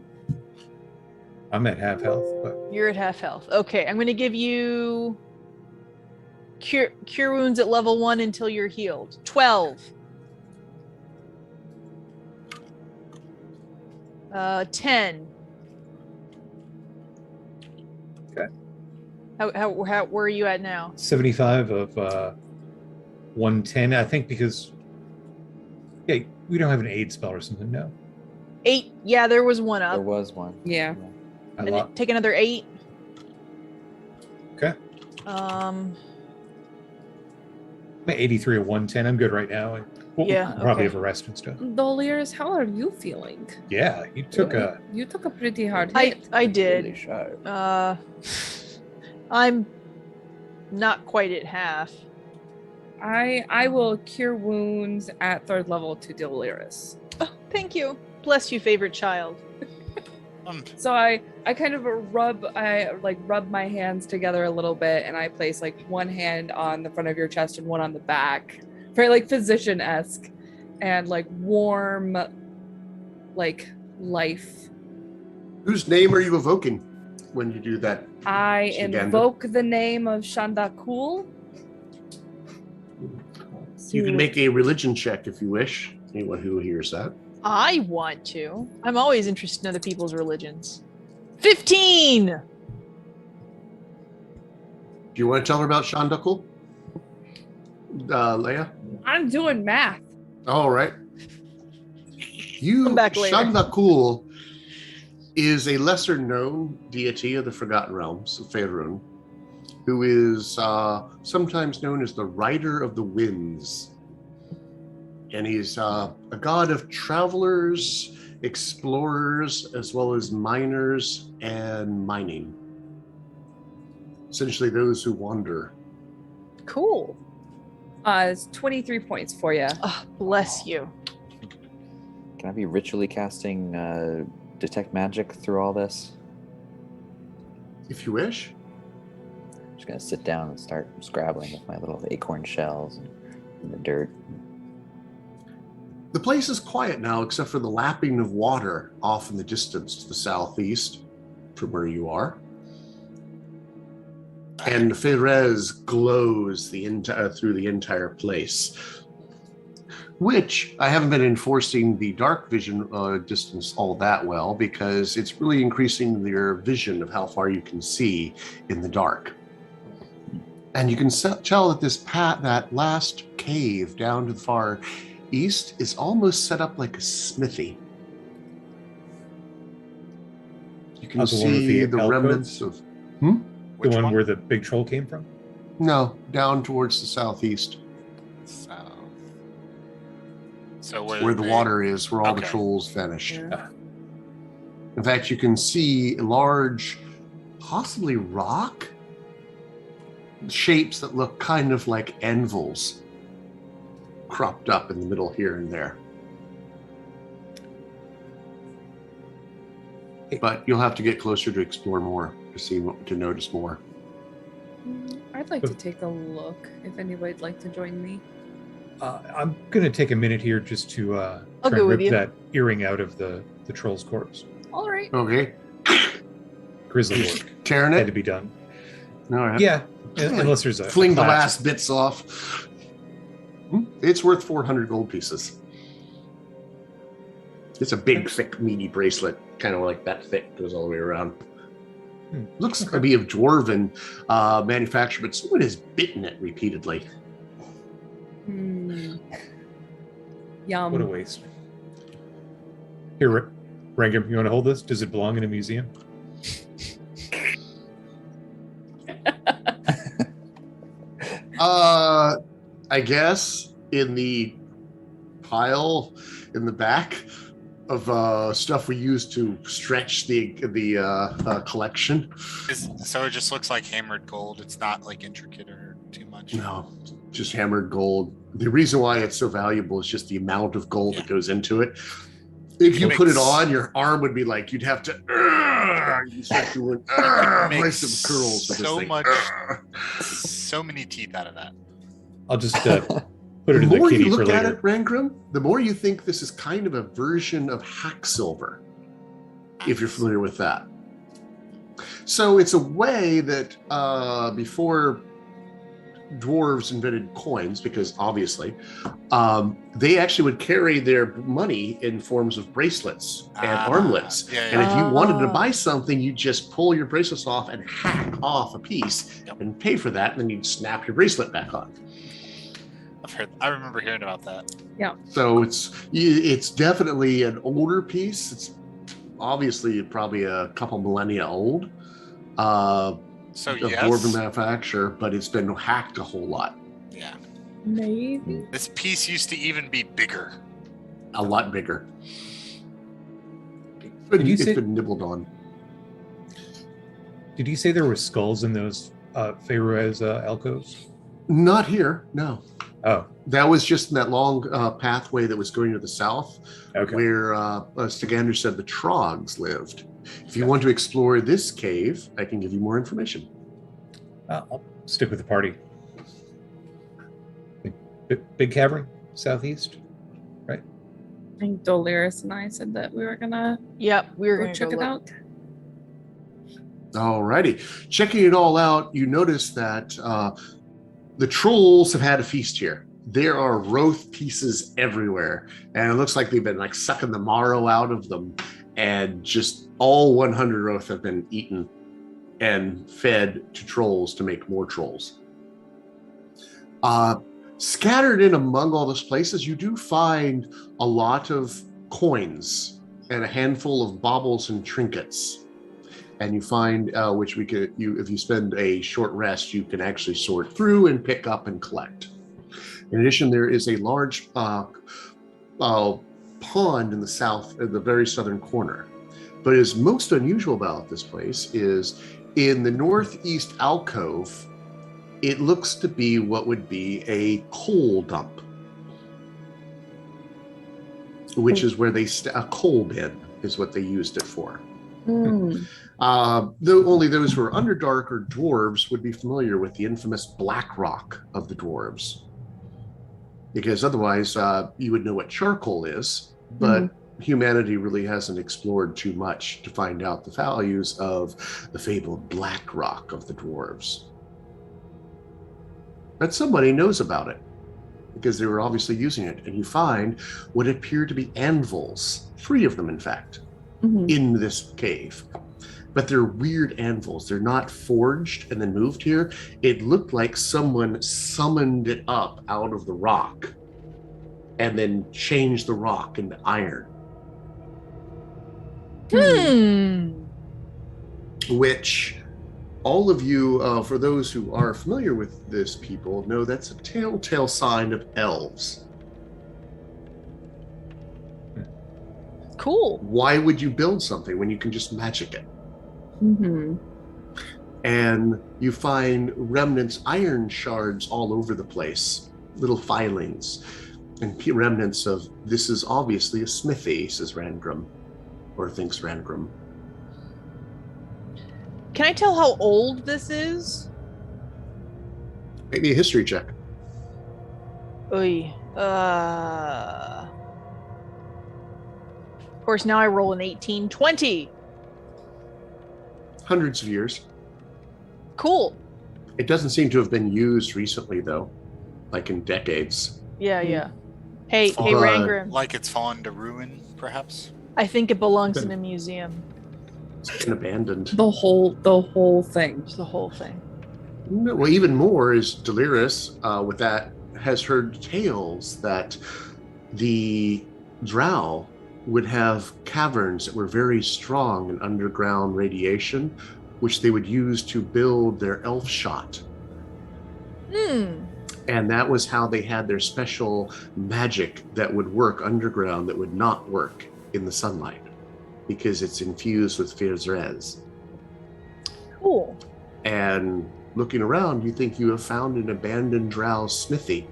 I'm at half health, but You're at half health. Okay, I'm going to give you cure wounds at level 1 until you're healed. 12. 10. Okay. How where are you at now? 75 of 110. I think because we don't have an aid spell or something. No. 8. Yeah, there was one up. There was one. Yeah. Take another 8. Okay. Um. I'm at 83 of 110. I'm good right now. We'll probably have a rest and stuff. Delirious, how are you feeling? Yeah, you took a pretty hard hit. I did. Really sharp. I'm not quite at half. I will cure wounds at 3rd level to Delirious. Oh, thank you. Bless you, favorite child. So I kind of rub my hands together a little bit, and I place like one hand on the front of your chest and one on the back, very like physician-esque, and like warm, like life. Whose name are you evoking when you do that? I invoke the name of Shandakul. You can make a religion check if you wish. Anyone who hears that. I want to. I'm always interested in other people's religions. 15! Do you want to tell her about Shandakul? Leia? I'm doing math. All right. Come back later. Shandakul is a lesser known deity of the Forgotten Realms of Faerun, who is sometimes known as the Rider of the Winds. And he's a god of travelers, explorers, as well as miners and mining. Essentially those who wander. Cool. It's 23 points for you. Oh, bless you. Can I be ritually casting detect magic through all this? If you wish. I'm just gonna sit down and start scrabbling with my little acorn shells in the dirt. The place is quiet now, except for the lapping of water off in the distance to the southeast from where you are. And Faerzress glows through the entire place, which I haven't been enforcing the dark vision distance all that well, because it's really increasing your vision of how far you can see in the dark. And you can tell that that last cave down to the far east is almost set up like a smithy. You can see the remnants of... The one where the big troll came from? No, down towards the southeast. South. So where the water is, where all the trolls vanished. Yeah. In fact, you can see large, possibly rock shapes that look kind of like anvils cropped up in the middle here and there. But you'll have to get closer to explore more to notice more. I'd like to take a look if anybody'd like to join me. I'm going to take a minute here just to I'll try go and with rip you. that earring out of the troll's corpse. All right. Okay. Grisly work. Tearing Had it? to be done. All right. Yeah, unless there's a Fling the class. last bits off. It's worth 400 gold pieces. It's a big, thick, meaty bracelet, kind of like that thick, goes all the way around. Looks to be of dwarven manufacture, but someone has bitten it repeatedly. Yum. What a waste. Here, Rangham, you want to hold this? Does it belong in a museum? I guess in the pile in the back of stuff we use to stretch the collection. So it just looks like hammered gold. It's not like intricate or too much. No, just hammered gold. The reason why it's so valuable is just the amount of gold that goes into it. If you put it on, your arm would be like, you'd have to you start doing biceps curls with this so thing. much, so many teeth out of that. I'll just put it The in the more kitty you for look at later. it, Rangram, the more you think this is kind of a version of hack silver, if you're familiar with that. So it's a way that before dwarves invented coins, because obviously they actually would carry their money in forms of bracelets and armlets. And if you wanted to buy something, you just pull your bracelets off and hack off a piece and pay for that, and then you'd snap your bracelet back on. I remember hearing about that. Yeah. So it's definitely an older piece. It's obviously probably a couple millennia old. So of yes. dwarven manufacture, but it's been hacked a whole lot. Yeah. Maybe. This piece used to even be bigger. A lot bigger. It's been nibbled on. Did you say there were skulls in those Faerzress alcoves? Not here, no. Oh. That was just in that long pathway that was going to the south, where Stagander said the Trogs lived. If you want to explore this cave, I can give you more information. I'll stick with the party. Big cavern, southeast, right? I think Doliris and I said that we were gonna we were go gonna check go it look. out. Alrighty. Checking it all out, you notice that the trolls have had a feast here. there are Roth pieces everywhere, and it looks like they've been like sucking the marrow out of them, and just all 100 Roth have been eaten and fed to trolls to make more trolls. Scattered in among all those places, you do find a lot of coins and a handful of baubles and trinkets. And you find, which if you spend a short rest, you can actually sort through and pick up and collect. In addition, there is a large pond in the south, at the very southern corner. But what is most unusual about this place is in the northeast alcove, it looks to be what would be a coal dump, which is where a coal bin is what they used it for. Though only those who are Underdark or dwarves would be familiar with the infamous black rock of the dwarves, because otherwise you would know what charcoal is, but humanity really hasn't explored too much to find out the values of the fabled black rock of the dwarves. But somebody knows about it, because they were obviously using it, and you find what appear to be anvils, 3 of them in fact, in this cave. But they're weird anvils. They're not forged and then moved here. It looked like someone summoned it up out of the rock and then changed the rock into iron. Which all of you, for those who are familiar with this people, know that's a telltale sign of elves. Cool. Why would you build something when you can just magic it? And you find remnants, iron shards all over the place, little filings, and remnants of, this is obviously a smithy, says Rangrim, or thinks Rangrim. Can I tell how old this is? Make me a history check. Oy. Of course, now I roll an 18. 20. Hundreds of years. Cool. It doesn't seem to have been used recently, though, like in decades. Yeah. Hey, Fallen- Rangrim. Like it's fallen to ruin, perhaps? I think it belongs in a museum. It's been abandoned. The whole thing. Just the whole thing. No, well, even more is Delirious, with that, has heard tales that the Drow would have caverns that were very strong in underground radiation, which they would use to build their elf shot. And that was how they had their special magic that would work underground that would not work in the sunlight, because it's infused with Faerzress. Cool. And looking around, you think you have found an abandoned drow smithy.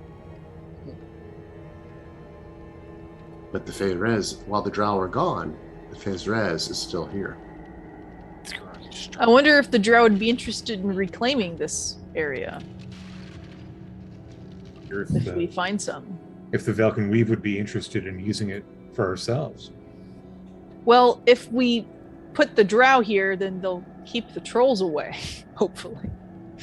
But the Faerzress, while the drow are gone, the Faerzress is still here. I wonder if the drow would be interested in reclaiming this area. If we find some. If the Velkyn Weave would be interested in using it for ourselves. Well, if we put the drow here, then they'll keep the trolls away, hopefully.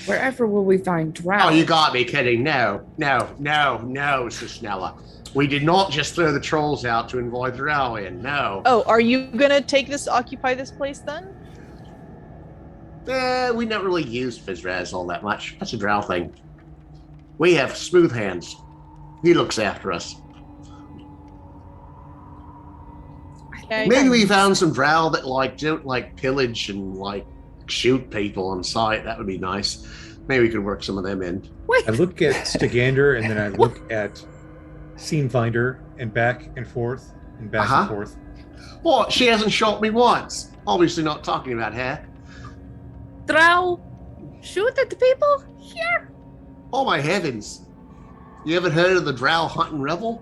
Wherever will we find drow? Oh, you got me kidding. No, Susnella. We did not just throw the trolls out to invite the drow in, no. Oh, are you gonna occupy this place then? We don't really use Faerzress all that much. That's a drow thing. We have Smooth Hands. He looks after us. Okay. Maybe we found some drow that don't pillage and shoot people on sight. That would be nice. Maybe we could work some of them in. I look at Stigander and then I look at Scene Finder and back and forth and back and forth. What? She hasn't shot me once. Obviously not talking about her. Drow shoot at the people here? Oh my heavens. You ever heard of the drow hunt and revel?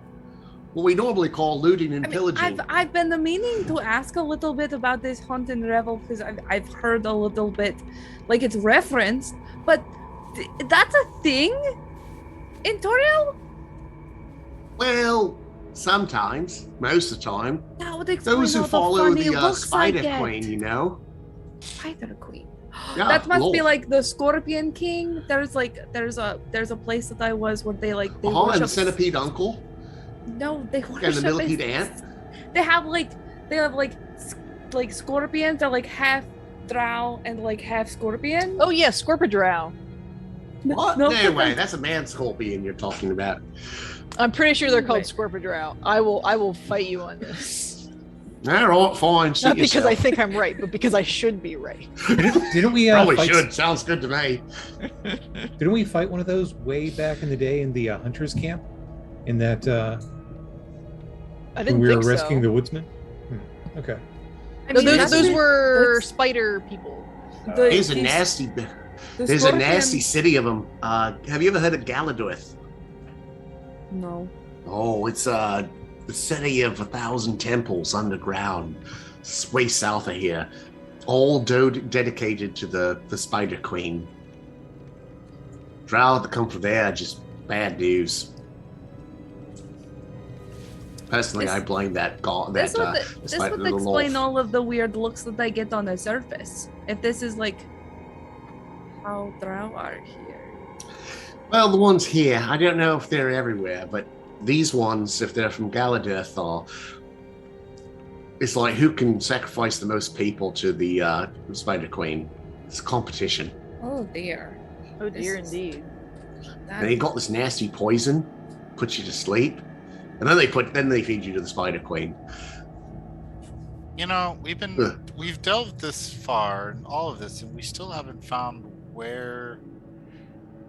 What we normally call looting and pillaging. I've been meaning to ask a little bit about this hunt and revel, because I've heard a little bit, like it's referenced, but that's a thing in Toriel? Well, sometimes, most of the time. That would explain those who all follow funny the looks I Spider get. Queen, you know. Spider Queen. Yeah, That must be Lolth. like the Scorpion King. There's a place that I was where they And the worship. centipede uncle No, they worship. and the millipede aunt. They have like scorpions. They're like half drow and like half scorpion. Oh yeah, Scorpidrow. What? No, Anyway, that's a man scorpion you're talking about. I'm pretty sure they're called Wait. Scorpidrow. I will fight you on this. All right, fine. Suit Not because yourself. I think I'm right, but because I should be right. Didn't we Probably fight, should. Sounds good to me. Didn't we fight one of those way back in the day in the hunters camp? In that I when didn't we were think rescuing so. the woodsman? Okay. I No, mean, those that's- were that's- spider people. the- There's a these- nasty. the There's a scorpion- nasty city of them. Have you ever heard of Galadoith? No. Oh, it's the city of 1,000 temples underground. It's way south of here. All dedicated to the Spider Queen. Drow that come from there are just bad news. Personally, This- I blame that god. This That would, this spider would little explain wolf. all of the weird looks that I get on the surface. If this is like how drow are here. Well, the ones here, I don't know if they're everywhere, but these ones, if they're from Galadoth, are it's like who can sacrifice the most people to the Spider Queen. It's a competition. Oh dear. Oh dear, This is- indeed. That- And they got this nasty poison, puts you to sleep, and then they feed you to the Spider Queen. You know, Ugh. we've delved this far and all of this, and we still haven't found where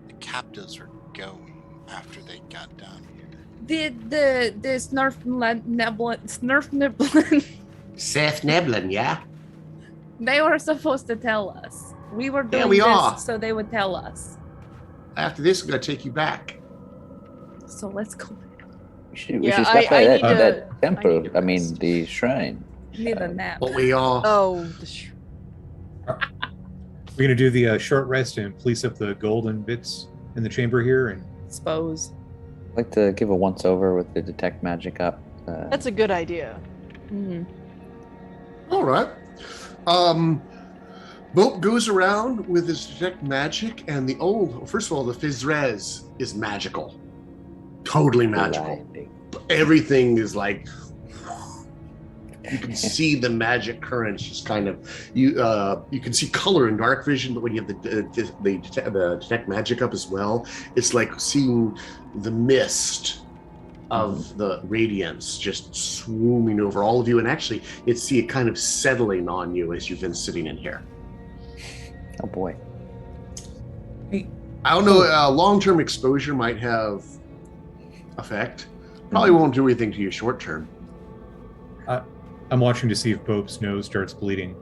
the captives are going after they got down here. the Snurf Niblin, Seth Neblin, yeah? they were supposed to tell us. We were doing we this are. so they would tell us. After this, I'm going to take you back. So let's go. We should Yeah, stop I by need to- that I temple. need to I mean, rest. the shrine. Need a nap. But we are. Oh, We're gonna do the short rest and police up the golden bits in the chamber here, and Suppose. I'd like to give a once over with the detect magic up. that's a good idea. Mm-hmm. All right. Bolt goes around with his detect magic, and first of all, the Faerzress is magical. Totally magical. Everything is like, you can see the magic currents just kind of, you can see color in dark vision, but when you have the detect magic up as well, it's like seeing the mist of the radiance just swooming over all of you, and actually see it kind of settling on you as you've been sitting in here. Oh boy. I don't know, long-term exposure might have effect. Probably won't do anything to you short-term. I'm watching to see if Bope's nose starts bleeding.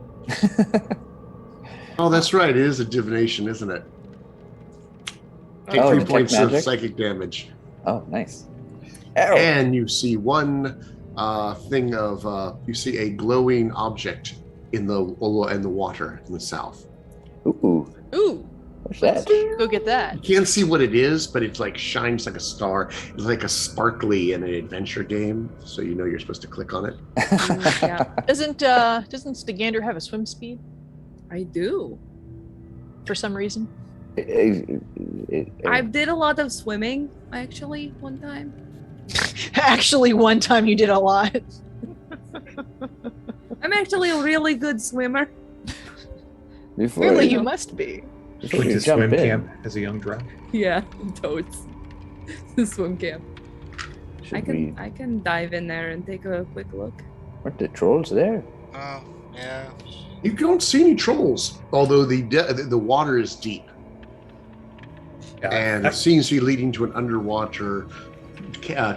Oh, that's right. It is a divination, isn't it? Take Oh, 3 detect points of magic? psychic damage. Oh, nice. Ow. And you see one thing of you see a glowing object in the water in the south. Ooh, Ooh, what's that? go get that. You can't see what it is, but it like shines like a star. It's like a sparkly in an adventure game, so you know you're supposed to click on it. Yeah, Doesn't Stegander have a swim speed I do. for some reason? I did a lot of swimming actually one time. Actually, one time you did a lot. I'm actually a really good swimmer. Before, Really, you must be. before Went you to jump swim in, camp as a young drow. Yeah, totes. The swim camp. should I can dive in there and take a quick look. Weren't the trolls there? Oh, yeah. You don't see any trolls, although the water is deep, Yeah, and it seems to be leading to an underwater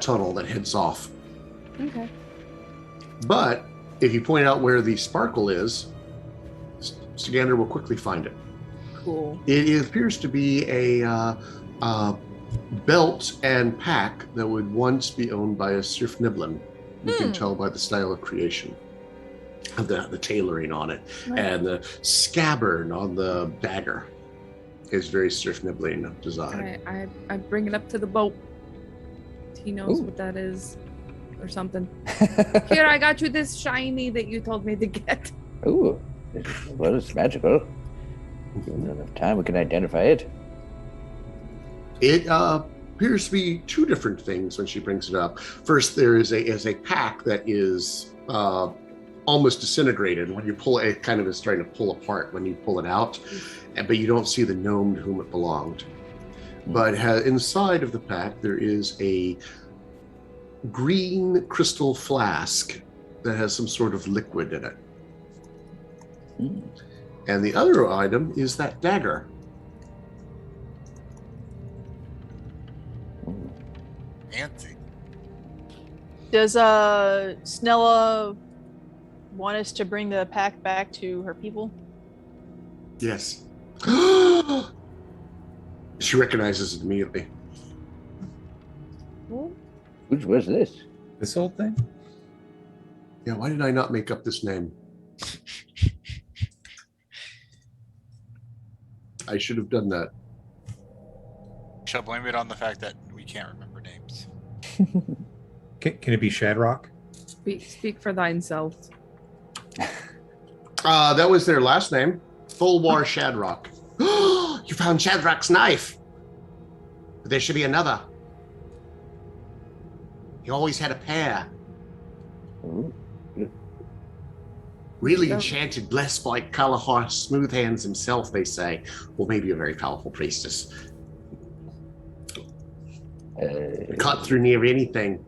tunnel that heads off. Okay. But if you point out where the sparkle is, Stegander will quickly find it. Cool. It appears to be a belt and pack that would once be owned by a Sirf Niblin. You can tell by the style of creation, of the tailoring on it, and the scabbard on the dagger is very Sirf Niblin design. I bring it up to the boat. He knows Ooh. what that is, or something. Here, I got you this shiny that you told me to get. Ooh, well, it's magical. Given enough time, we can identify it. It appears to be two different things when she brings it up. First, there is a pack that is almost disintegrated. When you pull it, it kind of is trying to pull apart when you pull it out, but you don't see the gnome to whom it belonged. But inside of the pack, there is a green crystal flask that has some sort of liquid in it. And the other item is that dagger. Fancy. Does Snella want us to bring the pack back to her people? Yes. She recognizes it immediately. Which was this? This old thing? Yeah, why did I not make up this name? I should have done that. Shall blame it on the fact that we can't remember names. Can it be Shadrock? Speak for thyself. That was their last name. Fulwar Shadrock. You found Shadrock's knife. But there should be another. He always had a pair. Really enchanted, blessed by Kalahar Smooth Hands himself, they say. Or maybe a very powerful priestess. Cut through near anything.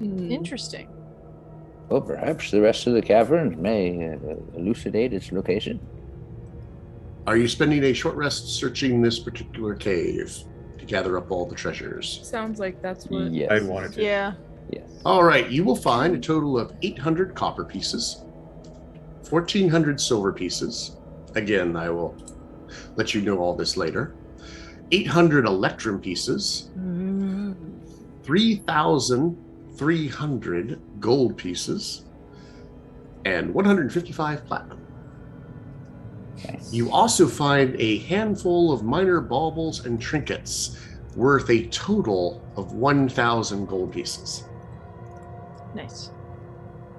Interesting. Well, perhaps the rest of the caverns may elucidate its location. Are you spending a short rest searching this particular cave to gather up all the treasures? Sounds like that's what. Yes. I'd wanted to. Yeah. Yes. All right, you will find a total of 800 copper pieces, 1,400 silver pieces. Again, I will let you know all this later. 800 electrum pieces, 3,300 gold pieces, and 155 platinum. Nice. You also find a handful of minor baubles and trinkets worth a total of 1,000 gold pieces. Nice.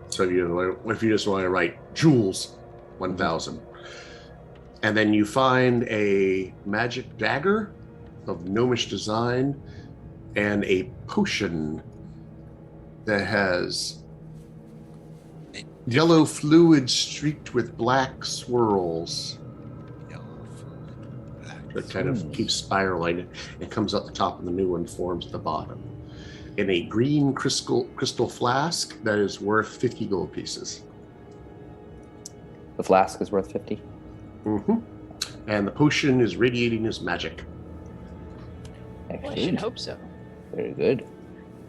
So if you just want to write jewels, 1,000. And then you find a magic dagger of gnomish design and a potion that has yellow fluid streaked with black swirls that kind of keeps spiraling. It comes out the top and the new one forms at the bottom. In a green crystal flask that is worth 50 gold pieces. The flask is worth 50. Mm-hmm. And the potion is radiating as magic. Well, I should Excellent. hope so. Very good.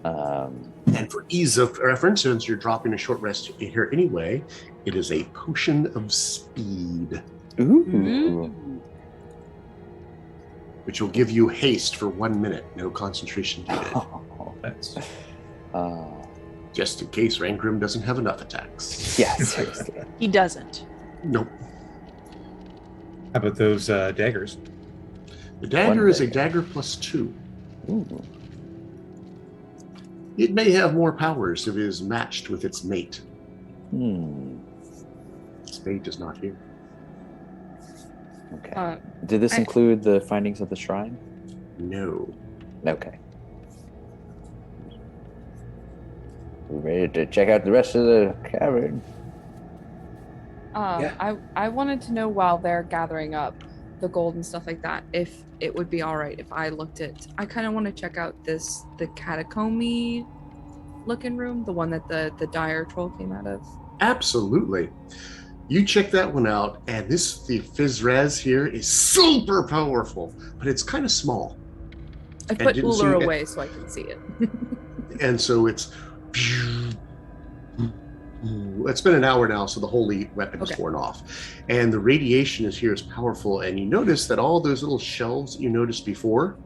And for ease of reference, since you're dropping a short rest here anyway, it is a potion of speed, Ooh. which will give you haste for 1 minute. No concentration needed. That's Just in case Rangrim doesn't have enough attacks. Yeah, seriously. He doesn't. Nope. how about those daggers? The dagger is a dagger. dagger +2. Ooh. It may have more powers if it is matched with its mate. Its mate is not here. Okay. Did this include the findings of the shrine? No. Okay. We're ready to check out the rest of the cavern. I wanted to know while they're gathering up the gold and stuff like that, if it would be all right if I looked at. I kind of want to check out the catacomby looking room, the one that the dire troll came out of. Absolutely. You check that one out, and the Faerzress here is super powerful, but it's kind of small. I put Uller away so I can see it. And so it's been an hour now, so the holy weapon is worn off. And the radiation is here is powerful, and you notice that all those little shelves you noticed before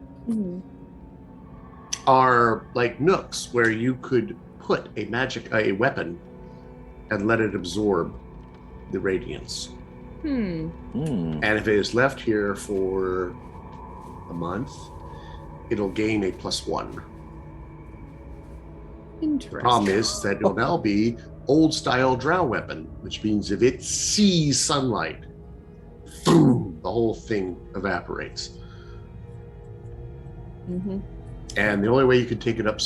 are like nooks where you could put a weapon and let it absorb the radiance. And if it is left here for a month, it'll gain a +1. Interesting. Problem is that it'll now be old style drow weapon, which means if it sees sunlight, boom, the whole thing evaporates. Mm-hmm. And the only way you could take it up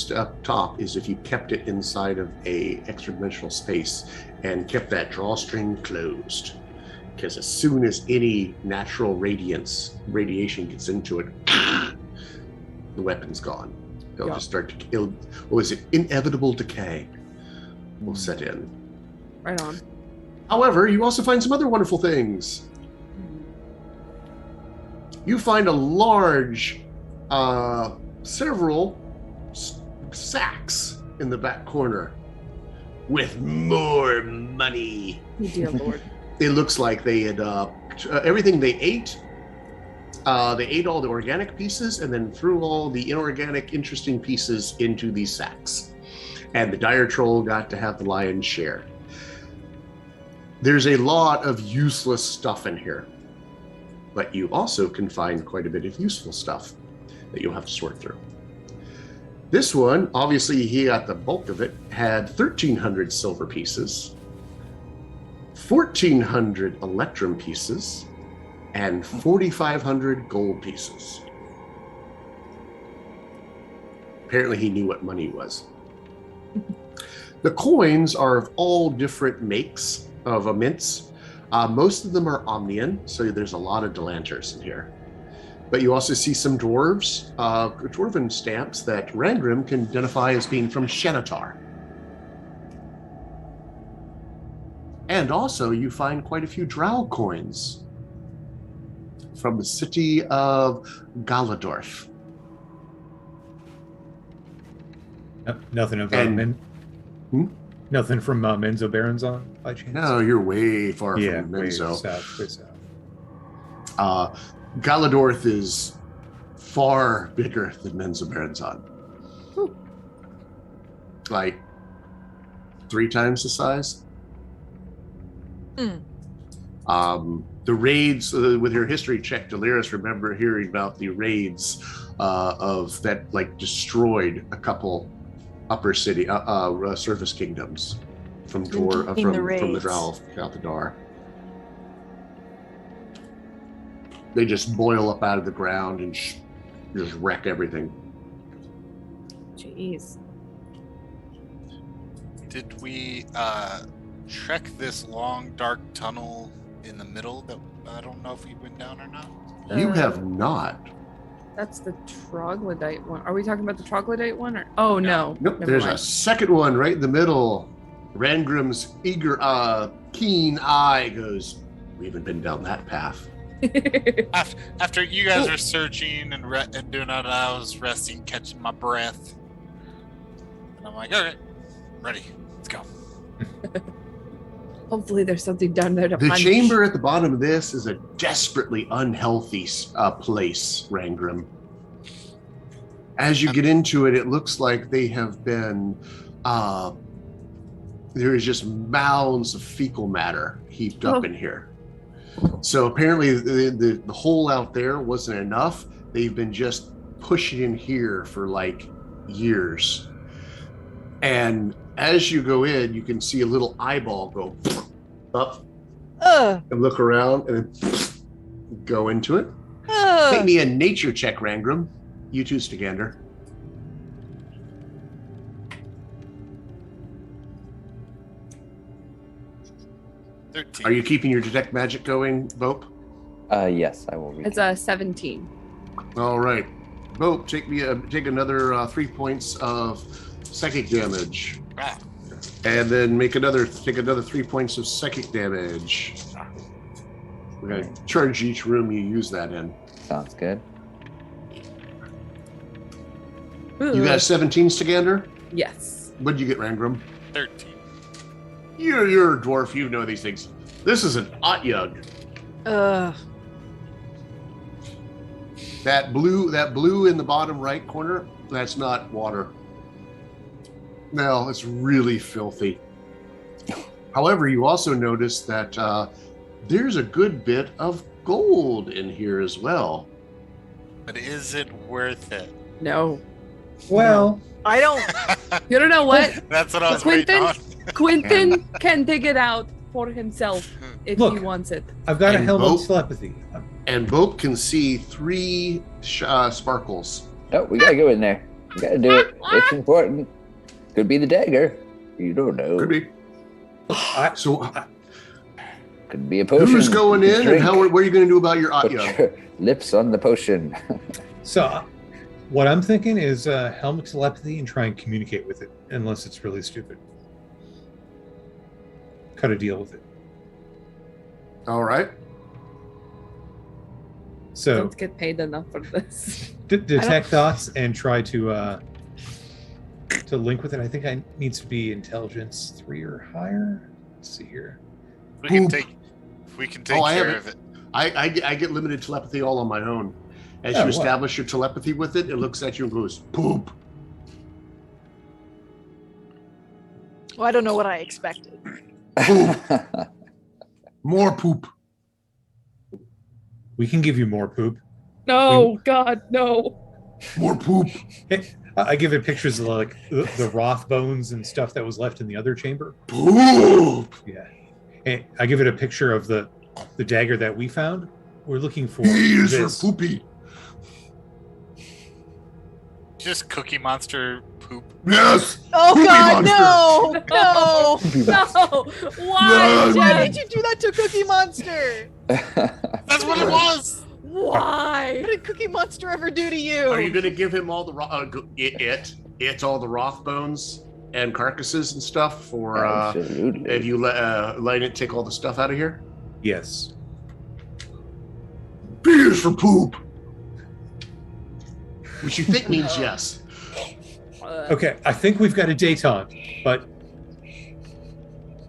top is if you kept it inside of a extra dimensional space and kept that drawstring closed. Because as soon as any natural radiation gets into it, the weapon's gone. They'll just start to inevitable decay will set in. Right on. However, you also find some other wonderful things. You find a large, several sacks in the back corner with more money. Oh, dear Lord. It looks like they had everything they ate. They ate all the organic pieces and then threw all the inorganic, interesting pieces into these sacks. And the dire troll got to have the lion's share. There's a lot of useless stuff in here, but you also can find quite a bit of useful stuff that you'll have to sort through. This one, obviously he got the bulk of it, had 1,300 silver pieces, 1,400 electrum pieces, and 4,500 gold pieces. Apparently he knew what money was. The coins are of all different makes of mints. Most of them are Omnian, so there's a lot of Delanters in here. But you also see some dwarves, dwarven stamps that Rangrim can identify as being from Shenatar. And also you find quite a few drow coins from the city of Galadorf. Nothing of nothing from Menzo Baronzon by chance? No, you're way far from Menzo. Way south. Galadorf is far bigger than Menzo Baronzon. Like 3 times the size. The raids, with your history check, Delirious, remember hearing about the raids of that, like, destroyed a couple upper city, surface kingdoms from the Drow out the Dar. They just boil up out of the ground and just wreck everything. Jeez. Did we trek this long, dark tunnel in the middle that I don't know if we went down or not? You have not. That's the troglodyte one. Are we talking about the troglodyte one? Or no. Nope. There's a second one right in the middle. Rangrim's eager, keen eye goes, "We haven't been down that path." After you guys are searching and doing that, I was resting, catching my breath, and I'm like, "All right, ready, let's go." Hopefully there's something down there to The punch. chamber at the bottom of this is a desperately unhealthy place, Rangrim. As you get into it, it looks like they have been, there is just mounds of fecal matter heaped up in here. So apparently the hole out there wasn't enough. They've been just pushing in here for like years. And as you go in, you can see a little eyeball go up and look around and then go into it. Make me a nature check, Rangrim. You too, Stagander. Are you keeping your detect magic going, Bope? Yes, I will read. It's a 17. All right. Bope, take another 3 points of psychic damage. And then take another 3 points of psychic damage. We're going to charge each room you use that in. Sounds good. You got 17, Stagander? Yes. What did you get, Rangrim? 13. You're a dwarf. You know these things. This is an Otyug. That blue in the bottom right corner, that's not water. No, it's really filthy. However, you also notice that there's a good bit of gold in here as well. But is it worth it? No. Well, I don't. You don't know what? That's what I was waiting on. Quentin can dig it out for himself if Look. he wants it. I've got a And helmet of Bope- telepathy. And Bope can see 3 sparkles. Oh, we gotta go in there. We gotta do it. It's important. Could be the dagger. You don't know. Could be. I- So Could be a potion. who's going You can in, and drink. what are you going to do about your Put your lips on the potion. So, what I'm thinking is helmet telepathy and try and communicate with it, unless it's really stupid. Cut a deal with it. All right. So, Don't get paid enough for this. detect thoughts and try to link with it. I think I needs to be intelligence 3 or higher. Let's see here. We can Poop. take I have care it. of it. I get limited telepathy all on my own. As Oh, you wow. establish your telepathy with it, it looks at you and goes, poop. Well, I don't know what I expected. More poop. We can give you more poop. No, God, no. More poop. I give it pictures of like the Roth bones and stuff that was left in the other chamber. Poop. Yeah. And I give it a picture of the dagger that we found. We're looking for He is for this. poopy. Just Cookie Monster poop. Yes. Oh Cookie God, Monster. no! No! Why? No. Why Jen? did you do that to Cookie Monster? That's what it was. Why? What did Cookie Monster ever do to you? Are you going to give him all the it's all the Roth bones and carcasses and stuff for Absolutely. if you let it take all the stuff out of here? Yes. P is for poop. Which you think means yes. Okay, I think we've got a date on, but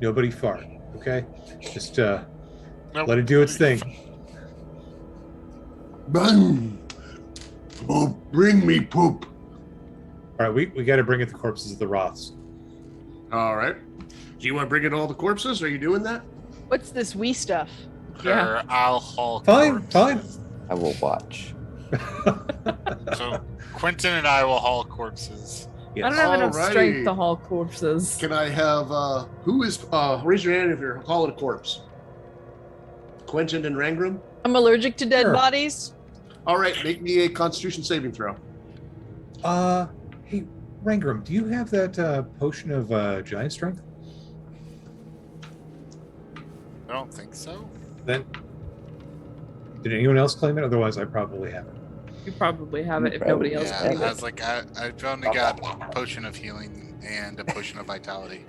nobody fart. Okay, just Nope. let it do its thing. Bang. Oh, bring me poop. All right, we got to bring it the corpses of the Roths. All right. Do you want to bring in all the corpses? Are you doing that? What's this wee stuff? Yeah. I'll haul. Fine, corpses. fine. I will watch. So Quentin and I will haul corpses. Yes. I don't have enough Alrighty. strength to haul corpses. Can I have who is raise your hand if you're hauling a corpse? Quentin and Rangram? I'm allergic to dead Sure. bodies. All right, make me a constitution saving throw. Hey, Rangram, do you have that potion of giant strength? I don't think so. Then, did anyone else claim it? Otherwise, I probably have it. You probably have it if Probably, nobody else Yeah, claims I it. was like, I've only got a potion of healing and a potion of vitality.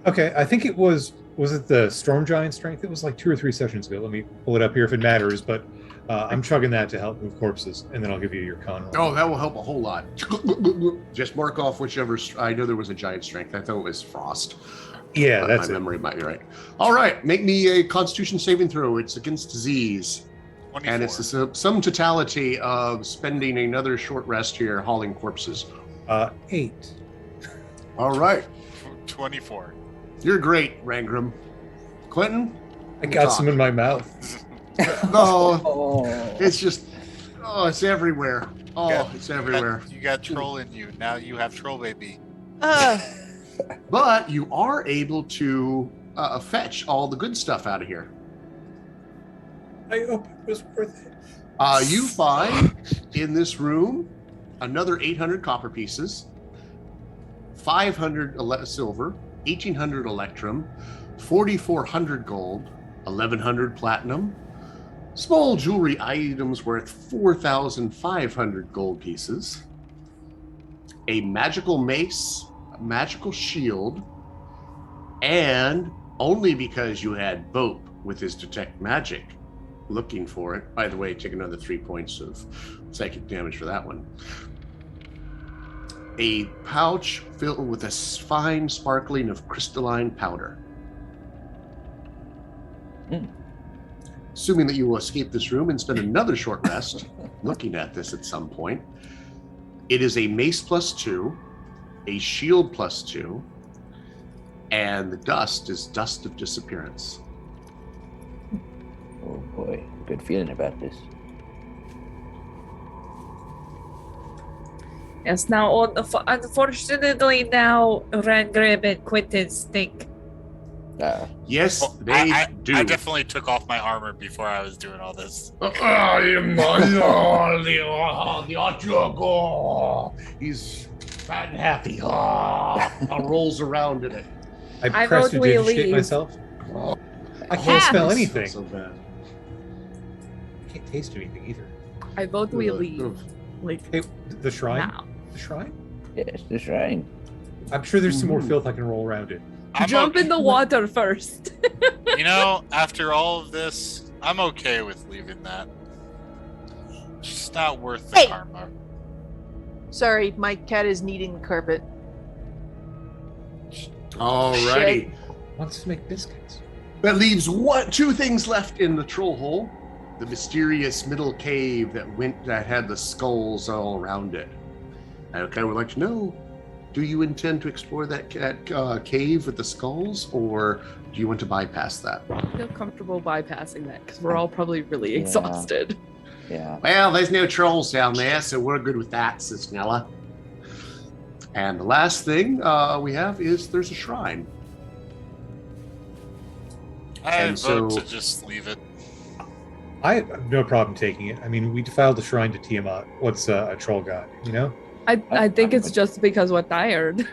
Okay, I think it was it the storm giant strength? It was like 2 or 3 sessions ago. Let me pull it up here if it matters. But I'm chugging that to help move corpses, and then I'll give you your con roll. Oh, that will help a whole lot. Just mark off whichever. I know there was a giant strength. I thought it was frost. Yeah, But that's my it. memory might be right. All right, make me a constitution saving throw. It's against disease. 24. And it's the sum totality of spending another short rest here hauling corpses. 8. All right. 24. You're great, Rangram. Quentin? I got some in my mouth. No, Oh. it's just, it's everywhere. Oh, Yeah. it's everywhere. You got troll in you. Now you have troll baby. But you are able to fetch all the good stuff out of here. I hope it was worth it. You find in this room another 800 copper pieces, 500 silver, 1,800 electrum, 4,400 gold, 1,100 platinum, small jewelry items worth 4,500 gold pieces, a magical mace, a magical shield, and only because you had Bope with his detect magic looking for it. By the way, take another 3 points of psychic damage for that one. A pouch filled with a fine sparkling of crystalline powder. Assuming that you will escape this room and spend another short rest looking at this at some point. It is a mace +2, a shield +2, and the dust is dust of disappearance. Oh boy, good feeling about this. Yes, now unfortunately now Rangram and Quentin stink. Yes, Well, they I do. I definitely took off my armor before I was doing all this. The Otuago. He's fat and happy. Rolls around in it. I I vote we prestidigitate leave. myself. I can't smell It's anything. So bad. I can't taste anything either. I vote we Ugh, leave. ugh. Like Hey, the shrine? now. The shrine? Yes, the shrine. I'm sure there's some more Mhm. filth I can roll around it. I'm Jump okay- in the water first. You know, after all of this, I'm okay with leaving that. It's just not worth the Hey! karma. Sorry, my cat is kneading the carpet. Alrighty. Wants to make biscuits. That leaves two things left in the troll hole. The mysterious middle cave that had the skulls all around it. I kind of would like to know, do you intend to explore that cave with the skulls, or do you want to bypass that? I feel comfortable bypassing that because we're all probably really Yeah. exhausted. Yeah. Well, there's no trolls down there, so we're good with that, Cisnella. And the last thing we have is there's a shrine. I And vote so- to just leave it. I have no problem taking it. I mean, we defiled the shrine to Tiamat. What's a troll god, you know? I think it's just because what I heard.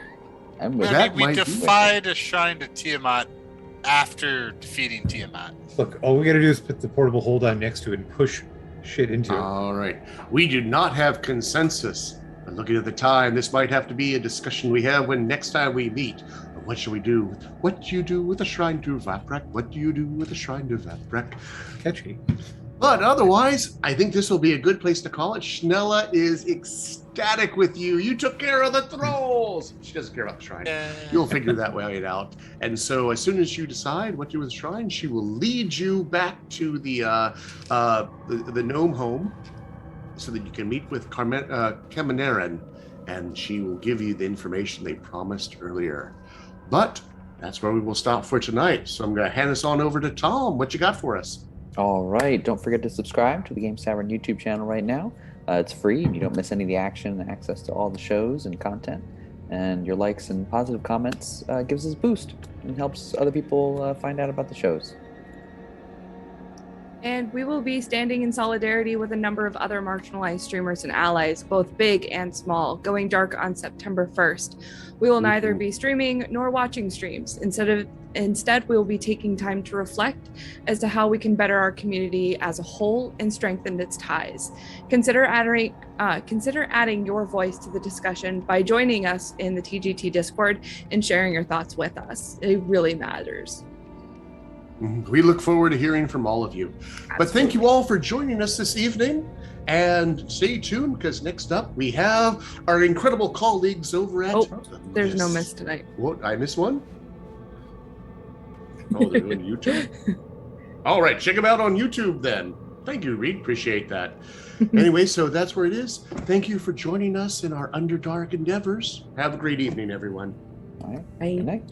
I'm with I That mean, we might be- defied a shrine to Tiamat after defeating Tiamat. Look, all we gotta do is put the portable hold on next to it and push shit into it. All right. We do not have consensus. But looking at the time, this might have to be a discussion we have when next time we meet. What should we do? What do you do with a shrine to Vaprek? What do you do with a shrine to Vaprek? Catchy. But otherwise, I think this will be a good place to call it. Schnella is ecstatic with you. You took care of the trolls. She doesn't care about the shrine. You'll figure that way out. And so, as soon as you decide what to do with the shrine, she will lead you back to the gnome home, so that you can meet with Kemenaren, and she will give you the information they promised earlier. But that's where we will stop for tonight. So I'm going to hand this on over to Tom. What you got for us? All right. Don't forget to subscribe to the Games Tavern YouTube channel right now. It's free and you don't miss any of the action and access to all the shows and content. And your likes and positive comments gives us a boost and helps other people find out about the shows. And we will be standing in solidarity with a number of other marginalized streamers and allies, both big and small, going dark on September 1st. We will neither be streaming nor watching streams. Instead, we will be taking time to reflect as to how we can better our community as a whole and strengthen its ties. Consider adding your voice to the discussion by joining us in the TGT Discord and sharing your thoughts with us. It really matters. We look forward to hearing from all of you. But thank you all for joining us this evening. And stay tuned, because next up we have our incredible colleagues over at... There's no miss tonight. What? I missed one? Oh, they're doing YouTube? All right, check them out on YouTube then. Thank you, Reed. Appreciate that. Anyway, so that's where it is. Thank you for joining us in our Underdark endeavors. Have a great evening, everyone. All right. Bye. Good night.